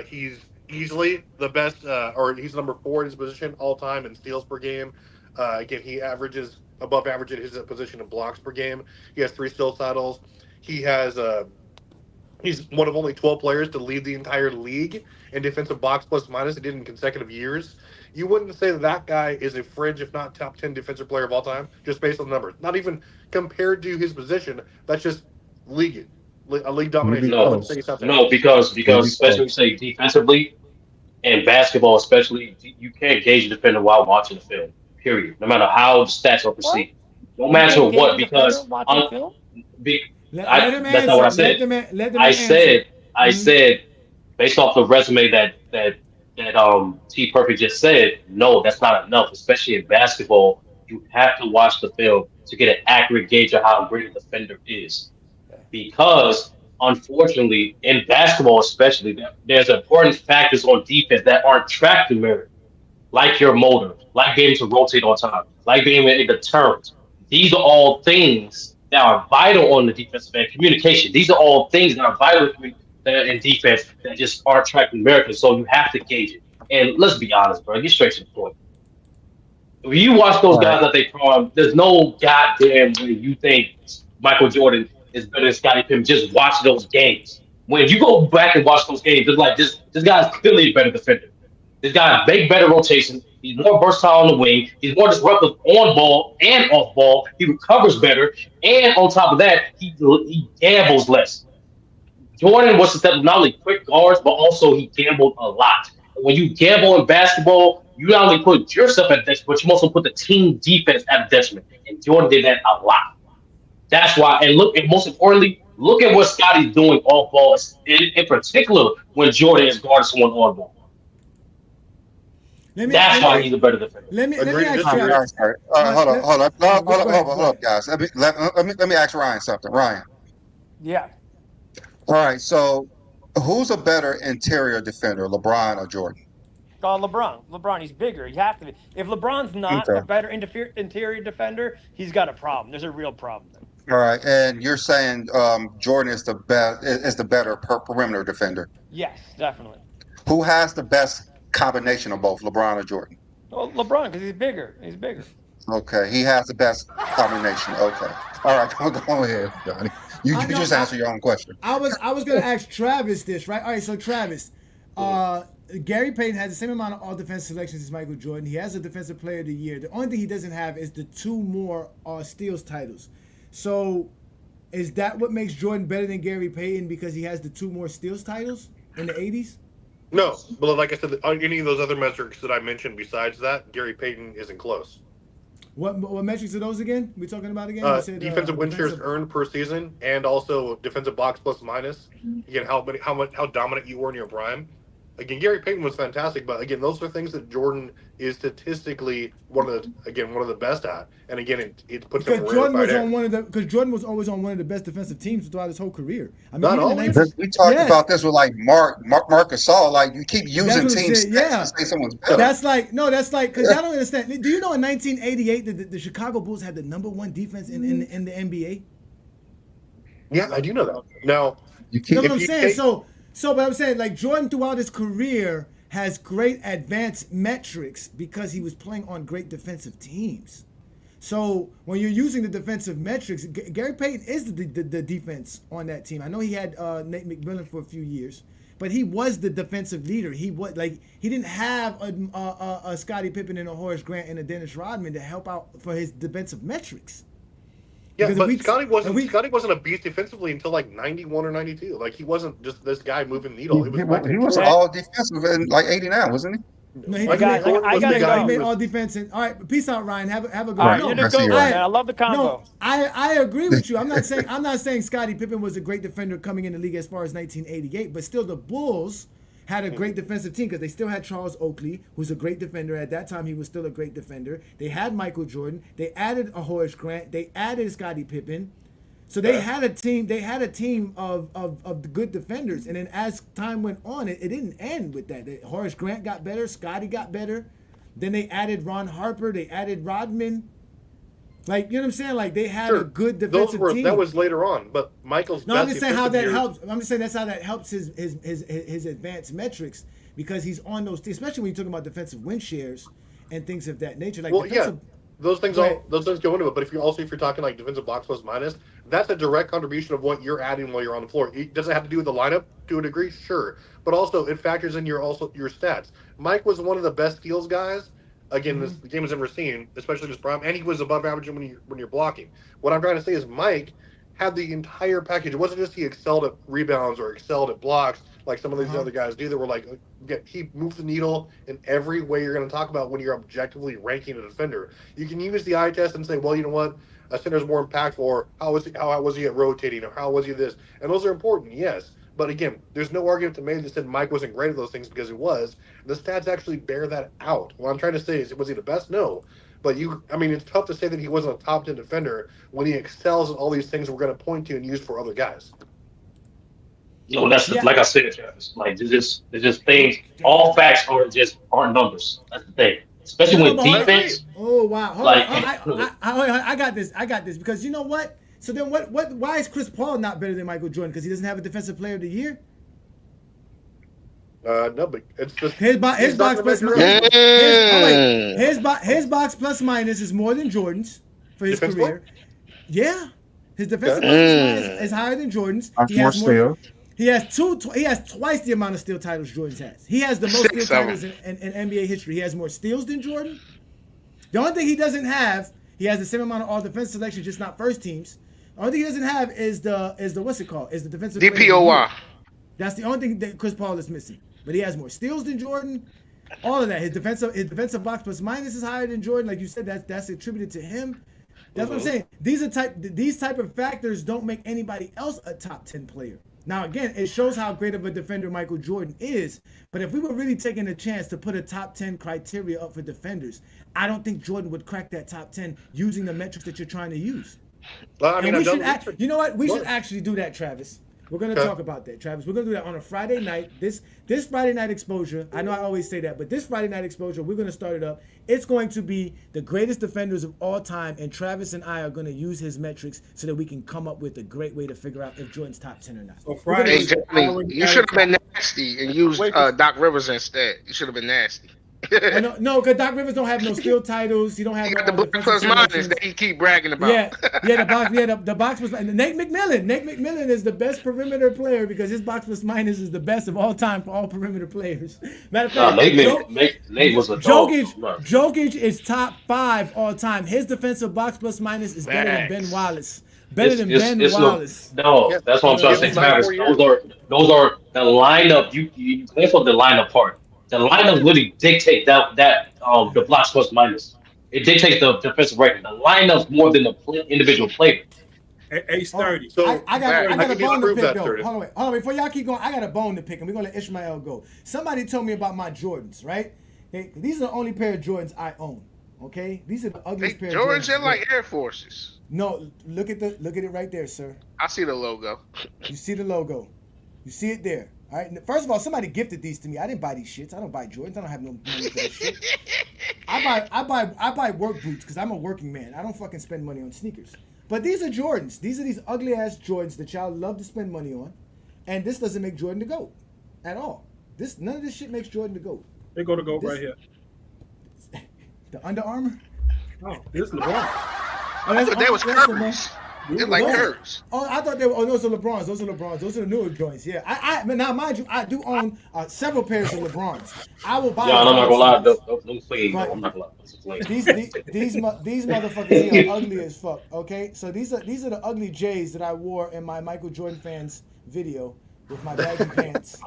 He's easily the best, or he's number 4 in his position all time in steals per game. Again, he averages above average at his position in blocks per game. He has 3 steal titles. He has he's one of only 12 players to lead the entire league in defensive box plus minus. He did in consecutive years. You wouldn't say that guy is a fringe, if not top 10 defensive player of all time, just based on the numbers. Not even compared to his position. That's just league, a league domination. Maybe I No, wouldn't say he's top 10. no, because Maybe especially when you say defensively and basketball, especially you can't gauge a defender while watching the film. Period. No matter how the stats are What? perceived, no You matter can't what, gauge a defender because watching film? be, Let him that's not what I answer. said. Let the I man said, I answer. said, based off the resume that T Perfect just said, no, that's not enough. Especially in basketball, you have to watch the film to get an accurate gauge of how great a defender is. Because unfortunately, in basketball especially, there's important factors on defense that aren't tracked in merit, like your motor, like being able to rotate on time, like being able to turn. These are all things that are vital on the defensive end. Communication. These are all things that are vital in defense that just aren't tracked numerically. So you have to gauge it. And let's be honest, bro. Get straight to the point. When you watch those guys that they prom, there's no goddamn way you think Michael Jordan is better than Scottie Pippen. Just watch those games. When you go back and watch those games, it's like this guy's clearly a better defender. This guy make better rotation. He's more versatile on the wing. He's more disruptive on ball and off ball. He recovers better, and on top of that, he gambles less. Jordan was not only quick guards, but also he gambled a lot. When you gamble in basketball, you not only put yourself at detriment, but you also put the team defense at detriment. And Jordan did that a lot. That's why. And look, and most importantly, look at what Scotty's doing off ball, in particular when Jordan is guarding someone on ball. Let me That's let why me he's a better defender. let me Agreed to ask disagree. Travis. All right. Hold on, hold on, No, go ahead, hold go up, ahead. guys. Let me ask Ryan something. Ryan. Yeah. All right. So, who's a better interior defender, LeBron or Jordan? LeBron. LeBron, he's bigger. You have to be. If LeBron's not a Okay. better interior defender, he's got a problem. There's a real problem there. All right. And you're saying Jordan is the better perimeter defender. Yes, definitely. Who has the best combination of both, LeBron or Jordan? Well, LeBron, because he's bigger. He's bigger. Okay, he has the best combination. Okay, all right, go ahead, Johnny. You I know. just answer your own question. I was gonna ask Travis this, right? All right, so Travis, Gary Payton has the same amount of all defense selections as Michael Jordan. He has a defensive player of the year. The only thing he doesn't have is the two more steals titles. So is that what makes Jordan better than Gary Payton because he has the two more steals titles in the 80s? No, but like I said, on any of those other metrics that I mentioned besides that, Gary Payton isn't close. What metrics are those again? We talking about again? You said, Defensive win shares earned per season, and also defensive box plus minus. Again, how dominant you were in your prime. Again, Gary Payton was fantastic, but again, those are things that Jordan is statistically one of the best at. And again, it puts him because Jordan was air. on because Jordan was always on one of the best defensive teams throughout his whole career. I mean, Not even always. We talked about this with like Mark Gasol. Like you keep using That's what team I'm saying, stats yeah. to say someone's better. That's like because y'all don't understand. Do you know in 1988 the Chicago Bulls had the number one defense in the NBA? Yeah, I do know that. Now, You know what I'm saying? But I'm saying like Jordan throughout his career has great advanced metrics because he was playing on great defensive teams. So when you're using the defensive metrics, Gary Payton is the defense on that team. I know he had Nate McMillan for a few years, but he was the defensive leader. He didn't have a Scottie Pippen and a Horace Grant and a Dennis Rodman to help out for his defensive metrics. Yeah, Because but Scotty wasn't a beast defensively until like 91 or 92. Like he wasn't just this guy moving the needle. It was He was all defensive in like '89, wasn't he? No, he Guys, I gotta go. made all defense. All right, peace out, Ryan. Have a good All one. right, you're the GOAT, man. I love the combo. No, I agree with you. I'm not saying Scottie Pippen was a great defender coming in the league as far as 1988, but still the Bulls had a great defensive team because they still had Charles Oakley, who's a great defender. At that time, he was still a great defender. They had Michael Jordan. They added a Horace Grant. They added Scottie Pippen. So they had a team. They had a team of good defenders, and then as time went on, it didn't end with that. Horace Grant got better. Scotty got better. Then they added Ron Harper. They added Rodman. Like you know what I'm saying? Like they had a good defensive team. That was later on, but Michael's. No, I'm just saying how that helps. I'm just saying that's how that helps his advanced metrics because he's on those teams, especially when you're talking about defensive win shares and things of that nature. Like those things go into it. But if you're talking like defensive box plus minus, that's a direct contribution of what you're adding while you're on the floor. Does it have to do with the lineup to a degree? Sure, but also it factors in your stats. Mike was one of the best steals guys. Again, the game has ever seen, especially in his prime, and he was above average when you're blocking. What I'm trying to say is Mike had the entire package. It wasn't just he excelled at rebounds or excelled at blocks like some of these other guys do that were like, he moved the needle in every way you're going to talk about when you're objectively ranking a defender. You can use the eye test and say, well, you know what? A center's more impactful, or how was he at rotating, or how was he this? And those are important, yes. But again, there's no argument to make that said Mike wasn't great at those things because he was. The stats actually bear that out. What I'm trying to say is, was he the best? No. But it's tough to say that he wasn't a top 10 defender when he excels at all these things we're going to point to and use for other guys. No, like I said, Travis. Like there's just things. All facts aren't numbers. That's the thing. Especially when defense. Oh wow! I got this because you know what? So then what? Why is Chris Paul not better than Michael Jordan? Because he doesn't have a defensive player of the year. No, but it's just his box plus minus is more than Jordan's for his career. Yeah, his defensive plus minus is higher than Jordan's. He has he has twice the amount of steal titles Jordan has. He has the most steal 6 of titles them. in NBA history. He has more steals than Jordan. The only thing he doesn't have, he has the same amount of all defense selection, just not first teams. The only thing he doesn't have is the what's it called? Is the defensive player of the year. DPOY. That's the only thing that Chris Paul is missing. But he has more steals than Jordan. All of that. His defensive box plus minus is higher than Jordan. Like you said, that's attributed to him. That's what I'm saying. These type of factors don't make anybody else a top 10 player. Now again, it shows how great of a defender Michael Jordan is. But if we were really taking a chance to put a top 10 criteria up for defenders, I don't think Jordan would crack that top 10 using the metrics that you're trying to use. Well, I mean, And we I've should done research. you know what? We should Look. actually do that, Travis. We're gonna Okay. talk about that, Travis. We're gonna do that on a Friday night. This Friday night exposure. I know I always say that, but this Friday night exposure, we're gonna start it up. It's going to be the greatest defenders of all time, and Travis and I are gonna use his metrics so that we can come up with a great way to figure out if Jordan's top 10 or not. So We're gonna Friday, Hey, do that. Johnny, you should have been nasty and used Doc Rivers instead. You should have been nasty. No, because Doc Rivers don't have no steal titles. He don't have He no got the black defensive plus minus selections. that he keep bragging about. The box was Nate McMillan. Nate McMillan is the best perimeter player because his box plus minus is the best of all time for all perimeter players. Matter of fact, Nate was a dog. Jokic is top 5 all time. His defensive box plus minus is better than Ben Wallace. It's Wallace. No, that's what I'm trying to say, Travis. Those are the lineup. You that's what the lineup part. The lineup really dictate the blocks plus minus. It dictates the defensive rating. The lineup more than the individual player. Ace 30. So I got a give you bone to proof pick that, though. Curtis. Hold on, before y'all keep going, I got a bone to pick, and we're gonna let Ishmael go. Somebody told me about my Jordans, right? These are the only pair of Jordans I own. Okay, these are the ugliest pair of Jordans Jordans. are like Air Forces. No, look at it right there, sir. I see the logo. You see the logo. You see it there. All right. First of all, somebody gifted these to me. I didn't buy these shits. I don't buy Jordans. I don't have no money for that shit. I buy work boots because I'm a working man. I don't fucking spend money on sneakers. But these are Jordans. These are these ugly ass Jordans that y'all love to spend money on, and this doesn't make Jordan the GOAT at all. None of this shit makes Jordan the GOAT. They go to go right here. The Under Armour. Oh, this is LeBron. I thought that was Curry's. They're like those, Curry's. Oh, I thought they were. Oh, those are LeBrons. Those are the newer joints. Yeah. But now, mind you, I do own several pairs of LeBrons. I will buy. Yeah, I'm not gonna lie. those. Don't clean. But I'm not gonna lie. Those are clean. These motherfuckers here are ugly as fuck. Okay, so these are the ugly J's that I wore in my Michael Jordan fans video with my baggy pants,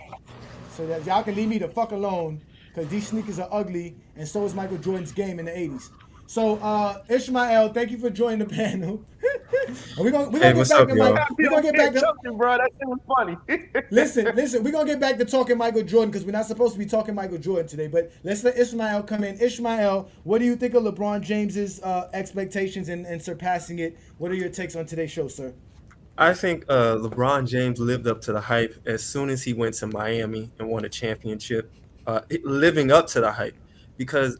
so that y'all can leave me the fuck alone because these sneakers are ugly and so is Michael Jordan's game in the '80s. So Ishmael, thank you for joining the panel. And we're gonna get back to Mike. We're gonna get back to bro. That shit was funny. listen. We're gonna get back to talking Michael Jordan because we're not supposed to be talking Michael Jordan today. But let's let Ishmael come in. Ishmael, what do you think of LeBron James's expectations and surpassing it? What are your takes on today's show, sir? I think LeBron James lived up to the hype as soon as he went to Miami and won a championship, living up to the hype because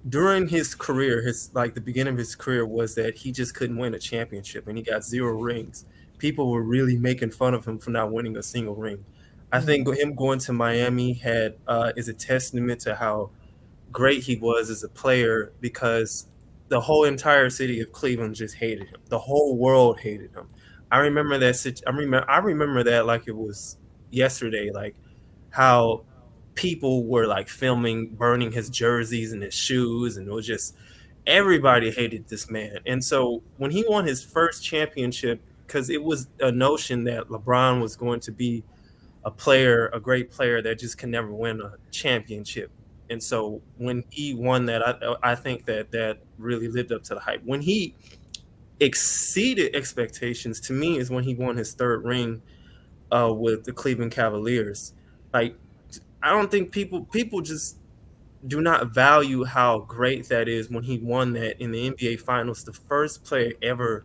during his career, the beginning of his career was that he just couldn't win a championship and he got 0 rings. People were really making fun of him for not winning a single ring. I think him going to Miami is a testament to how great he was as a player because the whole entire city of Cleveland just hated him. The whole world hated him. I remember that. I remember that like it was yesterday. Like how people were like filming, burning his jerseys and his shoes, and it was just everybody hated this man. And so when he won his first championship, because it was a notion that LeBron was going to be a great player that just can never win a championship. And so when he won that, I think that really lived up to the hype. When he exceeded expectations, to me, is when he won his 3rd ring with the Cleveland Cavaliers. Like, I don't think people just do not value how great that is when he won that in the NBA Finals, the first player ever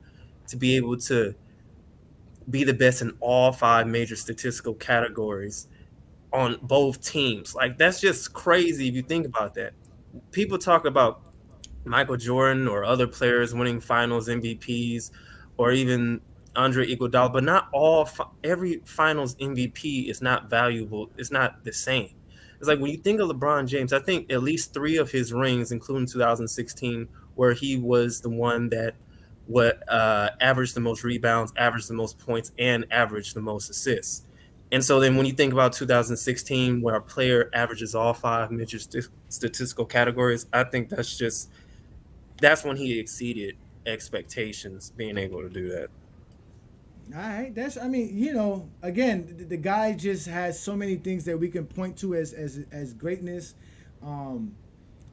to be able to be the best in all 5 major statistical categories on both teams. Like, that's just crazy if you think about that. People talk about Michael Jordan or other players winning finals MVPs or even Andre Iguodala, but not every finals MVP is not valuable. It's not the same. It's like when you think of LeBron James, I think at least 3 of his rings, including 2016, where he was the one that what averaged the most rebounds, averaged the most points, and averaged the most assists. And so then when you think about 2016, where a player averages all five major statistical categories, I think that's when he exceeded expectations, being able to do that. All right, that's. I mean, again, the guy just has so many things that we can point to as greatness. Um,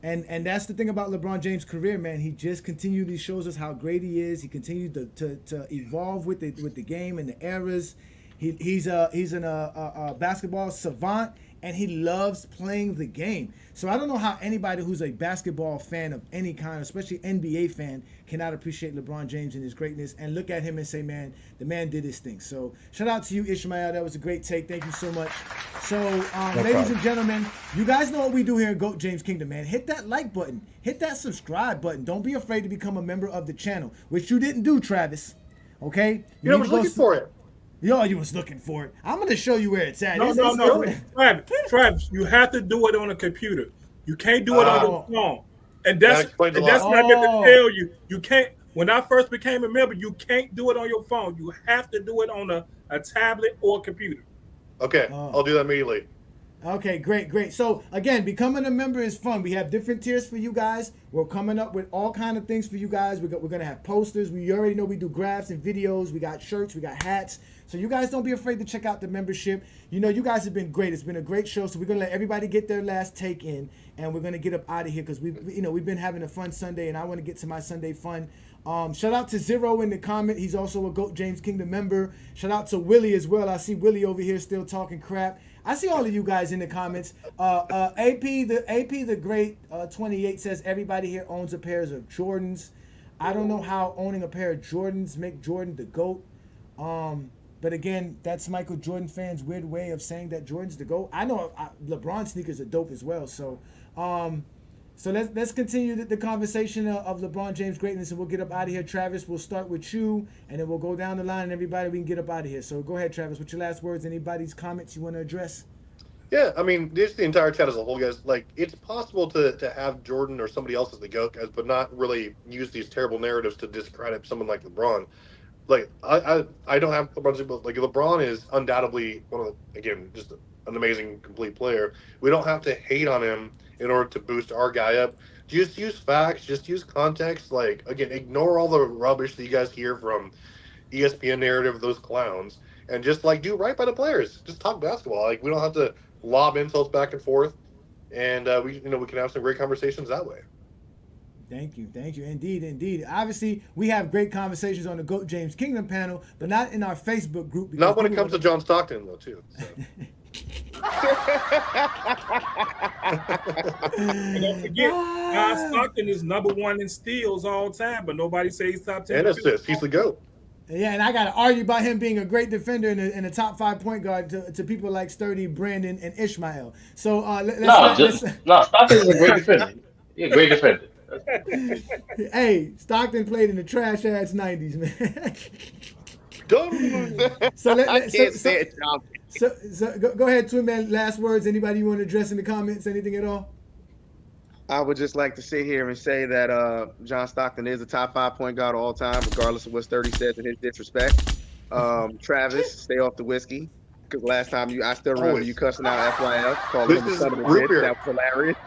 and that's the thing about LeBron James' career, man. He just continually shows us how great he is. He continued to evolve with the game and the eras. He's a basketball savant, and he loves playing the game. So I don't know how anybody who's a basketball fan of any kind, especially NBA fan, cannot appreciate LeBron James and his greatness and look at him and say, man, the man did his thing. So shout out to you, Ishmael. That was a great take. Thank you so much. So, No ladies problem. and gentlemen, you guys know what we do here at GOAT James Kingdom, man. Hit that like button. Hit that subscribe button. Don't be afraid to become a member of the channel, which you didn't do, Travis. Okay? You know, I need was to go looking for it. Yo, you was looking for it. I'm gonna show you where it's at. No, no, no. Travis, you have to do it on a computer. You can't do it on your phone. And That explains a lot. that's what I meant to tell you. You can't. When I first became a member, you can't do it on your phone. You have to do it on a tablet or a computer. Okay, I'll do that immediately. Okay, great. So again, becoming a member is fun. We have different tiers for you guys. We're coming up with all kind of things for you guys. We're gonna have posters. We already know we do graphs and videos. We got shirts. We got hats. So you guys don't be afraid to check out the membership. You know, you guys have been great. It's been a great show. So we're gonna let everybody get their last take in, and we're gonna get up out of here because we've been having a fun Sunday, and I want to get to my Sunday fun. Shout out to Zero in the comment. He's also a GOAT James Kingdom member. Shout out to Willie as well. I see Willie over here still talking crap. I see all of you guys in the comments. AP the Great 28 says everybody here owns a pair of Jordans. I don't know how owning a pair of Jordans make Jordan the GOAT. But again, that's Michael Jordan fans' weird way of saying that Jordan's the GOAT. I know LeBron sneakers are dope as well. So let's continue the conversation of LeBron James' greatness, and we'll get up out of here. Travis, we'll start with you, and then we'll go down the line, and everybody, we can get up out of here. So go ahead, Travis, with your last words. Anybody's comments you want to address? Yeah, I mean, just the entire chat as a whole, guys. Like, it's possible to have Jordan or somebody else as the GOAT, guys, but not really use these terrible narratives to discredit someone like LeBron. Like, I don't have LeBron, but like LeBron is undoubtedly one of the, again, just an amazing complete player. We don't have to hate on him in order to boost our guy up. Just use facts, just use context. Like, again, ignore all the rubbish that you guys hear from ESPN narrative, those clowns, and just like do right by the players. Just talk basketball. Like, we don't have to lob insults back and forth, and we can have some great conversations that way. Thank you. Indeed. Obviously, we have great conversations on the GOAT James Kingdom panel, but not in our Facebook group. Not when it comes to John Stockton, though, too. So. And don't forget, John Stockton is #1 in steals all time, but nobody says he's top 10. And assists. He's the GOAT. Yeah, and I got to argue about him being a great defender and a top 5 point guard to people like Sturdy, Brandon, and Ishmael. So Stockton is a great defender. He's a great defender. Hey, Stockton played in the trash ass 90s, man. So go ahead, Twin Man. Last words. Anybody you want to address in the comments? Anything at all? I would just like to sit here and say that John Stockton is a top 5 point guard of all time, regardless of what Sturdy says in his disrespect. Travis, stay off the whiskey. Because last time I still remember you cussing out FYF, calling him the son of a bitch. That was hilarious.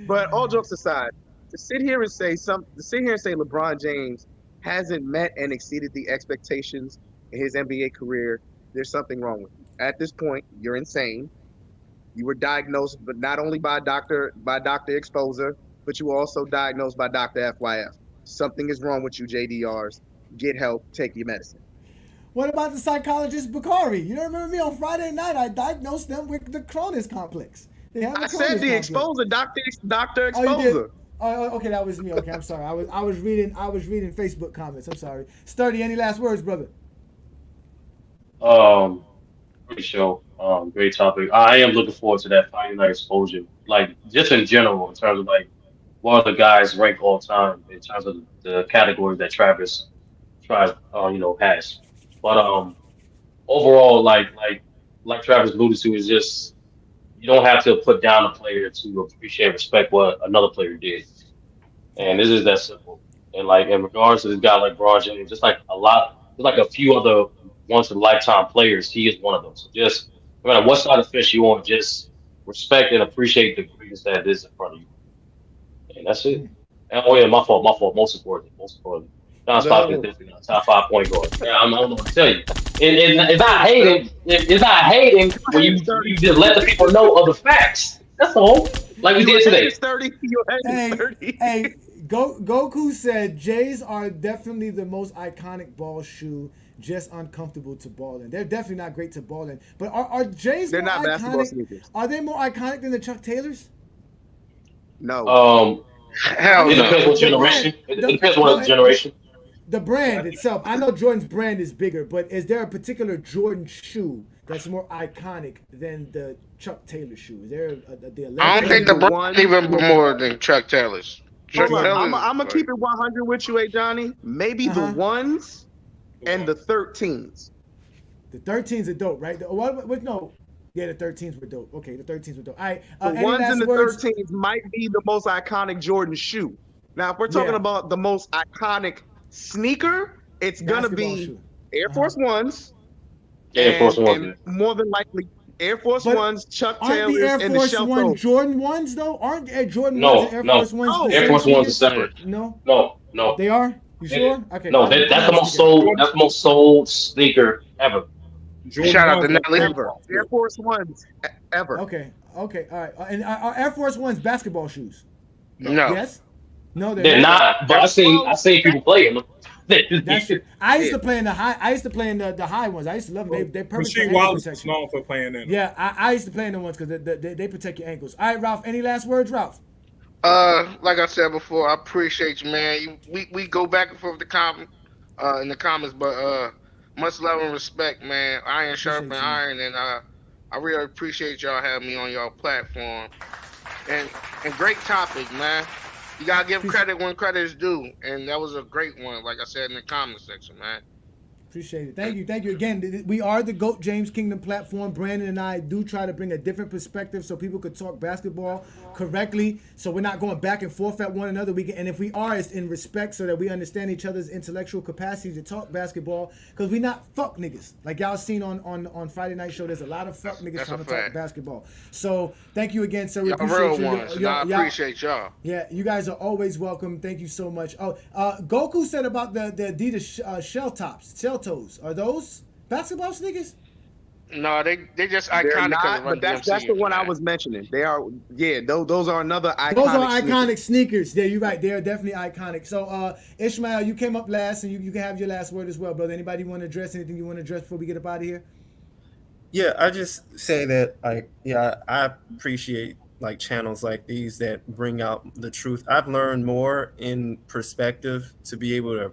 But all jokes aside, to sit here and say LeBron James hasn't met and exceeded the expectations in his NBA career, there's something wrong with you. At this point, you're insane. You were diagnosed, but not only by Dr. Exposer, but you were also diagnosed by Dr. FYF. Something is wrong with you, JDRs. Get help. Take your medicine. What about the psychologist Bakari? You don't remember me on Friday night? I diagnosed them with the Cronus complex. I said the Exposer, Dr. Exposer. Oh, okay, that was me. Okay, I'm sorry. I was reading Facebook comments. I'm sorry. Sturdy, any last words, brother? Great show. Great topic. I am looking forward to that Friday night exposure. Like, just in general, in terms of like what are the guys rank all time in terms of the categories that Travis tries has. But overall, like Travis alluded to, is just you don't have to put down a player to appreciate and respect what another player did. And this is that simple. And like in regards to this guy like Braun James, just like a lot, just like a few other once in a lifetime players, he is one of those. So just no matter what side of the fence you on, just respect and appreciate the greatness that is in front of you. And that's it. And, oh yeah, my fault. Most importantly, John Stockton is No, definitely not a top five point guard. Yeah, I don't know what to tell you. It's not hating. It's not hating your when head you is 30. just let the people know of the facts. That's all. Like we Your did head today. is 30. Your head is Hey, 30. hey, Goku said Jays are definitely the most iconic ball shoe, just uncomfortable to ball in. They're definitely not great to ball in. But are Jays They're more not basketball iconic? sneakers. Are they more iconic than the Chuck Taylors? No. Um, I Hell it mean, depends no. what the brand, generation. It depends what generation. the brand itself. I know Jordan's brand is bigger, but is there a particular Jordan shoe that's more iconic than the Chuck Taylor shoe? Is there the I don't 11? Maybe think the the brand one. even more than Chuck Taylor's. Chuck Hold up. Jordan. Taylor's I'm gonna like keep it 100 with you, Johnny. Maybe Uh the huh. ones and the 13s. The 13s are dope, right? What? No. Yeah, the 13s were dope. Okay, the 13s were dope. All right. The Any ones and last the words? 13s might be the most iconic Jordan shoe. Now, if we're talking Yeah, about the most iconic sneaker, it's gonna basketball be shoe. Air Uh huh. Force Ones Yeah, Air Force One's and good. more than likely Air Force But Ones, Chuck aren't the Taylors, Air and the Force shell One toe. Jordan ones though? Aren't Air Jordan ones and No, Air no. Force Ones the Oh, Air same Force One's the sneakers? same. different. No, No, no. they are. You sure? Okay, No, I'm that's not the a most sneaker head. sold. Jordan, That's the most sold sneaker ever. Jordan shout out to ones are Nelly. Ever. basketball Air shoes. Force Ones ever. Okay, okay, all right. And are Air Force Ones basketball shoes? No. No. Yes. No, they're They're not. No. not, but I Well, seen people play in them. That's true. I used yeah. to play in the high. I used to play in the high ones. I used to love them. Well, They perfect for Rasheed ankle Wallace was protection. known for playing in them. Yeah, I used to play in the ones because they protect your ankles. All right, Ralph. Any last words, Ralph? Like I said before, I appreciate you, man. We go back and forth in the comments, but much love and respect, man. Iron sharpen Appreciate you, man. iron, and I really appreciate y'all having me on y'all platform. And great topic, man. You gotta give Appreciate, credit when credit is due, and that was a great one, like I said in the comment section, man. appreciate it. And Thank you again. We are the GOAT James Kingdom platform. Brandon and I do try to bring a different perspective so people could talk basketball correctly. So we're not going back and forth at one another. And if we are, it's in respect so that we understand each other's intellectual capacity to talk basketball. Because we not fuck niggas. Like y'all seen on Friday Night Show, there's a lot of fuck niggas that's a trying to talk fact. basketball. So thank you again, sir. We Y'all real appreciate you. ones, and I appreciate y'all. Yeah, you guys are always welcome. Thank you so much. Oh, Goku said about the Adidas shell toes. Are those basketball sneakers? No, they just They're iconic because of not, Run but that's DMC, the one I man. was mentioning. They are, yeah, those are another Those are iconic sneakers. iconic sneakers. Yeah, you're right. They are definitely iconic. So, Ishmael, you came up last, and you can have your last word as well, brother. Anybody want to address anything you want to address before we get up out of here? Yeah, I just say that like yeah, I appreciate like channels like these that bring out the truth. I've learned more in perspective to be able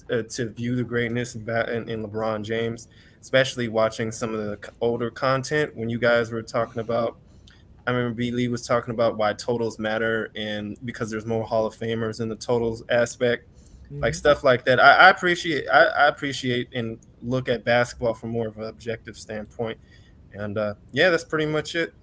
to view the greatness in LeBron James, especially watching some of the older content when you guys were talking about. I remember B. Lee was talking about why totals matter and because there's more Hall of Famers in the totals aspect, like stuff like that. I appreciate I appreciate and look at basketball from more of an objective standpoint, and yeah, that's pretty much it.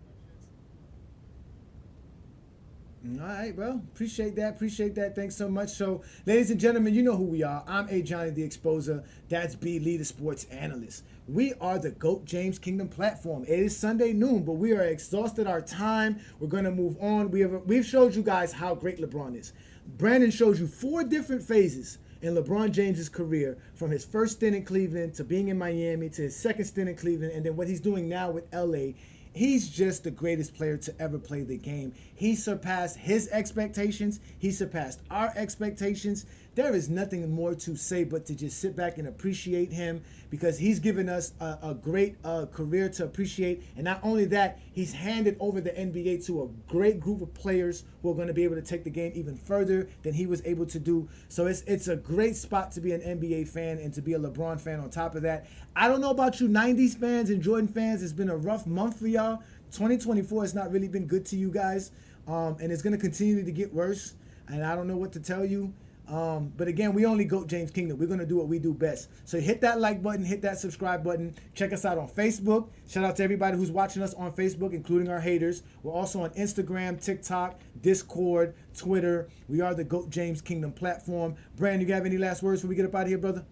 All right, bro. Appreciate that. Appreciate that. Thanks so much. So, ladies and gentlemen, you know who we are. I'm A. Johnny the Exposer. That's B. Lee, the sports analyst. We are the GOAT James Kingdom platform. It is Sunday noon, but we are exhausted our time. We're going to move on. We've showed you guys how great LeBron is. Brandon showed you 4 different phases in LeBron James's career, from his first stint in Cleveland to being in Miami to his second stint in Cleveland, and then what he's doing now with LA. He's just the greatest player to ever play the game. He surpassed his expectations. He surpassed our expectations. There is nothing more to say but to just sit back and appreciate him, because he's given us a great career to appreciate. And not only that, he's handed over the NBA to a great group of players who are going to be able to take the game even further than he was able to do. So it's a great spot to be an NBA fan and to be a LeBron fan on top of that. I don't know about you 90s fans and Jordan fans. It's been a rough month for y'all. 2024 has not really been good to you guys. And it's going to continue to get worse. And I don't know what to tell you. But again, we only Goat James Kingdom. We're gonna do what we do best. So hit that like button, hit that subscribe button. Check us out on Facebook. Shout out to everybody who's watching us on Facebook, including our haters. We're also on Instagram, TikTok, Discord, Twitter. We are the Goat James Kingdom platform. Brandon, you have any last words before we get up out of here, brother?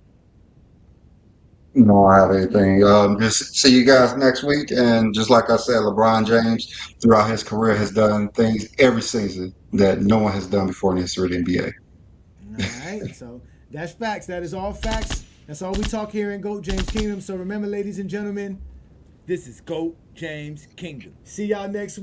No, I have anything. Just see you guys next week. And just like I said, LeBron James, throughout his career, has done things every season that no one has done before in the history of the NBA. All right. So that's facts. That is all facts. That's all we talk here in Goat James Kingdom. So remember, ladies and gentlemen, this is Goat James Kingdom. See y'all next week.